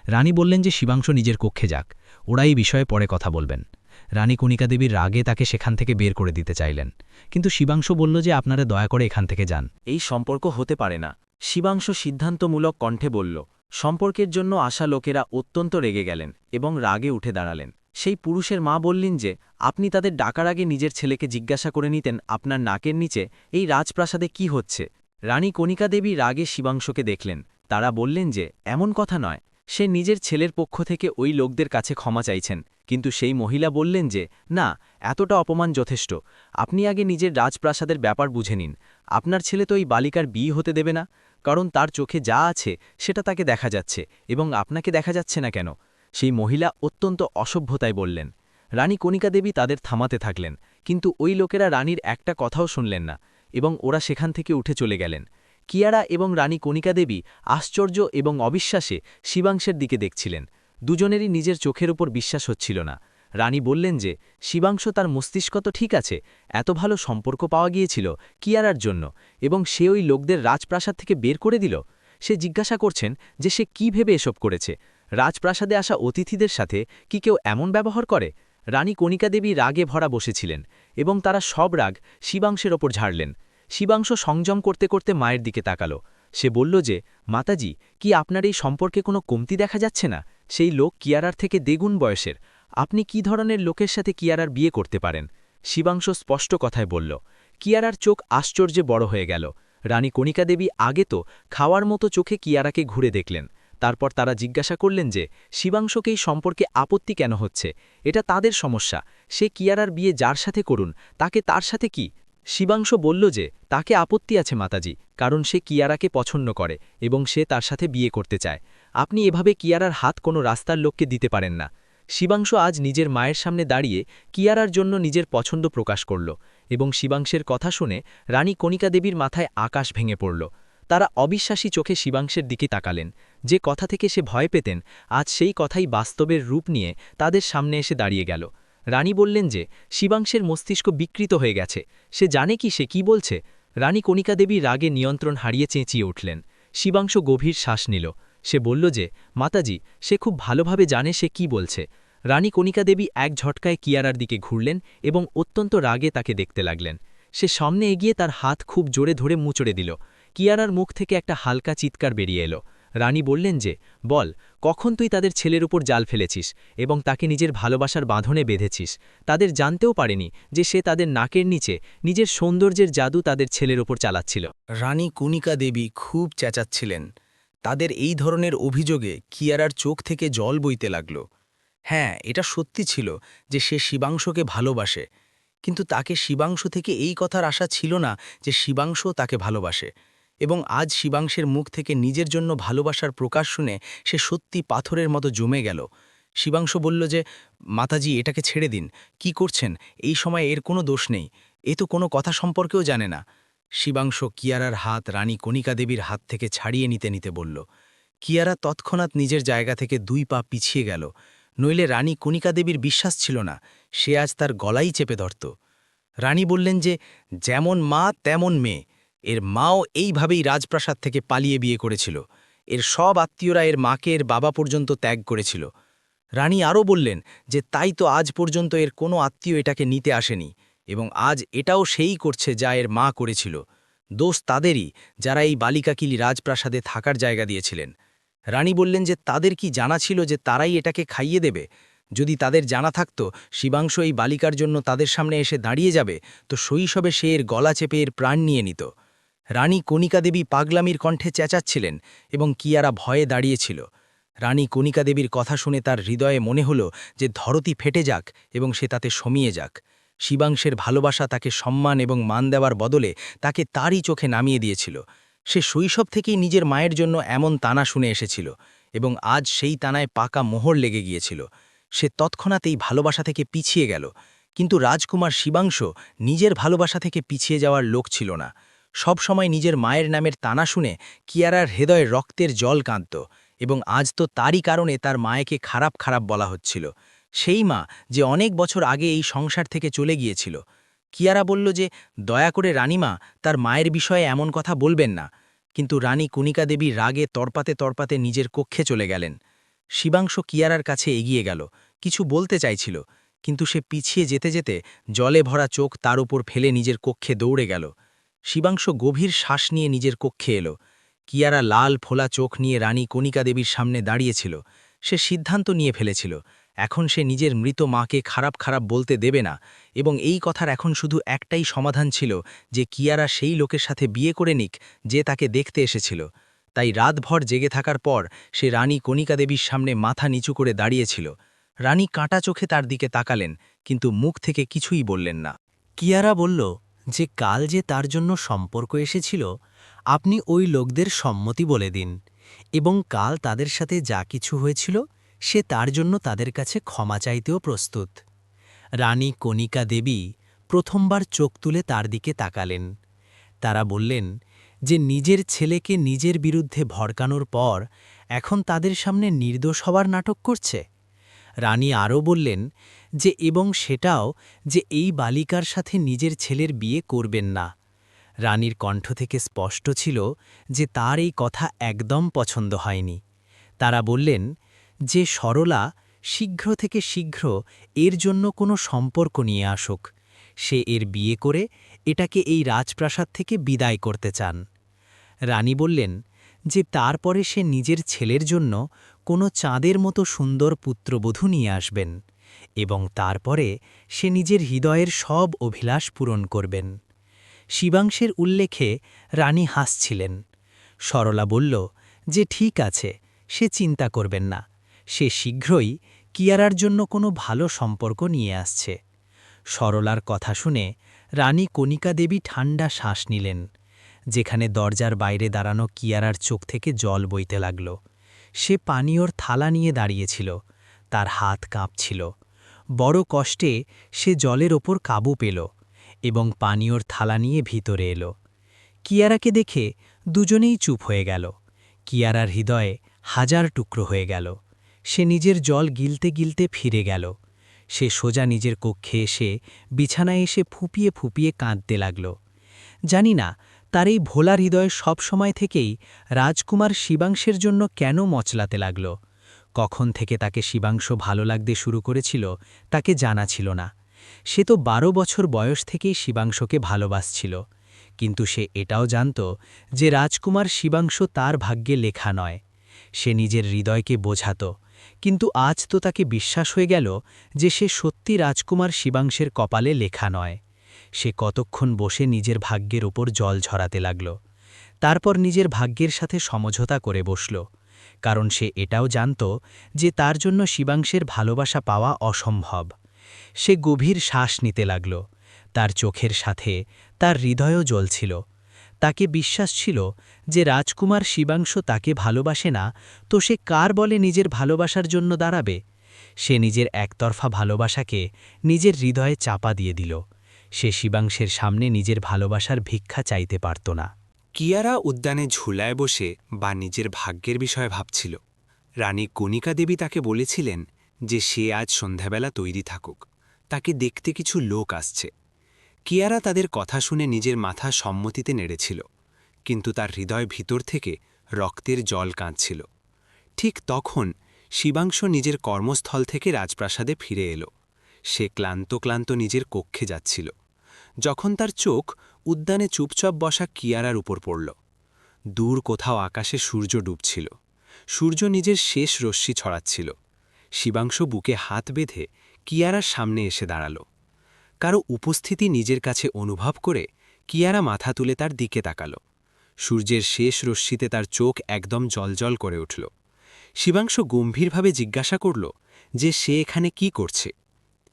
রানী বললেন যে শিবাংশ নিজের কক্ষে যাক, ওরা এই বিষয়ে পরে কথা বলবেন। রানী কণিকা দেবীর রাগে তাকে সেখান থেকে বের করে দিতে চাইলেন, কিন্তু শিবাংশ বলল যে আপনারা দয়া করে এখান থেকে যান। এই সম্পর্ক হতে পারে না, শিবাংশ সিদ্ধান্তমূলক কণ্ঠে বলল। সম্পর্কের জন্য আসা লোকেরা অত্যন্ত রেগে গেলেন এবং রাগে উঠে দাঁড়ালেন। সেই পুরুষের মা বললেন যে আপনি তাদের ডাকার আগে নিজের ছেলেকে জিজ্ঞাসা করে নিতেন আপনার নাকের নিচে এই রাজপ্রাসাদে কি হচ্ছে। রানী কণিকা দেবী রাগে শিবাংশকে দেখলেন। তারা বললেন যে এমন কথা নয়। সে নিজের ছেলের পক্ষ থেকে ওই লোকদের কাছে ক্ষমা চাইছেন, কিন্তু সেই মহিলা বললেন যে না, এতটা অপমান যথেষ্ট। আপনি আগে নিজের রাজপ্রাসাদের ব্যাপার বুঝে নিন। আপনার ছেলে তো এই বালিকার বিয়ে হতে দেবে না, কারণ তার চোখে যা আছে সেটা তাকে দেখা যাচ্ছে এবং আপনাকে দেখা যাচ্ছে না কেন? সেই মহিলা অত্যন্ত অসভ্যতায় বললেন। রানী কণিকা দেবী তাদের থামাতে থাকলেন, কিন্তু ওই লোকেরা রানীর একটা কথাও শুনলেন না এবং ওরা সেখান থেকে উঠে চলে গেলেন। কিয়ারা এবং রানী কণিকা দেবী আশ্চর্য এবং অবিশ্বাসে শিবাংশের দিকে দেখছিলেন। দুজনেরই নিজের চোখের উপর বিশ্বাস হচ্ছিল না। রানী বললেন যে শিবাংশ তার মস্তিষ্ক তো ঠিক আছে, এত ভালো সম্পর্ক পাওয়া গিয়েছিল কিয়ারার জন্য, এবং সে ওই লোকদের রাজপ্রাসাদ থেকে বের করে দিল। সে জিজ্ঞাসা করছেন যে সে কি ভেবে এসব করেছে। রাজপ্রাসাদে আসা অতিথিদের সাথে কি কেউ এমন ব্যবহার করে? রানী কণিকা দেবী রাগে ভরা বসেছিলেন এবং তারা সব রাগ শিবাংশের ওপর ঝাড়লেন। শিবাংশ সংযম করতে করতে মায়ের দিকে তাকাল। সে বলল যে, মাতাজি, কি আপনার এই সম্পর্কে কোনো কমতি দেখা যাচ্ছে না? সেই লোক কিয়ারার থেকে দ্বিগুণ বয়সের। আপনি কি ধরনের লোকের সাথে কিয়ারার বিয়ে করতে পারেন? শিবাংশ স্পষ্ট কথায় বলল। কিয়ারার চোখ আশ্চর্যে বড় হয়ে গেল। রানী কণিকা দেবী আগে তো খাওয়ার মতো চোখে কিয়ারাকে ঘুরে দেখলেন। তারপর তারা জিজ্ঞাসা করলেন যে শিবাংশকে এই সম্পর্কে আপত্তি কেন হচ্ছে। এটা তাদের সমস্যা, সে কিয়ারার বিয়ে যার সাথে করুন, তাকে তার সাথে কি? শিবাংশ বলল যে তাকে আপত্তি আছে মাতাজি, কারণ সে কিয়ারাকে পছন্দ করে এবং সে তার সাথে বিয়ে করতে চায়। আপনি এভাবে কিয়ারার হাত কোনো রাস্তার লোককে দিতে পারেন না। শিবাংশ আজ নিজের মায়ের সামনে দাঁড়িয়ে কিয়ারার জন্য নিজের পছন্দ প্রকাশ করল, এবং শিবাংশের কথা শুনে রানী কণিকা দেবীর মাথায় আকাশ ভেঙে পড়ল। তারা অবিশ্বাসী চোখে শিবাংশের দিকে তাকালেন। যে কথা থেকে সে ভয় পেতেন, আজ সেই কথাই বাস্তবের রূপ নিয়ে তাদের সামনে এসে দাঁড়িয়ে গেল। রানী বললেন যে শিবাংশের মস্তিষ্ক বিকৃত হয়ে গেছে, সে জানে কি সে কি বলছে। রানী কণিকা দেবী রাগে নিয়ন্ত্রণ হারিয়ে চেঁচিয়ে উঠলেন। শিবাংশ গভীর শ্বাস নিল। সে বলল যে মাতাজি, সে খুব ভালোভাবে জানে সে কি বলছে। রানী কণিকা দেবী এক ঝটকায় কিয়ারার দিকে ঘুরলেন এবং অত্যন্ত রাগে তাকে দেখতে লাগলেন। সে সামনে এগিয়ে তার হাত খুব জোরে ধরে মুচড়ে দিল। কিয়ারার মুখ থেকে একটা হালকা চিৎকার বেরিয়ে এলো। রানী বললেন যে, বল, কখন তুই তাদের ছেলের উপর জাল ফেলেছিস এবং তাকে নিজের ভালোবাসার বাঁধনে বেঁধেছিস? তাদের জানতেও পারেনি যে সে তাদের নাকের নিচে নিজের সৌন্দর্যের জাদু তাদের ছেলের ওপর চালাচ্ছিল। রানী কণিকা দেবী খুব চেঁচাচ্ছিলেন। তাদের এই ধরনের অভিযোগে কিয়ারার চোখ থেকে জল বইতে লাগল। হ্যাঁ, এটা সত্যি ছিল যে সে শিবাংশকে ভালোবাসে, কিন্তু তাকে শিবাংশ থেকে এই কথার আশা ছিল না যে শিবাংশ তাকে ভালোবাসে। এবং আজ শিবাংশের মুখ থেকে নিজের জন্য ভালোবাসার প্রকাশ শুনে সে সত্যি পাথরের মতো জমে গেল। শিবাংশ বলল যে, মাতাজি, এটাকে ছেড়ে দিন। কি করছেন? এই সময় এর কোনো দোষ নেই, এ তো কোনো কথা সম্পর্কেও জানে না। শিবাংশ কিয়ারার হাত রানী কণিকা দেবীর হাত থেকে ছাড়িয়ে নিতে নিতে বলল। কিয়ারা তৎক্ষণাৎ নিজের জায়গা থেকে 2 পা পিছিয়ে গেল। নইলে রানী কণিকা দেবীর বিশ্বাস ছিল না, সে আজ তার গলাই চেপে ধরত। রানী বললেন যে, যেমন মা তেমন মেয়ে। এর মাও এইভাবেই রাজপ্রাসাদ থেকে পালিয়ে বিয়ে করেছিল। এর সব আত্মীয়রা এর মাকে এর বাবা পর্যন্ত ত্যাগ করেছিল। রানী আরও বললেন যে তাই তো আজ পর্যন্ত এর কোনো আত্মীয় এটাকে নিতে আসেনি, এবং আজ এটাও সেই করছে যা এর মা করেছিল। দোষ তাদেরই, যারা এই বালিকাকিলি রাজপ্রাসাদে থাকার জায়গা দিয়েছিলেন। রানী বললেন যে তাদের কি জানা ছিল যে তারাই এটাকে খাইয়ে দেবে? যদি তাদের জানা থাকত শিবাংশ এই বালিকার জন্য তাদের সামনে এসে দাঁড়িয়ে যাবে, তো শৈশবে সে এর গলা চেপে এর প্রাণ নিয়ে নিত। রানী কণিকা দেবী পাগলামির কণ্ঠে চেঁচাচ্ছিলেন এবং কিয়ারা ভয়ে দাঁড়িয়েছিল। রানী কণিকা দেবীর কথা শুনে তার হৃদয়ে মনে হল যে ধরতি ফেটে যাক এবং সে তাতে শমিয়ে যাক। শিবাংশের ভালোবাসা তাকে সম্মান এবং মান দেওয়ার বদলে তাকে তারই চোখে নামিয়ে দিয়েছিল। সে শৈশব থেকেই নিজের মায়ের জন্য এমন তানা শুনে এসেছিল, এবং আজ সেই তানায় পাকা মোহর লেগে গিয়েছিল। সে তৎক্ষণাৎ এই ভালোবাসা থেকে পিছিয়ে গেল, কিন্তু রাজকুমার শিবাংশ নিজের ভালোবাসা থেকে পিছিয়ে যাওয়ার লোক ছিল না। সব সময় নিজের মায়ের নামের তানা শুনে কিয়ারার হৃদয়ে রক্তের জল কাঁদত, এবং আজ তো তারই কারণে তার মায়েকে খারাপ খারাপ বলা হচ্ছিল। সেই মা যে অনেক বছর আগে এই সংসার থেকে চলে গিয়েছিল। কিয়ারা বলল যে দয়া করে রানীমা তার মায়ের বিষয়ে এমন কথা বলবেন না, কিন্তু রানী কণিকা দেবী রাগে তরপাতে তরপাতে নিজের কক্ষে চলে গেলেন। শিবাংশ কিয়ারার কাছে এগিয়ে গেল, কিছু বলতে চাইছিল, কিন্তু সে পিছিয়ে যেতে যেতে জলে ভরা চোখ তার উপর ফেলে নিজের কক্ষে দৌড়ে গেল। শিবাংশ গভীর শ্বাস নিয়ে নিজের কক্ষে এলো। কিয়ারা লাল ফোলা চোখ নিয়ে রানী কণিকা দেবীর সামনে দাঁড়িয়েছিল। সে সিদ্ধান্ত নিয়ে ফেলেছিল, এখন সে নিজের মৃত মাকে খারাপ খারাপ বলতে দেবে না, এবং এই কথার এখন শুধু একটাই সমাধান ছিল, যে কিয়ারা সেই লোকের সাথে বিয়ে করে নিক যে তাকে দেখতে এসেছিল। তাই রাতভর জেগে থাকার পর সে রানী কণিকা দেবীর সামনে মাথা নিচু করে দাঁড়িয়েছিল। রানী কাঁটা চোখে তার দিকে তাকালেন, কিন্তু মুখ থেকে কিছুই বললেন না। কিয়ারা বলল যে কাল যে তার জন্য সম্পর্ক এসেছিল, আপনি ওই লোকদের সম্মতি বলে দিন, এবং কাল তাদের সাথে যা কিছু হয়েছিল সে তার জন্য তাদের কাছে ক্ষমা চাইতেও প্রস্তুত। রানী কণিকা দেবী প্রথমবার চোখ তুলে তার দিকে তাকালেন। তারা বললেন যে নিজের ছেলেকে নিজের বিরুদ্ধে ভড়কানোর পর এখন তাদের সামনে নির্দোষ হওয়ার নাটক করছে। রানী আরও বললেন যে এবং সেটাও যে এই বালিকার সাথে নিজের ছেলের বিয়ে করবেন না। রানীর কণ্ঠ থেকে স্পষ্ট ছিল যে তার এই কথা একদম পছন্দ হয়নি। তারা বললেন যে সরলা শীঘ্র থেকে শীঘ্র এর জন্য কোনো সম্পর্ক নিয়ে আসুক, সে এর বিয়ে করে এটাকে এই রাজপ্রাসাদ থেকে বিদায় করতে চান। রানী বললেন যে তারপরে সে নিজের ছেলের জন্য কোনো চাঁদের মতো সুন্দর পুত্রবধূ নিয়ে আসবেন এবং তারপরে সে নিজের হৃদয়ের সব অভিলাষ পূরণ করবেন। শিবাংশের উল্লেখে রানী হাসছিলেন। সরলা বলল যে ঠিক আছে, সে চিন্তা করবেন না, সে শীঘ্রই কিয়ারার জন্য কোনো ভালো সম্পর্ক নিয়ে আসছে। সরলার কথা শুনে রানী কণিকা দেবী ঠান্ডা শ্বাস নিলেন। যেখানে দরজার বাইরে দাঁড়ানো কিয়ারার চোখ থেকে জল বইতে লাগল। সে পানীয়র থালা নিয়ে দাঁড়িয়েছিল, তার হাত কাঁপছিল। বড় কষ্টে সে জলের ওপর কাবু পেল এবং পানীয়র থালা নিয়ে ভিতরে এলো। কিয়ারাকে দেখে দুজনেই চুপ হয়ে গেল। কিয়ারার হৃদয়ে হাজার টুকরো হয়ে গেল। সে নিজের জল গিলতে গিলতে ফিরে গেল। সে সোজা নিজের কক্ষে এসে বিছানায় এসে ফুপিয়ে ফুপিয়ে কাঁদতে লাগল। জানি না তার এই ভোলা হৃদয় সব সময় থেকেই রাজকুমার শিবাংশের জন্য কেন মচলাতে লাগল। কখন থেকে তাকে শিবাংশ ভালো লাগতে শুরু করেছিল তাকে জানা ছিল না। সে তো 12 বছর বয়স থেকেই শিবাংশকে ভালোবাসছিল, কিন্তু সে এটাও জানত যে রাজকুমার শিবাংশ তার ভাগ্যে লেখা নয়। সে নিজের হৃদয়কে বোঝাত, কিন্তু আজ তো তাকে বিশ্বাস হয়ে গেল যে সে সত্যি রাজকুমার শিবাংশের কপালে লেখা নয়। সে কতক্ষণ বসে নিজের ভাগ্যের ওপর জল ঝরাতে লাগল। তারপর নিজের ভাগ্যের সাথে সমঝোতা করে বসল, কারণ সে এটাও জানত যে তার জন্য শিবাংশের ভালোবাসা পাওয়া অসম্ভব। সে গভীর শ্বাস নিতে লাগল। তার চোখের সাথে তার হৃদয়ও জ্বলছিল। তাকে বিশ্বাস ছিল যে রাজকুমার শিবাংশ তাকে ভালোবাসে না, তো সে কার বলে নিজের ভালোবাসার জন্য দাঁড়াবে। সে নিজের একতরফা ভালোবাসাকে নিজের হৃদয়ে চাপা দিয়ে দিল। সে শিবাংশের সামনে নিজের ভালোবাসার ভিক্ষা চাইতে পারত না। কিয়ারা উদ্যানে ঝুলায় বসে বা নিজের ভাগ্যের বিষয়ে ভাবছিল। রানী কণিকা দেবী তাকে বলেছিলেন যে সে আজ সন্ধ্যাবেলা তৈরি থাকুক, তাকে দেখতে কিছু লোক আসছে। কিয়ারা তাদের কথা শুনে নিজের মাথা সম্মতিতে নেড়েছিল, কিন্তু তার হৃদয় ভিতর থেকে রক্তের জল কাঁদছিল। ঠিক তখন শিবাংশ নিজের কর্মস্থল থেকে রাজপ্রাসাদে ফিরে এলো। সে ক্লান্ত ক্লান্ত নিজের কক্ষে যাচ্ছিল, যখন তার চোখ উদ্যানে চুপচাপ বসা কিয়ারার উপর পড়ল। দূর কোথাও আকাশে সূর্য ডুবছিল। সূর্য নিজের শেষ রশ্মি ছড়াচ্ছিল। শিবাংশ বুকে হাত বেঁধে কিয়ারার সামনে এসে দাঁড়াল। কারো উপস্থিতি নিজের কাছে অনুভব করে কিয়ারা মাথা তুলে তার দিকে তাকাল। সূর্যের শেষ রশ্মিতে তার চোখ একদম জলজল করে উঠল। শিবাংশ গম্ভীরভাবে জিজ্ঞাসা করল যে সে এখানে কি করছে।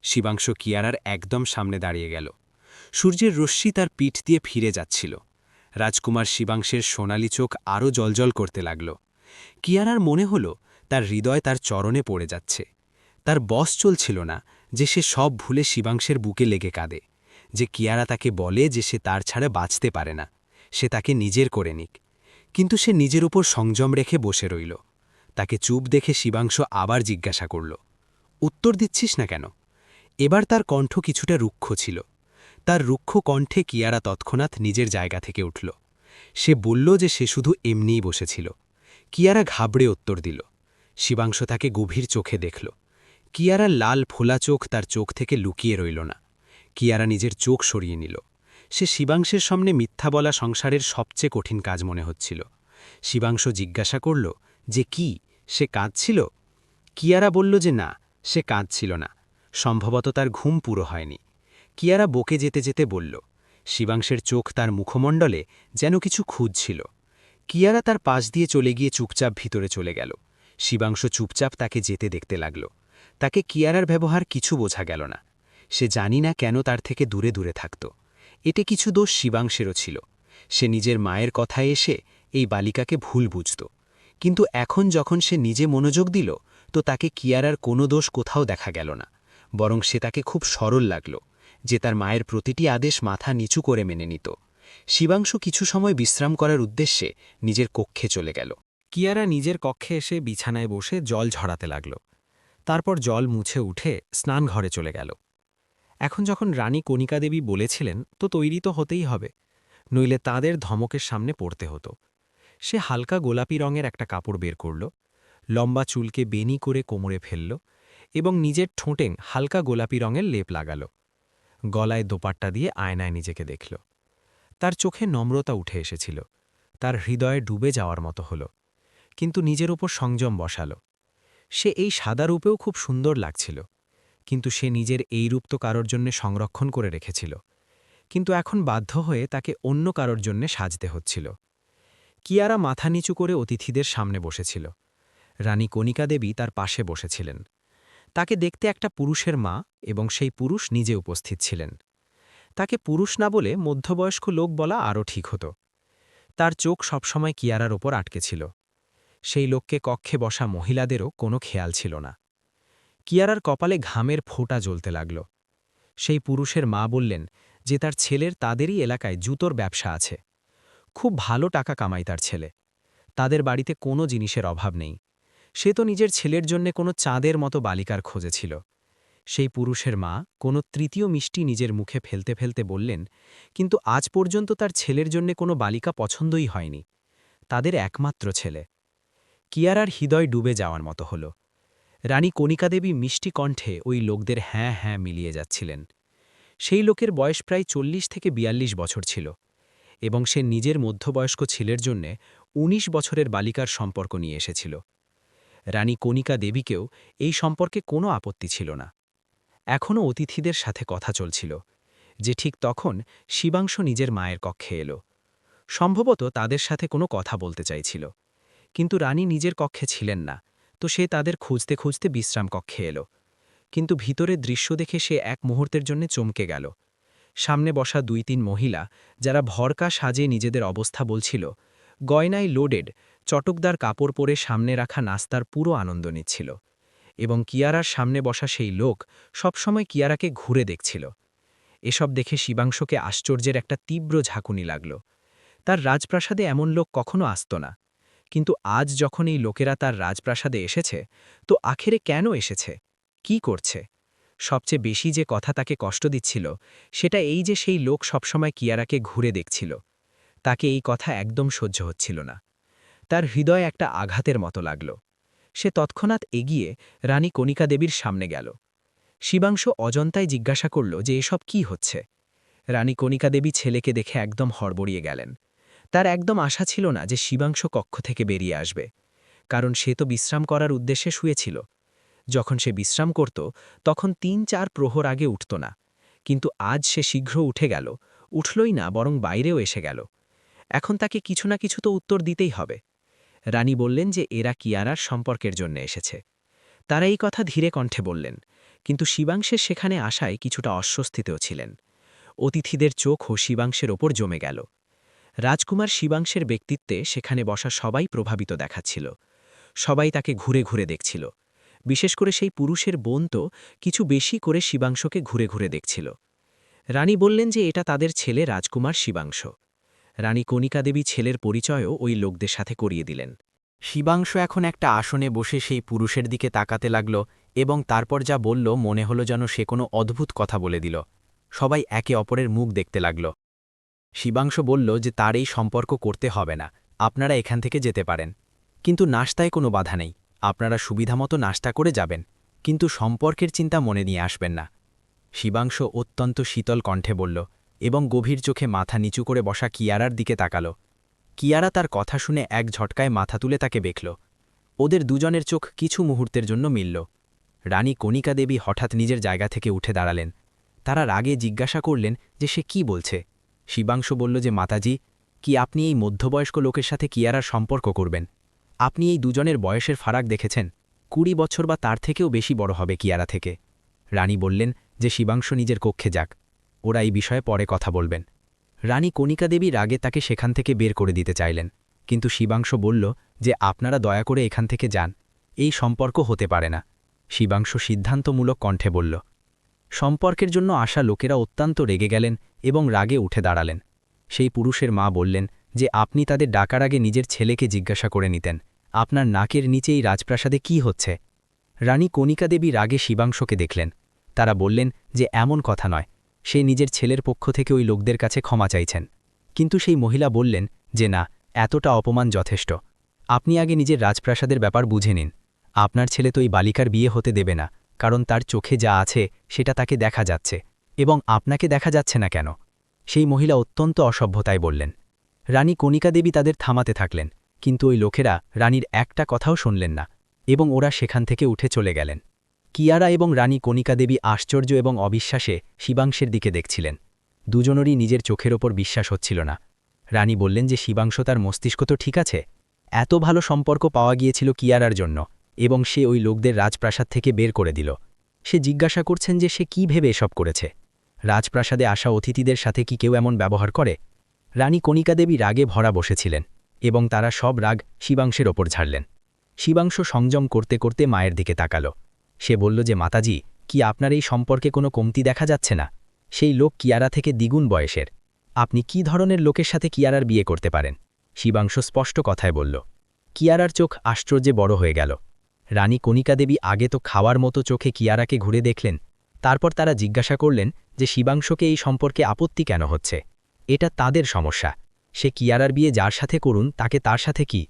শিবাংশ কিয়ারার একদম সামনে দাঁড়িয়ে গেল। সূর্যের রশ্মি তার পিঠ দিয়ে ফিরে যাচ্ছিল। রাজকুমার শিবাংশের সোনালি চোখ আরও জলজল করতে লাগল। কিয়ারার মনে হল তার হৃদয় তার চরণে পড়ে যাচ্ছে। তার বশ চলছিল না যে সে সব ভুলে শিবাংশের বুকে লেগে কাঁদে, যে কিয়ারা তাকে বলে যে সে তার ছাড়া বাঁচতে পারে না, সে তাকে নিজের করে নিক। কিন্তু সে নিজের উপর সংযম রেখে বসে রইল। তাকে চুপ দেখে শিবাংশ আবার জিজ্ঞাসা করল, উত্তর দিচ্ছিস না কেন? এবার তার কণ্ঠ কিছুটা রুক্ষ ছিল। তার রুক্ষ কণ্ঠে কিয়ারা তৎক্ষণাৎ নিজের জায়গা থেকে উঠল। সে বলল যে সে শুধু এমনিই বসেছিল। কিয়ারা ঘাবড়ে উত্তর দিল। শিবাংশ তাকে গভীর চোখে দেখল। কিয়ারার লাল ফোলা চোখ তার চোখ থেকে লুকিয়ে রইল না। কিয়ারা নিজের চোখ সরিয়ে নিল। সে শিবাংশের সামনে মিথ্যা বলা সংসারের সবচেয়ে কঠিন কাজ মনে হচ্ছিল। শিবাংশ জিজ্ঞাসা করল যে কি সে কাঁদছিল? কিয়ারা বলল যে না, সে কাঁদছিল না, সম্ভবত তার ঘুম পুরো হয়নি। কিয়ারা বকে যেতে যেতে বলল। শিবাংশের চোখ তার মুখমণ্ডলে যেন কিছু খুঁজছিল। কিয়ারা তার পাশ দিয়ে চলে গিয়ে চুপচাপ ভিতরে চলে গেল। শিবাংশ চুপচাপ তাকে যেতে দেখতে লাগল। তাকে কিয়ারার ব্যবহার কিছু বোঝা গেল না। সে জানি না কেন তার থেকে দূরে দূরে থাকত। এতে কিছু দোষ শিবাংশেরও ছিল। সে নিজের মায়ের কথায় এসে এই বালিকাকে ভুল বুঝত, কিন্তু এখন যখন সে নিজে মনোযোগ দিল তো তাকে কিয়ারার কোনো দোষ কোথাও দেখা গেল না, বরং সে তাকে খুব সরল লাগল, যে তার মায়ের প্রতিটি আদেশ মাথা নিচু করে মেনে নিত। শিবাংশু কিছু সময় বিশ্রাম করার উদ্দেশ্যে নিজের কক্ষে চলে গেল। কিয়ারা নিজের কক্ষে এসে বিছানায় বসে জল ঝরাতে লাগল। তারপর জল মুছে উঠে স্নান ঘরে চলে গেল। এখন যখন রানী কণিকা দেবী বলেছিলেন তো তৈরি তো হতেই হবে, নইলে তাদের ধমকের সামনে পড়তে হতো। সে হালকা গোলাপি রঙের একটা কাপড় বের করল, লম্বা চুলকে বেনি করে কোমরে ফেলল এবং নিজের ঠোঁটে হালকা গোলাপি রঙের লেপ লাগাল। গলায় দোপাট্টা দিয়ে আয়নায় নিজেকে দেখল। তার চোখে নম্রতা উঠে এসেছিল, তার হৃদয়ে ডুবে যাওয়ার মতো হল, কিন্তু নিজের ওপর সংযম বসাল। সে এই সাদা রূপেও খুব সুন্দর লাগছিল, কিন্তু সে নিজের এই রূপ তো কারোর জন্যে সংরক্ষণ করে রেখেছিল, কিন্তু এখন বাধ্য হয়ে তাকে অন্য কারোর জন্যে সাজতে হচ্ছিল। কিয়ারা মাথা নিচু করে অতিথিদের সামনে বসেছিল। রানী কণিকা দেবী তার পাশে বসেছিলেন। তাকে দেখতে একটা পুরুষের মা এবং সেই পুরুষ নিজে উপস্থিত ছিলেন। তাকে পুরুষ না বলে মধ্যবয়স্ক লোক বলা আরও ঠিক হতো। তার চোখ সবসময় কিয়ারার ওপর আটকে ছিল। সেই লোককে কক্ষে বসা মহিলাদেরও কোনো খেয়াল ছিল না। কিয়ারার কপালে ঘামের ফোঁটা জ্বলতে লাগল। সেই পুরুষের মা বললেন যে তার ছেলের তাদেরই এলাকায় জুতোর ব্যবসা আছে। খুব ভালো টাকা কামায় তার ছেলে। তাদের বাড়িতে কোনো জিনিসের অভাব নেই। সে তো নিজের ছেলের জন্যে কোনো চাঁদের মতো বালিকার খোঁজে ছিল। সেই পুরুষের মা কোনো তৃতীয় মিষ্টি নিজের মুখে ফেলতে ফেলতে বললেন, কিন্তু আজ পর্যন্ত তার ছেলের জন্যে কোনো বালিকা পছন্দই হয়নি। তাদের একমাত্র ছেলে। কিয়ারার হৃদয় ডুবে যাওয়ার মতো হল। রানী কণিকা দেবী মিষ্টি কণ্ঠে ওই লোকদের হ্যাঁ হ্যাঁ মিলিয়ে যাচ্ছিলেন। সেই লোকের বয়স প্রায় 40 থেকে 42 বছর ছিল এবং সে নিজের মধ্যবয়স্ক ছেলের জন্যে 19 বছরের বালিকার সম্পর্ক নিয়ে এসেছিল। রানী কণিকা দেবীকেও এই সম্পর্কে কোনো আপত্তি ছিল না। এখনও অতিথিদের সাথে কথা চলছিল যে ঠিক তখন শিবাংশ নিজের মায়ের কক্ষে এলো। সম্ভবত তাদের সাথে কোনো কথা বলতে চাইছিল, কিন্তু রানী নিজের কক্ষে ছিলেন না, তো সে তাদের খুঁজতে খুঁজতে বিশ্রাম কক্ষে এলো। কিন্তু ভিতরের দৃশ্য দেখে সে এক মুহূর্তের জন্য চমকে গেল। সামনে বসা 2-3 মহিলা, যারা ভরকা সাজে নিজেদের অবস্থা বলছিল, গয়নায় লোডেড, চটকদার কাপড় পরে সামনে রাখা নাস্তার পুরো আনন্দ নিচ্ছিল। এবং কিয়ারার সামনে বসা সেই লোক সবসময় কিয়ারাকে ঘুরে দেখছিল। এসব দেখে শিবাংশকে আশ্চর্যের একটা তীব্র ঝাঁকুনি লাগল। তার রাজপ্রাসাদে এমন লোক কখনো আসত না, কিন্তু আজ যখন এই লোকেরা তার রাজপ্রাসাদে এসেছে, তো আখেরে কেন এসেছে, কি করছে? সবচেয়ে বেশি যে কথা তাকে কষ্ট দিচ্ছিল সেটা এই যে সেই লোক সবসময় কিয়ারাকে ঘুরে দেখছিল। তাকে এই কথা একদম সহ্য হচ্ছিল না। তার হৃদয়ে একটা আঘাতের মতো লাগল। সে তৎক্ষণাৎ এগিয়ে রানী কণিকা দেবীর সামনে গেল। শিবাংশ অজন্তায় জিজ্ঞাসা করল যে এসব কি হচ্ছে। রানী কণিকা দেবী ছেলেকে দেখে একদম হড়বড়িয়ে গেলেন। তার একদম আশা ছিল না যে শিবাংশ কক্ষ থেকে বেরিয়ে আসবে, কারণ সে তো বিশ্রাম করার উদ্দেশ্যে শুয়েছিল। যখন সে বিশ্রাম করত তখন 3-4 প্রহর আগে উঠত না, কিন্তু আজ সে শীঘ্র উঠে গেল। উঠলই না, বরং বাইরেও এসে গেল। এখন তাকে কিছু না কিছু তো উত্তর দিতেই হবে। রানী বললেন যে এরা কিয়ারার সম্পর্কের জন্য এসেছে। তারা এই কথা ধীরে কণ্ঠে বললেন, কিন্তু শিবাংশের সেখানে আসায় কিছুটা অস্বস্তিতেও ছিলেন। অতিথিদের চোখও শিবাংশের ওপর জমে গেল। রাজকুমার শিবাংশের ব্যক্তিত্বে সেখানে বসা সবাই প্রভাবিত দেখাচ্ছিল। সবাই তাকে ঘুরে ঘুরে দেখছিল। বিশেষ করে সেই পুরুষের বোন তো কিছু বেশি করে শিবাংশকে ঘুরে ঘুরে দেখছিল। রানী বললেন যে এটা তাদের ছেলে রাজকুমার শিবাংশ। রানী কণিকা দেবী ছেলের পরিচয়ও ওই লোকদের সাথে করিয়ে দিলেন। শিবাংশ এখন একটা আসনে বসে সেই পুরুষের দিকে তাকাতে লাগল এবং তারপর যা বলল মনে হলো যেন সে কোনো অদ্ভুত কথা বলে দিল। সবাই একে অপরের মুখ দেখতে লাগল। শিবাংশ বলল যে তার এই সম্পর্ক করতে হবে না, আপনারা এখান থেকে যেতে পারেন। কিন্তু নাস্তায় কোনো বাধা নেই, আপনারা সুবিধামতো নাস্তা করে যাবেন, কিন্তু সম্পর্কের চিন্তা মনে নিয়ে আসবেন না। শিবাংশ অত্যন্ত শীতল কণ্ঠে বলল এবং গভীর চোখে মাথা নিচু করে বসা কিয়ারার দিকে তাকাল। কিয়ারা তার কথা শুনে এক ঝটকায় মাথা তুলে তাকে দেখল। ওদের দুজনের চোখ কিছু মুহূর্তের জন্য মিলল। রানী কণিকা দেবী হঠাৎ নিজের জায়গা থেকে উঠে দাঁড়ালেন। তারা রাগে জিজ্ঞাসা করলেন যে সে কি বলছে। শিবাংশ বলল যে মাতাজি, কি আপনি এই মধ্যবয়স্ক লোকের সাথে কিয়ারার সম্পর্ক করবেন? আপনি এই দুজনের বয়সের ফারাক দেখেছেন? 20 বছর বা তার থেকেও বেশি বড় হবে কিয়ারা থেকে। রানী বললেন যে শিবাংশ নিজের কক্ষে যাক, ওরা এই বিষয়ে পরে কথা বলবেন। রানী কণিকা দেবী রাগে তাকে সেখান থেকে বের করে দিতে চাইলেন, কিন্তু শিবাংশ বলল যে আপনারা দয়া করে এখান থেকে যান, এই সম্পর্ক হতে পারে না। শিবাংশ সিদ্ধান্তমূলক কণ্ঠে বলল। সম্পর্কের জন্য আসা লোকেরা অত্যন্ত রেগে গেলেন এবং রাগে উঠে দাঁড়ালেন। সেই পুরুষের মা বললেন যে আপনি তাদের ডাকার আগে নিজের ছেলেকে জিজ্ঞাসা করে নিতেন আপনার নাকের নিচেই রাজপ্রাসাদে কি হচ্ছে। রানী কণিকা দেবী রাগে শিবাংশকে দেখলেন। তারা বললেন যে এমন কথা নয়, সে নিজের ছেলের পক্ষ থেকে ওই লোকদের কাছে ক্ষমা চাইছেন। কিন্তু সেই মহিলা বললেন যে না, এতটা অপমান যথেষ্ট। আপনি আগে নিজের রাজপ্রাসাদের ব্যাপার বুঝে নিন। আপনার ছেলে তো এই বালিকার বিয়ে হতে দেবে না, কারণ তার চোখে যা আছে সেটা তাকে দেখা যাচ্ছে, এবং আপনাকে দেখা যাচ্ছে না কেন? সেই মহিলা অত্যন্ত অসভ্যতায় বললেন। রানী কণিকা দেবী তাদের থামাতে থাকলেন, কিন্তু ওই লোকেরা রানীর একটা কথাও শুনলেন না, এবং ওরা সেখান থেকে উঠে চলে গেলেন। কিয়ারা এবং রানী কণিকা দেবী আশ্চর্য এবং অবিশ্বাসে শিবাংশের দিকে দেখছিলেন। দুজনেরই নিজের চোখের ওপর বিশ্বাস হচ্ছিল না। রানী বললেন যে শিবাংশ তার মস্তিষ্ক তো ঠিক আছে, এত ভালো সম্পর্ক পাওয়া গিয়েছিল কিয়ারার জন্য, এবং সে ওই লোকদের রাজপ্রাসাদ থেকে বের করে দিল। সে জিজ্ঞাসা করছেন যে সে কি ভেবে এসব করেছে। রাজপ্রাসাদে আসা অতিথিদের সাথে কি কেউ এমন ব্যবহার করে? রানী কণিকা দেবী রাগে ভরা বসেছিলেন, এবং তারা সব রাগ শিবাংশের ওপর ঝাড়লেন। শিবাংশ সংযম করতে করতে মায়ের দিকে তাকাল। সে বলল যে মাতাজি, কি আপনার এই সম্পর্কে কোনো কমতি দেখা যাচ্ছে না? সেই লোক কিয়ারা থেকে দ্বিগুণ বয়সের। আপনি কি ধরনের লোকের সাথে কিয়ারার বিয়ে করতে পারেন? শিবাংশ স্পষ্ট কথায় বলল। কিয়ারার চোখ আশ্চর্যে বড় হয়ে গেল। রানী কণিকা দেবী আগে তো খাওয়ার মতো চোখে কিয়ারাকে ঘুরে দেখলেন। তারপর তারা জিজ্ঞাসা করলেন যে শিবাংশকে এই সম্পর্কে আপত্তি কেন হচ্ছে। এটা তাদের সমস্যা। সে কিয়ারার বিয়ে যার সাথে করুন, তাকে তার সাথে কি?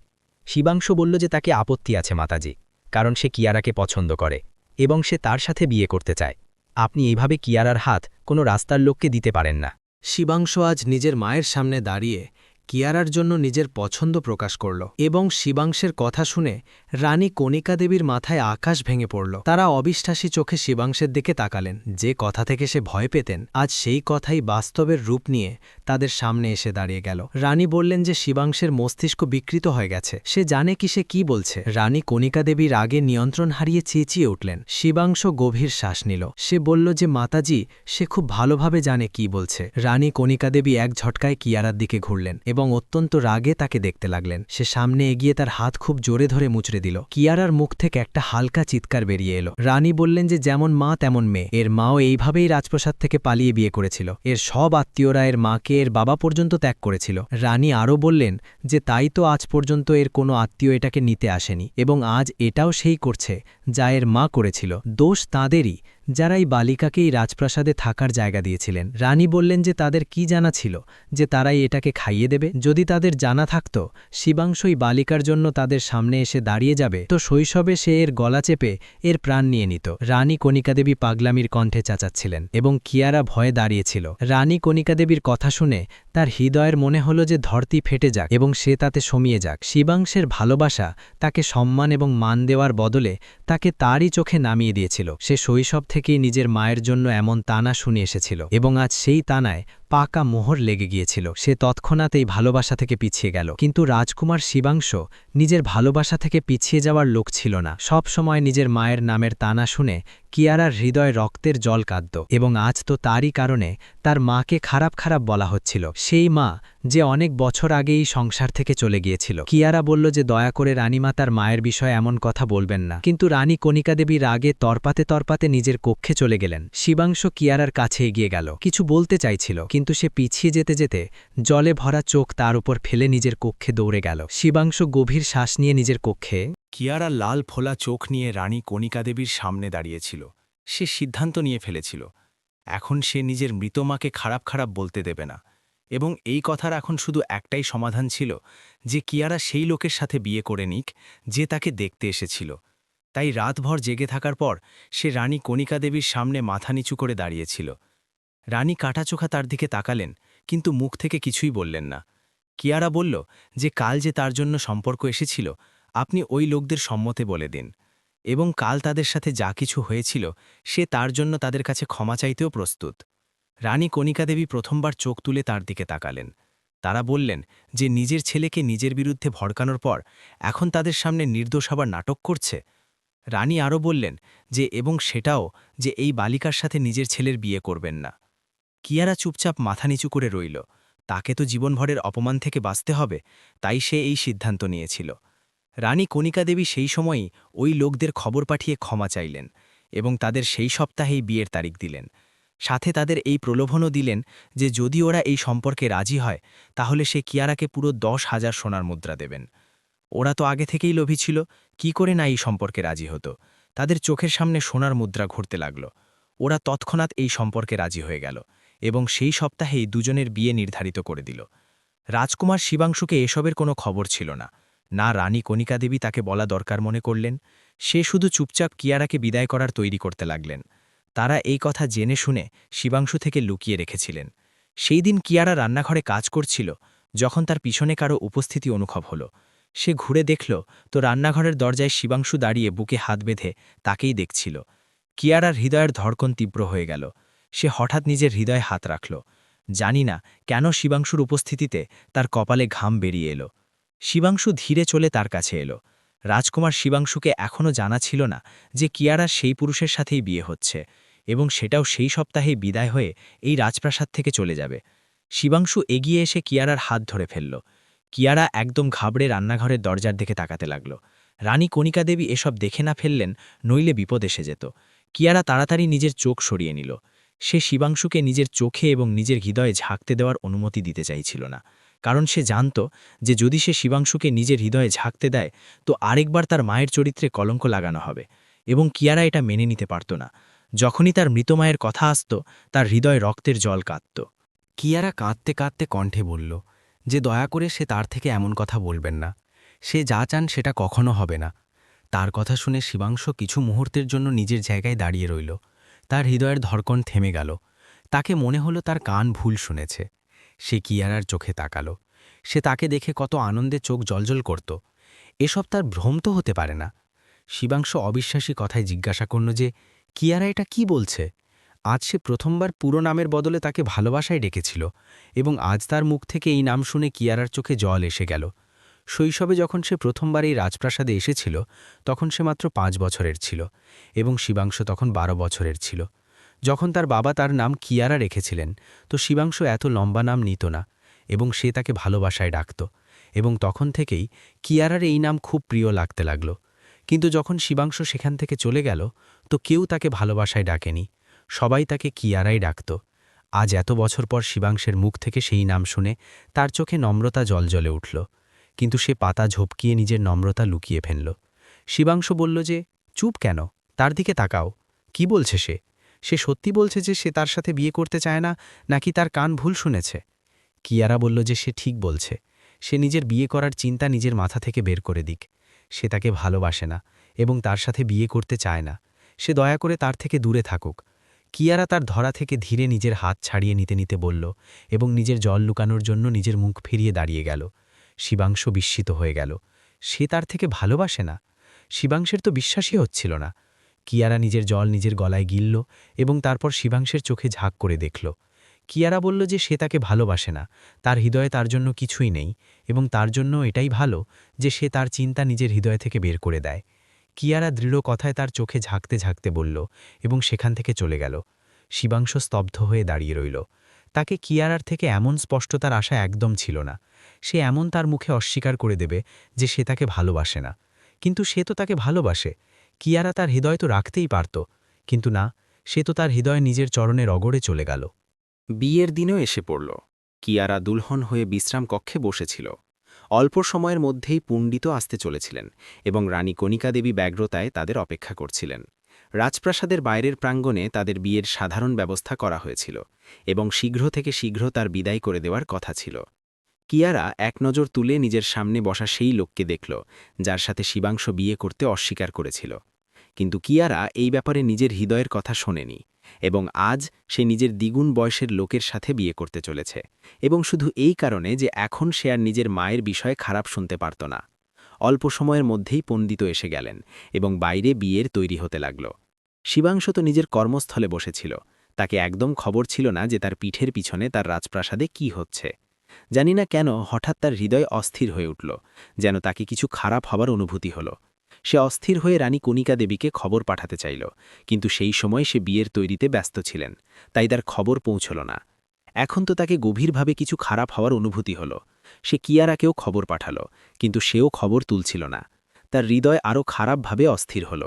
শিবাংশ বলল যে তাকে আপত্তি আছে মাতাজি, কারণ সে কিয়ারাকে পছন্দ করে, এবং সে তার সাথে বিয়ে করতে চায়। আপনি এইভাবে কিয়ারার হাত কোনো রাস্তার লোককে দিতে পারেন না। শিবাংশ আজ নিজের মায়ের সামনে দাঁড়িয়ে কিয়ারার জন্য নিজের পছন্দ প্রকাশ করল, এবং শিবাংশের কথা শুনে রানী কণিকা দেবীর মাথায় আকাশ ভেঙে পড়ল। তারা অবিশ্বাসী চোখে শিবাংশের দিকে তাকালেন। যে কথা থেকে সে ভয় পেতেন, আজ সেই কথাই বাস্তবের রূপ নিয়ে তাদের সামনে এসে দাঁড়িয়ে গেল। রানী বললেন যে শিবাংশের মস্তিষ্ক বিকৃত হয়ে গেছে, সে জানে কি সে কি বলছে। রানী কণিকা দেবী রাগে নিয়ন্ত্রণ হারিয়ে চেঁচিয়ে উঠলেন। শিবাংশ গভীর শ্বাস নিল। সে বলল যে মাতাজি, সে খুব ভালোভাবে জানে কি বলছে। রানী কণিকা দেবী এক ঝটকায় কিয়ারার দিকে ঘুরলেন এবং অত্যন্ত রাগে তাকে দেখতে লাগলেন। সে সামনে এগিয়ে তার হাত খুব জোরে ধরে মুচড়ে দিল। কিয়ারার মুখ থেকে একটা হালকা চিৎকার বেরিয়ে এলো। রানী বললেন যে যেমন মা তেমন মেয়ে। এর মাও এইভাবেই রাজপ্রাসাদ থেকে পালিয়ে বিয়ে করেছিল। এর সব আত্মীয়রা এর মাকে, এর বাবা পর্যন্ত ত্যাগ করেছিল। রানী আরও বললেন যে তাই তো আজ পর্যন্ত এর কোনো আত্মীয় এটাকে নিতে আসেনি, এবং আজ এটাও সেই করছে যা এর মা করেছিল। দোষ তাঁদেরই, যারা এই বালিকাকে এই রাজপ্রাসাদে থাকার জায়গা দিয়েছিলেন। রানী বললেন যে তাদের কি জানা ছিল যে তারাই এটাকে খাইয়ে দেবে? যদি তাদের জানা থাকত শিবাংশ এই বালিকার জন্য তাদের সামনে এসে দাঁড়িয়ে যাবে, তো শৈশবে সে এর গলা চেপে এর প্রাণ নিয়ে নিত। রানী কণিকা দেবী পাগলামির কণ্ঠে চাচাচ্ছিলেন, এবং কিয়ারা ভয়ে দাঁড়িয়েছিল। রানী কণিকা দেবীর কথা শুনে তার হৃদয়ের মনে হল যে ধরতি ফেটে যাক এবং সে তাতে সমিয়ে যাক। শিবাংশের ভালোবাসা তাকে সম্মান এবং মান দেওয়ার বদলে তাকে তারই চোখে নামিয়ে দিয়েছিল। সে শৈশব থেকেই নিজের মায়ের জন্য এমন তানা শুনে এসেছিল, এবং আজ সেই তানায় পাকা মোহর লেগে গিয়েছিল। সে তৎক্ষণাৎ এই ভালোবাসা থেকে পিছিয়ে গেল। কিন্তু রাজকুমার শিবাংশ নিজের ভালোবাসা থেকে পিছিয়ে যাওয়ার লোক ছিল না। সব সময় নিজের মায়ের নামের তানা শুনে কিয়ারার হৃদয় রক্তের জল কাঁদত, এবং আজ তো তারই কারণে তার মাকে খারাপ খারাপ বলা হচ্ছিল। সেই মা যে অনেক বছর আগেই সংসার থেকে চলে গিয়েছিল। কিয়ারা বলল যে দয়া করে রানীমা তার মায়ের বিষয়ে এমন কথা বলবেন না, কিন্তু রানী কণিকা দেবী রাগে তরপাতে তরপাতে নিজের কক্ষে চলে গেলেন। শিবাংশ কিয়ারার কাছে এগিয়ে গেল, কিছু বলতে চাইছিল, কিন্তু সে পিছিয়ে যেতে যেতে জলে ভরা চোখ তার উপর ফেলে নিজের কক্ষে দৌড়ে গেল। শিবাংশ গভীর শ্বাস নিয়ে নিজের কক্ষে। কিয়ারা লাল ফোলা চোখ নিয়ে রানী কণিকা দেবীর সামনে দাঁড়িয়েছিল। সে সিদ্ধান্ত নিয়ে ফেলেছিল, এখন সে নিজের মৃত মাকে খারাপ খারাপ বলতে দেবে না, এবং এই কথার এখন শুধু একটাই সমাধান ছিল, যে কিয়ারা সেই লোকের সাথে বিয়ে করে নিক যে তাকে দেখতে এসেছিল। তাই রাতভর জেগে থাকার পর সে রানী কণিকা দেবীর সামনে মাথা নিচু করে দাঁড়িয়েছিল। রানী কাটাচোখা তার দিকে তাকালেন, কিন্তু মুখ থেকে কিছুই বললেন না। কিয়ারা বলল যে কাল যে তার জন্য সম্পর্ক এসেছিল, আপনি ওই লোকদের সম্মতে বলে দিন, এবং কাল তাদের সাথে যা কিছু হয়েছিল সে তার জন্য তাদের কাছে ক্ষমা চাইতেও প্রস্তুত। রানী কণিকা দেবী প্রথমবার চোখ তুলে তার দিকে তাকালেন। তারা বললেন যে নিজের ছেলেকে নিজের বিরুদ্ধে ভড়কানোর পর এখন তাদের সামনে নির্দোষ হবার নাটক করছে। রানী আরও বললেন যে এবং সেটাও যে এই বালিকার সাথে নিজের ছেলের বিয়ে করবেন না। কিয়ারা চুপচাপ মাথা নিচু করে রইল। তাকে তো জীবনভরের অপমান থেকে বাঁচতে হবে, তাই সে এই সিদ্ধান্ত নিয়েছিল। রানী কণিকা দেবী সেই সময়ই ওই লোকদের খবর পাঠিয়ে ক্ষমা চাইলেন, এবং তাদের সেই সপ্তাহেই বিয়ের তারিখ দিলেন। সাথে তাদের এই প্রলোভনও দিলেন যে যদি ওরা এই সম্পর্কে রাজি হয় তাহলে সে কিয়ারাকে পুরো 10,000 সোনার মুদ্রা দেবেন। ওরা তো আগে থেকেই লোভী ছিল, কি করে না এই সম্পর্কে রাজি হতো। তাদের চোখের সামনে সোনার মুদ্রা ঘুরতে লাগল। ওরা তৎক্ষণাৎ এই সম্পর্কে রাজি হয়ে গেল এবং সেই সপ্তাহেই দুজনের বিয়ে নির্ধারিত করে দিল। রাজকুমার শিবাংশুকে এসবের কোনো খবর ছিল না। না রানী কণিকা দেবী তাকে বলা দরকার মনে করলেন। সে শুধু চুপচাপ কিয়ারাকে বিদায় করার তৈরি করতে লাগলেন। তারা এই কথা জেনে শুনে শিবাংশু থেকে লুকিয়ে রেখেছিলেন। সেই দিন কিয়ারা রান্নাঘরে কাজ করছিল যখন তার পিছনে কারো উপস্থিতি অনুভব হল। সে ঘুরে দেখল তো রান্নাঘরের দরজায় শিবাংশু দাঁড়িয়ে বুকে হাত বেঁধে তাকেই দেখছিল। কিয়ারার হৃদয়ের ধড়কন তীব্র হয়ে গেল। সে হঠাৎ নিজের হৃদয়ে হাত রাখল। জানি না কেন শিবাংশুর উপস্থিতিতে তার কপালে ঘাম বেরিয়ে এলো। শিবাংশু ধীরে চলে তার কাছে এলো। রাজকুমার শিবাংশুকে এখনও জানা ছিল না যে কিয়ারার সেই পুরুষের সাথেই বিয়ে হচ্ছে এবং সেটাও সেই সপ্তাহেই বিদায় হয়ে এই রাজপ্রাসাদ থেকে চলে যাবে। শিবাংশু এগিয়ে এসে কিয়ারার হাত ধরে ফেলল। কিয়ারা একদম ঘাবড়ে রান্নাঘরের দরজার দিকে তাকাতে লাগল। রানী কণিকা দেবী এসব দেখে না ফেললেন, নইলে বিপদ এসে যেত। কিয়ারা তাড়াতাড়ি নিজের চোখ সরিয়ে নিল। সে শিবাংশুকে নিজের চোখে এবং নিজের হৃদয়ে ঝাঁকতে দেওয়ার অনুমতি দিতে চাইছিল না, কারণ সে জানত যে যদি সে শিবাংশুকে নিজের হৃদয়ে ঝাঁকতে দেয় তো আরেকবার তার মায়ের চরিত্রে কলঙ্ক লাগানো হবে, এবং কিয়ারা এটা মেনে নিতে পারত না। যখনই তার মৃত মায়ের কথা আসত তার হৃদয় রক্তের জল কাঁদত। কিয়ারা কাঁদতে কাঁদতে কণ্ঠে বলল যে দয়া করে সে তার থেকে এমন কথা বলবেন না। সে যা চান সেটা কখনো হবে না। তার কথা শুনে শিবাংশু কিছু মুহূর্তের জন্য নিজের জায়গায় দাঁড়িয়ে রইল। তার হৃদয়ের ধড়কন থেমে গেল। তাকে মনে হলো তার কান ভুল শুনেছে। সে কিয়ারার চোখে তাকালো। সে তাকে দেখে কত আনন্দে চোখ জলজল করত। এসব তার ভ্রম তো হতে পারে না। শিবাংশু অবিশ্বাসী কথায় জিজ্ঞাসা করল যে কিয়ারা এটা কি বলছে। আজ সে প্রথমবার পুরো নামের বদলে তাকে ভালোবাসায় ডেকেছিল এবং আজ তার মুখ থেকে এই নাম শুনে কিয়ারার চোখে জল এসে গেল। শৈশবে যখন সে প্রথমবার এই রাজপ্রাসাদে এসেছিল তখন সে মাত্র 5 বছরের ছিল এবং শিবাংশু তখন 12 বছরের ছিল। যখন তার বাবা তার নাম কিয়ারা রেখেছিলেন তো শিবাংশু এত লম্বা নাম নিত না এবং সে তাকে ভালোবাসায় ডাকত, এবং তখন থেকেই কিয়ারার এই নাম খুব প্রিয় লাগতে লাগল। কিন্তু যখন শিবাংশু সেখান থেকে চলে গেল তো কেউ তাকে ভালোবাসায় ডাকেনি, সবাই তাকে কিয়ারাই ডাকত। আজ এত বছর পর শিবাংশের মুখ থেকে সেই নাম শুনে তার চোখে নম্রতা জলজলে উঠল, কিন্তু সে পাতা ঝোপকিয়ে নিজের নম্রতা লুকিয়ে ফেলল। শিবাংশু বলল যে চুপ কেন, তার দিকে তাকাও। কি বলছে সে? সে সত্যি বলছে যে সে তার সাথে বিয়ে করতে চায় না, নাকি তার কান ভুল শুনেছে? কিয়ারা বলল যে সে ঠিক বলছে। সে নিজের বিয়ে করার চিন্তা নিজের মাথা থেকে বের করে দিক। সে তাকে ভালোবাসে না এবং তার সাথে বিয়ে করতে চায় না। সে দয়া করে তার থেকে দূরে থাকুক। কিয়ারা তার ধরা থেকে ধীরে নিজের হাত ছাড়িয়ে নিতে নিতে বলল এবং নিজের জল লুকানোর জন্য নিজের মুখ ফিরিয়ে দাঁড়িয়ে গেল। শিবাংশু বিস্মিত হয়ে গেল। সে তার থেকে ভালোবাসে না? শিবাংশের তো বিশ্বাসই হচ্ছিল না। কিয়ারা নিজের জল নিজের গলায় গিলল এবং তারপর শিবাংশের চোখে ঝাঁক করে দেখল। কিয়ারা বলল যে সে তাকে ভালোবাসে না, তার হৃদয়ে তার জন্য কিছুই নেই এবং তার জন্য এটাই ভালো যে সে তার চিন্তা নিজের হৃদয় থেকে বের করে দেয়। কিয়ারা দৃঢ় কথায় তার চোখে ঝাঁকতে ঝাঁকতে বলল এবং সেখান থেকে চলে গেল। শিবাংশু স্তব্ধ হয়ে দাঁড়িয়ে রইল। তাকে কিয়ারার থেকে এমন স্পষ্টতার আশা একদম ছিল না। সে এমন তার মুখে অস্বীকার করে দেবে যে সে তাকে ভালোবাসে না, কিন্তু সে তো তাকে ভালোবাসে। কিয়ারা তার হৃদয় তো রাখতেই পারত, কিন্তু না, সে তো তার হৃদয় নিজের চরণে রগড়ে চলে গেল। বিয়ের দিনও এসে পড়ল। কিয়ারা দুলহন হয়ে বিশ্রাম কক্ষে বসেছিল। অল্প সময়ের মধ্যেই পুণ্ডিত আসতে চলেছিলেন এবং রানী কণিকা দেবী ব্যগ্রতায় তাদের অপেক্ষা করছিলেন। রাজপ্রাসাদের বাইরের প্রাঙ্গণে তাদের বিয়ের সাধারণ ব্যবস্থা করা হয়েছিল এবং শীঘ্র থেকে শীঘ্র তার বিদায় করে দেওয়ার কথা ছিল। কিয়ারা এক নজর তুলে নিজের সামনে বসা সেই লোককে দেখল যার সাথে শিবাংশু বিয়ে করতে অস্বীকার করেছিল। কিন্তু কিয়ারা এই ব্যাপারে নিজের হৃদয়ের কথা শোনেনি এবং আজ সে নিজের দ্বিগুণ বয়সের লোকের সাথে বিয়ে করতে চলেছে, এবং শুধু এই কারণে যে এখন সে আর নিজের মায়ের বিষয়ে খারাপ শুনতে পারত না। অল্প সময়ের মধ্যেই পণ্ডিত এসে গেলেন এবং বাইরে বিয়ের তৈরি হতে লাগল। শিবাংশু তো নিজের কর্মস্থলে বসেছিল। তাকে একদম খবর ছিল না যে তার পিঠের পিছনে তার রাজপ্রাসাদে কি হচ্ছে। জানি না কেন হঠাৎ তার হৃদয় অস্থির হয়ে উঠল, যেন তাকে কিছু খারাপ হবার অনুভূতি হল। সে অস্থির হয়ে রানী কণিকা দেবীকে খবর পাঠাতে চাইল, কিন্তু সেই সময় সে বিয়ের তৈরিতে ব্যস্ত ছিলেন, তাই তার খবর পৌঁছল না। এখন তো তাকে গভীরভাবে কিছু খারাপ হওয়ার অনুভূতি হল। সে কিয়ারাকেও খবর পাঠাল, কিন্তু সেও খবর তুলছিল না। তার হৃদয় আরও খারাপভাবে অস্থির হল।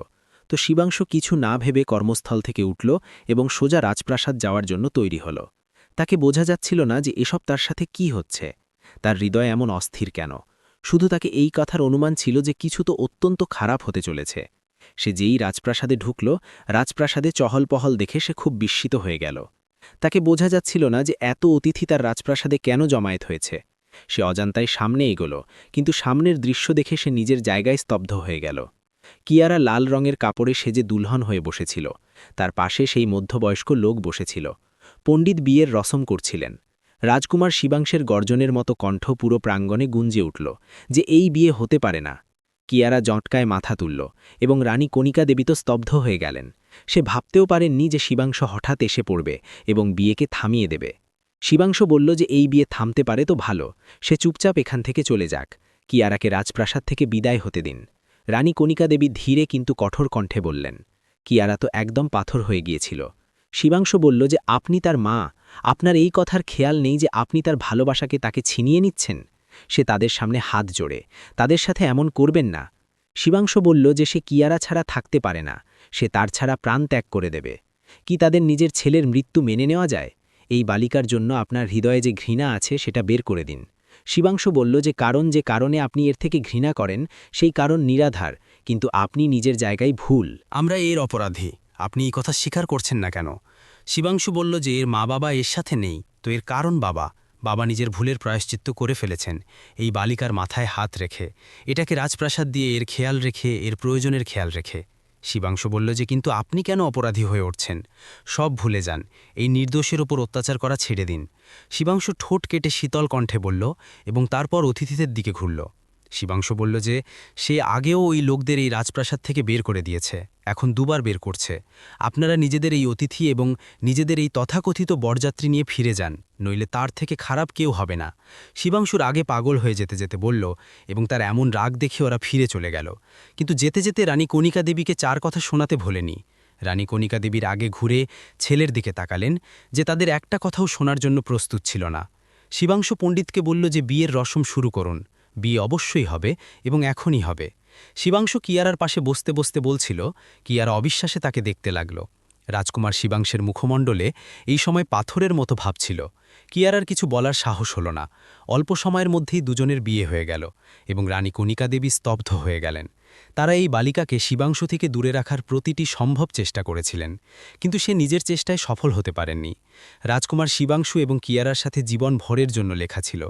তো শিবাংশু কিছু না ভেবে কর্মস্থল থেকে উঠল এবং সোজা রাজপ্রাসাদ যাওয়ার জন্য তৈরি হল। তাকে বোঝা যাচ্ছিল না যে এসব তার সাথে কি হচ্ছে, তার হৃদয় এমন অস্থির কেন। শুধু তাকে এই কথার অনুমান ছিল যে কিছু তো অত্যন্ত খারাপ হতে চলেছে। সে যেই রাজপ্রাসাদে ঢুকল, রাজপ্রাসাদে চহলপহল দেখে সে খুব বিস্মিত হয়ে গেল। তাকে বোঝা যাচ্ছিল না যে এত অতিথি তার রাজপ্রাসাদে কেন জমায়েত হয়েছে। সে অজান্তায় সামনে এগোল, কিন্তু সামনের দৃশ্য দেখে সে নিজের জায়গায় স্তব্ধ হয়ে গেল। কিয়ারা লাল রঙের কাপড়ে সেজে দুলহন হয়ে বসেছিল। তার পাশে সেই মধ্যবয়স্ক লোক বসেছিল। পণ্ডিত বিয়ের রসম করছিলেন। রাজকুমার শিবাংশের গর্জনের মতো কণ্ঠ পুরো প্রাঙ্গণে গুঞ্জে উঠল যে এই বিয়ে হতে পারে না। কিয়ারা জটকায় মাথা তুলল এবং রানী কণিকা দেবী তো স্তব্ধ হয়ে গেলেন। সে ভাবতেও পারেননি যে শিবাংশ হঠাৎ এসে পড়বে এবং বিয়েকে থামিয়ে দেবে। শিবাংশ বলল যে এই বিয়ে থামতে পারে তো ভালো, সে চুপচাপ এখান থেকে চলে যাক। কিয়ারাকে রাজপ্রাসাদ থেকে বিদায় হতে দিন। রানী কণিকা দেবী ধীরে কিন্তু কঠোর কণ্ঠে বললেন। কিয়ারা তো একদম পাথর হয়ে গিয়েছিল। শিবাংশ বলল যে আপনি তার মা, আপনার এই কথার খেয়াল নেই যে আপনি তার ভালোবাসাকে তাকে ছিনিয়ে নিচ্ছেন। সে তাদের সামনে হাত জোড়ে, তাদের সাথে এমন করবেন না। শিবাংশ বলল যে সে কিয়ারা ছাড়া থাকতে পারে না, সে তার ছাড়া প্রাণ ত্যাগ করে দেবে। কি তাদের নিজের ছেলের মৃত্যু মেনে নেওয়া যায়? এই বালিকার জন্য আপনার হৃদয়ে যে ঘৃণা আছে সেটা বের করে দিন। শিবাংশ বলল যে কারণে আপনি এর থেকে ঘৃণা করেন সেই কারণ নিরাধার, কিন্তু আপনি নিজের জায়গায় ভুল। আমরা এর অপরাধী, আপনি এই কথা স্বীকার করছেন না কেন? শিবাংশু বলল যে এর মা বাবা এর সাথে নেই, তো এর কারণ বাবা নিজের ভুলের প্রায়শ্চিত্ত করে ফেলেছেন এই বালিকার মাথায় হাত রেখে, এটাকে রাজপ্রাসাদ দিয়ে এর খেয়াল রেখে, এর প্রয়োজনের খেয়াল রেখে। শিবাংশু বলল যে কিন্তু আপনি কেন অপরাধী হয়ে উঠছেন? সব ভুলে যান, এই নির্দোষের ওপর অত্যাচার করা ছেড়ে দিন। শিবাংশু ঠোঁট কেটে শীতল কণ্ঠে বলল এবং তারপর অতিথিদের দিকে ঘুরল। শিবাংশু বলল যে সে আগেও ওই লোকদের এই রাজপ্রাসাদ থেকে বের করে দিয়েছে, এখন দুবার বের করছে। আপনারা নিজেদের এই অতিথি এবং নিজেদের এই তথাকথিত বরযাত্রী নিয়ে ফিরে যান, নইলে তার থেকে খারাপ কেউ হবে না। শিবাংশুর আগে পাগল হয়ে যেতে যেতে বলল এবং তার এমন রাগ দেখে ওরা ফিরে চলে গেল। কিন্তু যেতে যেতে রানী কণিকা দেবীকে চার কথা শোনাতে ভোলেনি। রানী কণিকা দেবীর আগে ঘুরে ছেলের দিকে তাকালেন যে তাদের একটা কথাও শোনার জন্য প্রস্তুত ছিল না। শিবাংশু পণ্ডিতকে বলল যে বিয়ের রসম শুরু করুন, বিয়ে অবশ্যই হবে এবং এখনই হবে। শিবাংশু কিয়ারার পাশে বসতে বসতে বলছিল, কিয়ারা অবিশ্বাসে তাকে দেখতে লাগল। রাজকুমার শিবাংশের মুখমণ্ডলে এই সময় পাথরের মতো ভাবছিল। কিয়ারার কিছু বলার সাহস হল না। অল্প সময়ের মধ্যেই দুজনের বিয়ে হয়ে গেল এবং রানী কণিকা দেবী স্তব্ধ হয়ে গেলেন। তারা এই বালিকাকে শিবাংশু থেকে দূরে রাখার প্রতিটি সম্ভব চেষ্টা করেছিলেন, কিন্তু সে নিজের চেষ্টায় সফল হতে পারেননি। রাজকুমার শিবাংশু এবং কিয়ারার সাথে জীবন ভরের জন্য লেখা ছিল।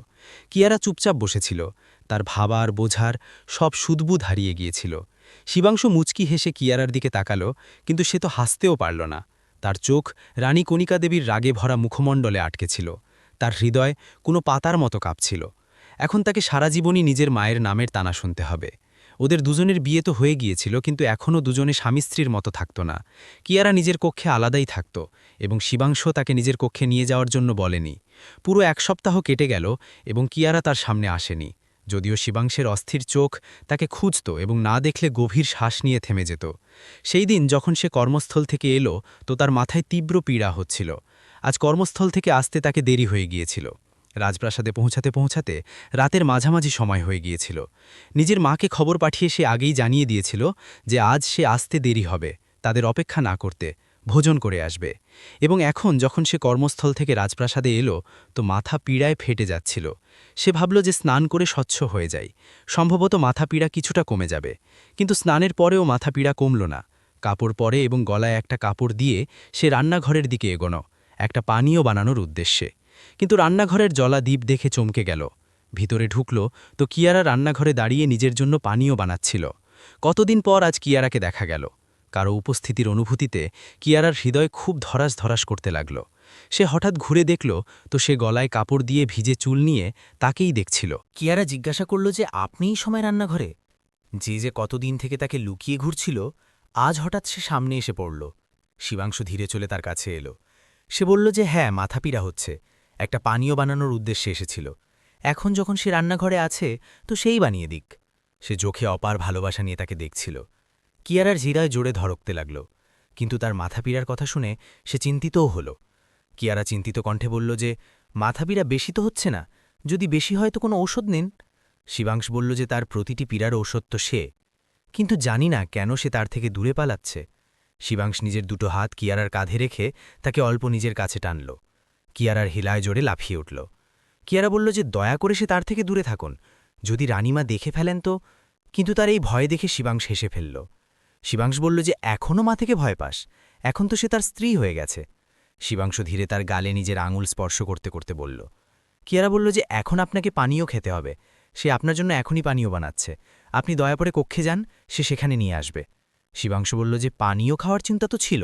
কিয়ারা চুপচাপ বসেছিল, তার ভাবার বোঝার সব সুদবুদ হারিয়ে গিয়েছিল। শিবাংশু মুচকি হেসে কিয়ারার দিকে তাকালো, কিন্তু সে তো হাসতেও পারল না। তার চোখ রানী কণিকা দেবীর রাগে ভরা মুখমণ্ডলে আটকে ছিল। তার হৃদয় কোনো পাতার মতো কাঁপছিল। এখন তাকে সারা জীবনই নিজের মায়ের নামের তানা শুনতে হবে। ওদের দুজনের বিয়ে তো হয়ে গিয়েছিল, কিন্তু এখনও দুজনে স্বামী স্ত্রীর মতো থাকত না। কিয়ারা নিজের কক্ষে আলাদাই থাকত এবং শিবাংশ তাকে নিজের কক্ষে নিয়ে যাওয়ার জন্য বলেনি। পুরো এক সপ্তাহ কেটে গেল এবং কিয়ারা তার সামনে আসেনি। যদিও শিবাংশের অস্থির চোখ তাকে খুঁজত এবং না দেখলে গভীর শ্বাস নিয়ে থেমে যেত। সেই দিন যখন সে কর্মস্থল থেকে এলো তো তার মাথায় তীব্র পীড়া হচ্ছিল। আজ কর্মস্থল থেকে আসতে তাকে দেরি হয়ে গিয়েছিল। রাজপ্রাসাদে পৌঁছাতে পৌঁছাতে রাতের মাঝামাঝি সময় হয়ে গিয়েছিল। নিজের মাকে খবর পাঠিয়ে সে আগেই জানিয়ে দিয়েছিল যে আজ সে আসতে দেরি হবে, তাদের অপেক্ষা না করতে, ভোজন করে আসবে। এবং এখন যখন সে কর্মস্থল থেকে রাজপ্রাসাদে এলো তো মাথা পীড়ায় ফেটে যাচ্ছিল। সে ভাবল যে স্নান করে স্বচ্ছ হয়ে যায়, সম্ভবত মাথা পীড়া কিছুটা কমে যাবে। কিন্তু স্নানের পরেও মাথা পীড়া কমল না। কাপড় পরে এবং গলায় একটা কাপড় দিয়ে সে রান্নাঘরের দিকে এগোনো, একটা পানীয় বানানোর উদ্দেশ্যে। কিন্তু রান্নাঘরের জ্বলা দ্বীপ দেখে চমকে গেল। ভিতরে ঢুকল তো কিয়ারা রান্নাঘরে দাঁড়িয়ে নিজের জন্য পানীয় বানাচ্ছিল। কতদিন পর আজ কিয়ারাকে দেখা গেল। কারো উপস্থিতির অনুভূতিতে কিয়ারার হৃদয় খুব ধরাস ধরাস করতে লাগল। সে হঠাৎ ঘুরে দেখল তো সে গলায় কাপড় দিয়ে ভিজে চুল নিয়ে তাকেই দেখছিল। কিয়ারা জিজ্ঞাসা করল যে আপনিই সময় রান্নাঘরে? যে কতদিন থেকে তাকে লুকিয়ে ঘুরছিল আজ হঠাৎ সে সামনে এসে পড়ল। শিবাংশু ধীরে চলে তার কাছে এলো। সে বলল যে হ্যাঁ, মাথা পীড়া হচ্ছে, একটা পানীয় বানানোর উদ্দেশ্যে এসেছিল। এখন যখন সে রান্নাঘরে আছে তো সেই বানিয়ে দিক। সে চোখে অপার ভালোবাসা নিয়ে তাকে দেখছিল। কিয়ারার হৃদয় জোরে ধড়কতে লাগল, কিন্তু তার মাথা পীড়ার কথা শুনে সে চিন্তিতও হল। কিয়ারা চিন্তিত কণ্ঠে বলল যে মাথা পীড়া বেশি তো হচ্ছে না, যদি বেশি হয় তো কোনো ঔষধ নিন। শিবাংশ বলল যে তার প্রতিটি পীড়ার ঔষধ তো সে। কিন্তু জানি না কেন সে তার থেকে দূরে পালাচ্ছে। শিবাংশ নিজের দুটো হাত কিয়ারার কাঁধে রেখে তাকে অল্প নিজের কাছে টানল। কিয়ারার হিলায় জোরে লাফিয়ে উঠল। কিয়ারা বলল যে দয়া করে সে তার থেকে দূরে থাকুন, যদি রানীমা দেখে ফেলেন তো। কিন্তু তার এই ভয় দেখে শিবাংশ হেসে ফেলল। শিবাংশ বলল যে এখনও মা থেকে ভয় পাস, এখন তো সে তার স্ত্রী হয়ে গেছে। শিবাংশ ধীরে তার গালে নিজের আঙুল স্পর্শ করতে করতে বলল। কিয়ারা বলল যে এখন আপনাকে পানীয় খেতে হবে, সে আপনার জন্য এখনই পানীয় বানাচ্ছে, আপনি দয়া করে কক্ষে যান, সে সেখানে নিয়ে আসবে। শিবাংশ বলল যে পানীয় খাওয়ার চিন্তা তো ছিল,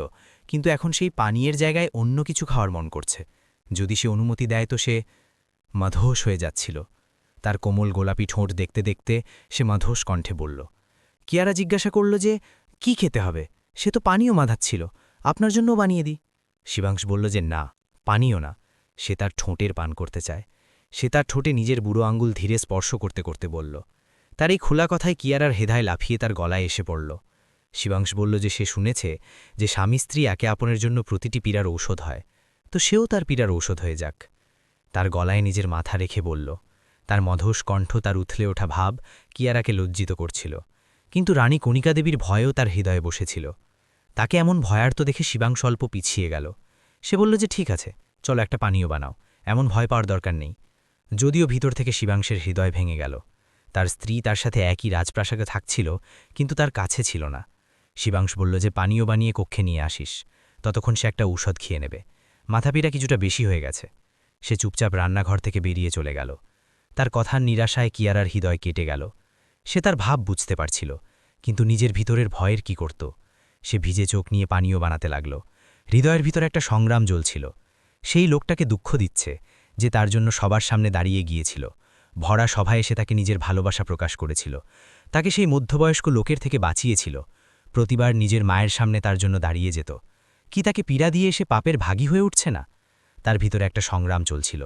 কিন্তু এখন সেই পানীয়ের জায়গায় অন্য কিছু খাওয়ার মন করছে। যদি সে অনুমতি দেয় তো সে মাধোষ হয়ে যাচ্ছিল। তার কোমল গোলাপি ঠোঁট দেখতে দেখতে সে মাধোষ কণ্ঠে বলল। কিয়ারা জিজ্ঞাসা করল যে কি খেতে হবে, সে তো পানীয় মাধাচ্ছিল, আপনার জন্যও বানিয়ে দিই। শিবাংশ বলল যে না, পানীয় না, সে তার ঠোঁটের পান করতে চায়। সে তার ঠোঁটে নিজের বুড়ো আঙ্গুল ধীরে স্পর্শ করতে করতে বলল। তার এই খোলা কথায় কিয়ারার হেদায় লাফিয়ে তার গলায় এসে পড়ল। শিবাংশ বলল যে সে শুনেছে যে স্বামী স্ত্রী একে অপরের জন্য প্রতিটি পীড়ার ঔষধ হয়, তো সেও তার পীড়ার ঔষধ হয়ে যাক। তার গলায় নিজের মাথা রেখে বলল। তার মধোষ কণ্ঠ, তার উথলে ওঠা ভাব কিয়ারাকে লজ্জিত করছিল, কিন্তু রানী কণিকা দেবীর ভয়ও তার হৃদয়ে বসেছিল। তাকে এমন ভয়ার্ত দেখে শিবাংশ অল্প পিছিয়ে গেল। সে বলল যে ঠিক আছে, চলো একটা পানীয় বানাও, এমন ভয় পাওয়ার দরকার নেই। যদিও ভিতর থেকে শিবাংশের হৃদয় ভেঙে গেল। তার স্ত্রী তার সাথে একই রাজপ্রাসাদে থাকছিল, কিন্তু তার কাছে ছিল না। শিবাংশ বলল যে পানীয় বানিয়ে কক্ষে নিয়ে আসিস, ততক্ষণ সে একটা ঔষধ খেয়ে নেবে, মাথাপিটা কিছুটা বেশি হয়ে গেছে। সে চুপচাপ রান্নাঘর থেকে বেরিয়ে চলে গেল। তার কথার নিরাশায় কিয়ারার হৃদয় কেটে গেল। সে তার ভাব বুঝতে পারছিল, কিন্তু নিজের ভিতরের ভয়ের কি করত। সে ভিজে চোখ নিয়ে পানীয় বানাতে লাগল। হৃদয়ের ভিতর একটা সংগ্রাম জ্বলছিল। সেই লোকটাকে দুঃখ দিচ্ছে যে তার জন্য সবার সামনে দাঁড়িয়ে গিয়েছিল। ভরা সভায় এসে তাকে নিজের ভালোবাসা প্রকাশ করেছিল, তাকে সেই মধ্যবয়স্ক লোকের থেকে বাঁচিয়েছিল, প্রতিবার নিজের মায়ের সামনে তার জন্য দাঁড়িয়ে যেত। কি তাকে পীড়া দিয়ে এসে পাপের ভাগী হয়ে উঠছে না? তার ভিতরে একটা সংগ্রাম চলছিল।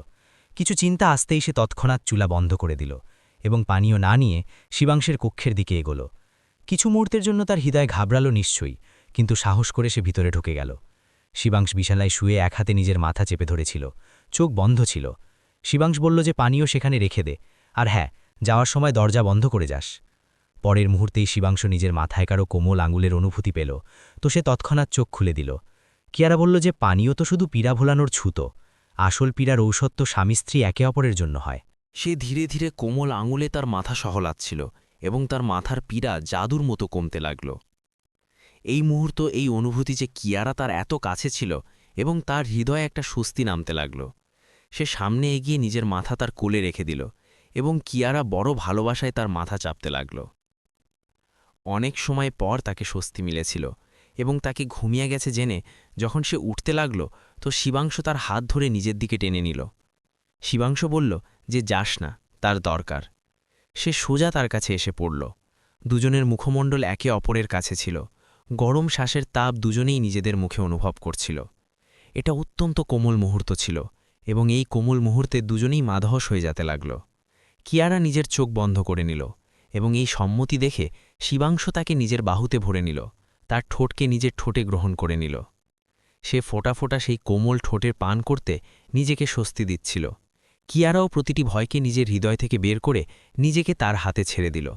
কিছু চিন্তা আসতেই সে তৎক্ষণাৎ চুলা বন্ধ করে দিল এবং পানীয় না নিয়ে শিবাংশের কক্ষের দিকে এগোল। কিছু মুহূর্তের জন্য তার হৃদয় ঘাবড়াল নিশ্চয়ই, কিন্তু সাহস করে সে ভিতরে ঢুকে গেল। শিবাংশ বিছানায় শুয়ে এক হাতে নিজের মাথা চেপে ধরেছিল, চোখ বন্ধ ছিল। শিবাংশ বলল যে পানীয় সেখানে রেখে দে, আর হ্যাঁ, যাওয়ার সময় দরজা বন্ধ করে যাস। পরের মুহূর্তেই শিবাংশ নিজের মাথায় কারো কোমল আঙুলের অনুভূতি পেল, তো সে তৎক্ষণাৎ চোখ খুলে দিল। কিয়ারা বলল যে পানীয় তো শুধু পীড়া ভোলানোর ছুতো, আসল পীড়ার ঔষধ তো স্বামী স্ত্রী একে অপরের জন্য হয়। সে ধীরে ধীরে কোমল আঙুলে তার মাথা সহলাচ্ছিল এবং তার মাথার পীড়া জাদুর মতো কমতে লাগল। এই মুহূর্ত, এই অনুভূতি যে কিয়ারা তার এত কাছে ছিল এবং তার হৃদয়ে একটা স্বস্তি নামতে লাগল। সে সামনে এগিয়ে নিজের মাথা তার কোলে রেখে দিল এবং কিয়ারা বড় ভালোবাসায় তার মাথা চাপতে লাগল। অনেক সময় পর তাকে স্বস্তি মিলেছিল এবং তাকে ঘুমিয়ে গেছে জেনে যখন সে উঠতে লাগল, তো শিবাংশ তার হাত ধরে নিজের দিকে টেনে নিল। শিবাংশ বলল যে যাস না, তার দরকার। সে সোজা তার কাছে এসে পড়ল। দুজনের মুখমণ্ডল একে অপরের কাছে ছিল। গরম শ্বাসের তাপ দুজনেই নিজেদের মুখে অনুভব করছিল। এটা অত্যন্ত কোমল মুহূর্ত ছিল এবং এই কোমল মুহূর্তে দুজনেই মাদহস হয়ে যেতে লাগল। কিয়ারা নিজের চোখ বন্ধ করে নিল এবং এই সম্মতি দেখে শিবাংশ তাকে নিজের বাহুতে ভরে নিল, তার ঠোঁটকে নিজের ঠোঁটে গ্রহণ করে নিল। সে ফোঁটা ফোঁটা সেই কোমল ঠোঁটের পান করতে নিজেকে স্বস্তি দিচ্ছিল। কিয়ারাও প্রতিটি ভয়কে নিজের হৃদয় থেকে বের করে নিজেকে তার হাতে ছেড়ে দিল।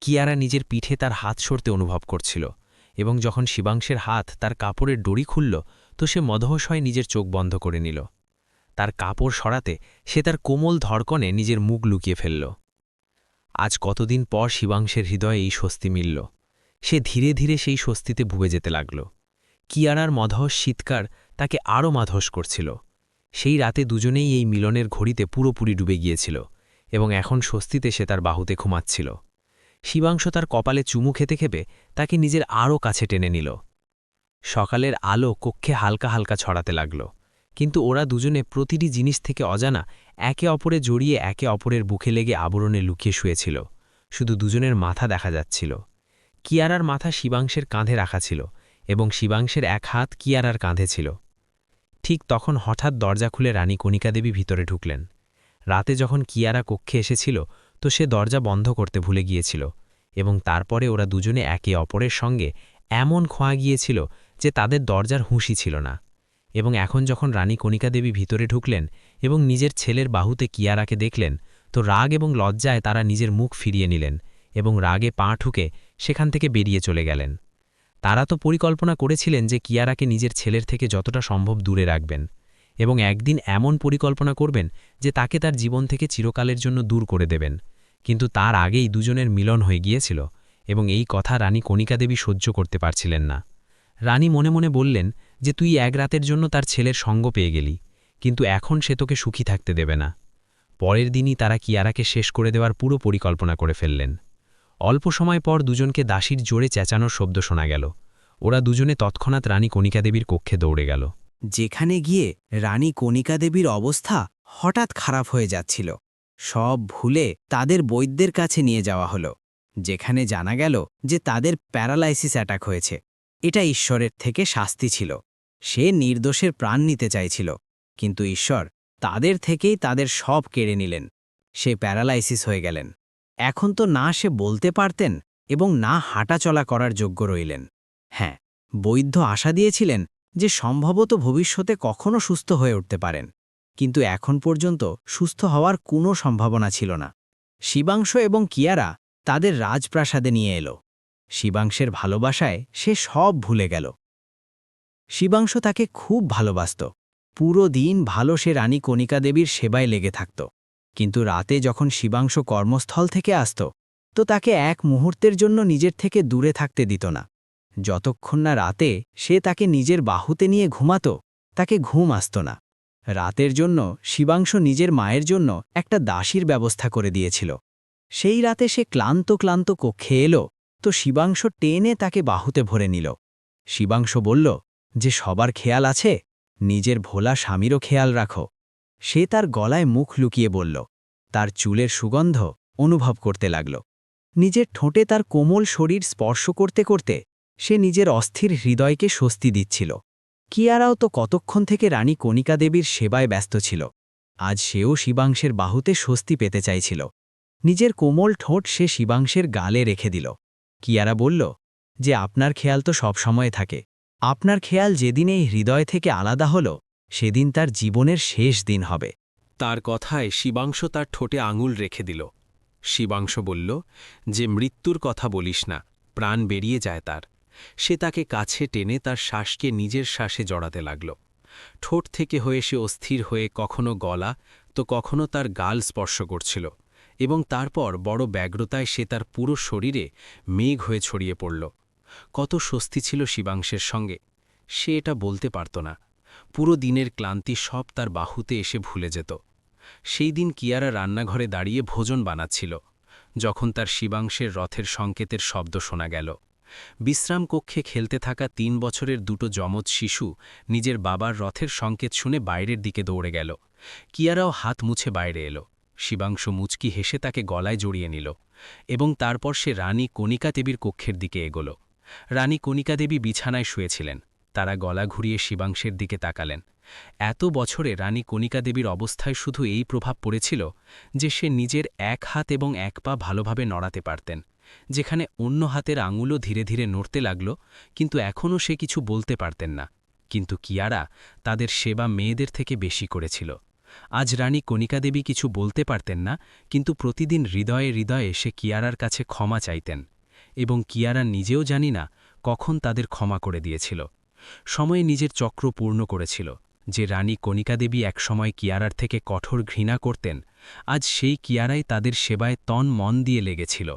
কিয়ারা নিজের পিঠে তার হাত সরতে অনুভব করছিল এবং যখন শিবাংশের হাত তার কাপড়ের দড়ি খুলল, তো সে মদহস হয়ে নিজের চোখ বন্ধ করে নিল। তার কাপড় সরাতে সে তার কোমল ধড়কনে নিজের মুখ লুকিয়ে ফেলল। আজ কতদিন পর শিবাংশের হৃদয়ে এই স্বস্তি মিলল। সে ধীরে ধীরে সেই স্বস্তিতে ডুবে যেতে লাগল। কিয়ারার মদহস শীতকার তাকে আরও মাধস করছিল। সেই রাতে দুজনেই এই মিলনের ঘড়িতে পুরোপুরি ডুবে গিয়েছিল এবং এখন স্বস্তিতে সে তার বাহুতে ঘুমাচ্ছিল। শিবাংশ তার কপালে চুমু খেতে খেপে তাকে নিজের আরও কাছে টেনে নিল। সকালের আলো কক্ষে হালকা হালকা ছড়াতে লাগল, কিন্তু ওরা দুজনে প্রতিটি জিনিস থেকে অজানা একে অপরে জড়িয়ে একে অপরের বুকে লেগে আবরণে লুকিয়ে শুয়েছিল। শুধু দুজনের মাথা দেখা যাচ্ছিল। কিয়ারার মাথা শিবাংশের কাঁধে রাখা ছিল এবং শিবাংশের এক হাত কিয়ারার কাঁধে ছিল। ঠিক তখন হঠাৎ দরজা খুলে রানী কণিকা দেবী ভিতরে ঢুকলেন। রাতে যখন কিয়ারা কক্ষে এসেছিল, তো সে দরজা বন্ধ করতে ভুলে গিয়েছিল এবং তারপরে ওরা দুজনে একে অপরের সঙ্গে এমন খোয়া গিয়েছিল যে তাদের দরজার হুঁশি ছিল না। এবং এখন যখন রানী কণিকা দেবী ভিতরে ঢুকলেন এবং নিজের ছেলের বাহুতে কিয়ারাকে দেখলেন, তো রাগ এবং লজ্জায় তারা নিজের মুখ ফিরিয়ে নিলেন এবং রাগে পা ঠুকে সেখান থেকে বেরিয়ে চলে গেলেন। তারা তো পরিকল্পনা করেছিলেন যে কিয়ারাকে নিজের ছেলের থেকে যতটা সম্ভব দূরে রাখবেন এবং একদিন এমন পরিকল্পনা করবেন যে তাকে তার জীবন থেকে চিরকালের জন্য দূর করে দেবেন। কিন্তু তার আগেই দুজনের মিলন হয়ে গিয়েছিল এবং এই কথা রানী কণিকা দেবী সহ্য করতে পারছিলেন না। রানী মনে মনে বললেন যে তুই এক রাতের জন্য তার ছেলের সঙ্গ পেয়ে গেলি, কিন্তু এখন সে তোকে সুখী থাকতে দেবে না। পরের দিনই তারা কিয়ারাকে শেষ করে দেওয়ার পুরো পরিকল্পনা করে ফেললেন। অল্প সময় পর দুজনকে দাসীর জোরে চেঁচানোর শব্দ শোনা গেল। ওরা দুজনে তৎক্ষণাৎ রানী কণিকা দেবীর কক্ষে দৌড়ে গেল। যেখানে গিয়ে রানী কণিকা দেবীর অবস্থা হঠাৎ খারাপ হয়ে যাচ্ছিল। সব ভুলে তাদের বৈদ্যের কাছে নিয়ে যাওয়া হলো, যেখানে জানা গেল যে তাদের প্যারালাইসিস অ্যাটাক হয়েছে। এটা ঈশ্বরের থেকে শাস্তি ছিল। সে নির্দোষের প্রাণ নিতে চাইছিল, কিন্তু ঈশ্বর তাদের থেকেই তাদের সব কেড়ে নিলেন। সে প্যারালাইসিস হয়ে গেলেন। এখন তো না সে বলতে পারতেন এবং না হাঁটাচলা করার যোগ্য রইলেন। হ্যাঁ, বৈদ্য আশা দিয়েছিলেন যে সম্ভবত ভবিষ্যতে কখনো সুস্থ হয়ে উঠতে পারেন, কিন্তু এখন পর্যন্ত সুস্থ হওয়ার কোনো সম্ভাবনা ছিল না। শিবাংশ এবং কিয়ারা তাদের রাজপ্রাসাদে নিয়ে এলো। শিবাংশের ভালোবাসায় সে সব ভুলে গেল। শিবাংশ তাকে খুব ভালোবাসত। পুরো দিন ভালো সে রানী কণিকা দেবীর সেবায় লেগে থাকত, কিন্তু রাতে যখন শিবাংশ কর্মস্থল থেকে আসত তো তাকে এক মুহূর্তের জন্য নিজের থেকে দূরে থাকতে দিত না। যতক্ষণ না রাতে সে তাকে নিজের বাহুতে নিয়ে ঘুমাত, তাকে ঘুম আসত না। রাতের জন্য শিবাংশ নিজের মায়ের জন্য একটা দাসীর ব্যবস্থা করে দিয়েছিল। সেই রাতে সে ক্লান্ত ক্লান্ত কক্ষে এলো তো শিবাংশ টেনে তাকে বাহুতে ভরে নিল। শিবাংশ বলল যে সবার খেয়াল আছে, নিজের ভোলা স্বামীরও খেয়াল রাখো। সে তার গলায় মুখ লুকিয়ে বলল, তার চুলের সুগন্ধ অনুভব করতে লাগল। নিজের ঠোঁটে তার কোমল শরীর স্পর্শ করতে করতে সে নিজের অস্থির হৃদয়কে স্বস্তি দিচ্ছিল। কিয়ারাও তো কতক্ষণ থেকে রানী কণিকা দেবীর সেবায় ব্যস্ত ছিল। আজ সেও শিবাংশের বাহুতে স্বস্তি পেতে চাইছিল। নিজের কোমল ঠোঁট সে শিবাংশের গালে রেখে দিল। কিয়ারা বলল যে আপনার খেয়াল তো সব সময় থাকে। আপনার খেয়াল যেদিন এই হৃদয় থেকে আলাদা হল, সেদিন তার জীবনের শেষ দিন হবে। তার কথায় শিবাংশ তার ঠোঁটে আঙুল রেখে দিল। শিবাংশ বলল যে মৃত্যুর কথা বলিস না, প্রাণ বেরিয়ে যায় তার। সে তাকে কাছে টেনে তার শ্বাসকে নিজের শ্বাসে জড়াতে লাগল। ঠোঁট থেকে হয়ে সে অস্থির হয়ে কখনো গলা তো কখনো তার গাল স্পর্শ করছিল, এবং তারপর বড় ব্যগ্রতায় সে তার পুরো শরীরে মেঘ হয়ে ছড়িয়ে পড়ল। কত স্বস্তি ছিল শিবাংশের সঙ্গে, সে এটা বলতে পারত না। পুরো দিনের ক্লান্তি সব তার বাহুতে এসে ভুলে যেত। সেই দিন কিয়ারা রান্নাঘরে দাঁড়িয়ে ভোজন বানাচ্ছিল, যখন তার শিবাংশের রথের সংকেতের শব্দ শোনা গেল। বিশ্রাম কক্ষে খেলতে থাকা ৩ বছরের দুটো যমজ শিশু নিজের বাবার রথের সংকেত শুনে বাইরের দিকে দৌড়ে গেল। কিয়ারাও হাত মুছে বাইরে এলো। শিবাংশ মুচকি হেসে তাকে গলায় জড়িয়ে নিল এবং তারপর সে রানী কণিকা দেবীর কক্ষের দিকে এগোল। রানী কণিকা দেবী বিছানায় শুয়েছিলেন। তারা গলা ঘুরিয়ে শিবাংশের দিকে তাকালেন। এত বছরে রানী কণিকা দেবীর অবস্থায় শুধু এই প্রভাব পড়েছিল যে সে নিজের এক হাত এবং এক পা ভালোভাবে নড়াতে পারতেন, যেখানে অন্য হাতের আঙুলও ধীরে ধীরে নড়তে লাগল, কিন্তু এখনও সে কিছু বলতে পারতেন না। কিন্তু কিয়ারা তাদের সেবা মেয়েদের থেকে বেশি করেছিল। আজ রানী কণিকা দেবী কিছু বলতে পারতেন না, কিন্তু প্রতিদিন হৃদয়ে হৃদয়ে সে কিয়ারার কাছে ক্ষমা চাইতেন, এবং কিয়ারা নিজেও জানি না কখন তাদের ক্ষমা করে দিয়েছিল। সময়ে নিজের চক্র পূর্ণ করেছিল। যে রানী কণিকা দেবী একসময় কিয়ারার থেকে কঠোর ঘৃণা করতেন, আজ সেই কিয়ারাই তাদের সেবায় তন মন দিয়ে লেগেছিল।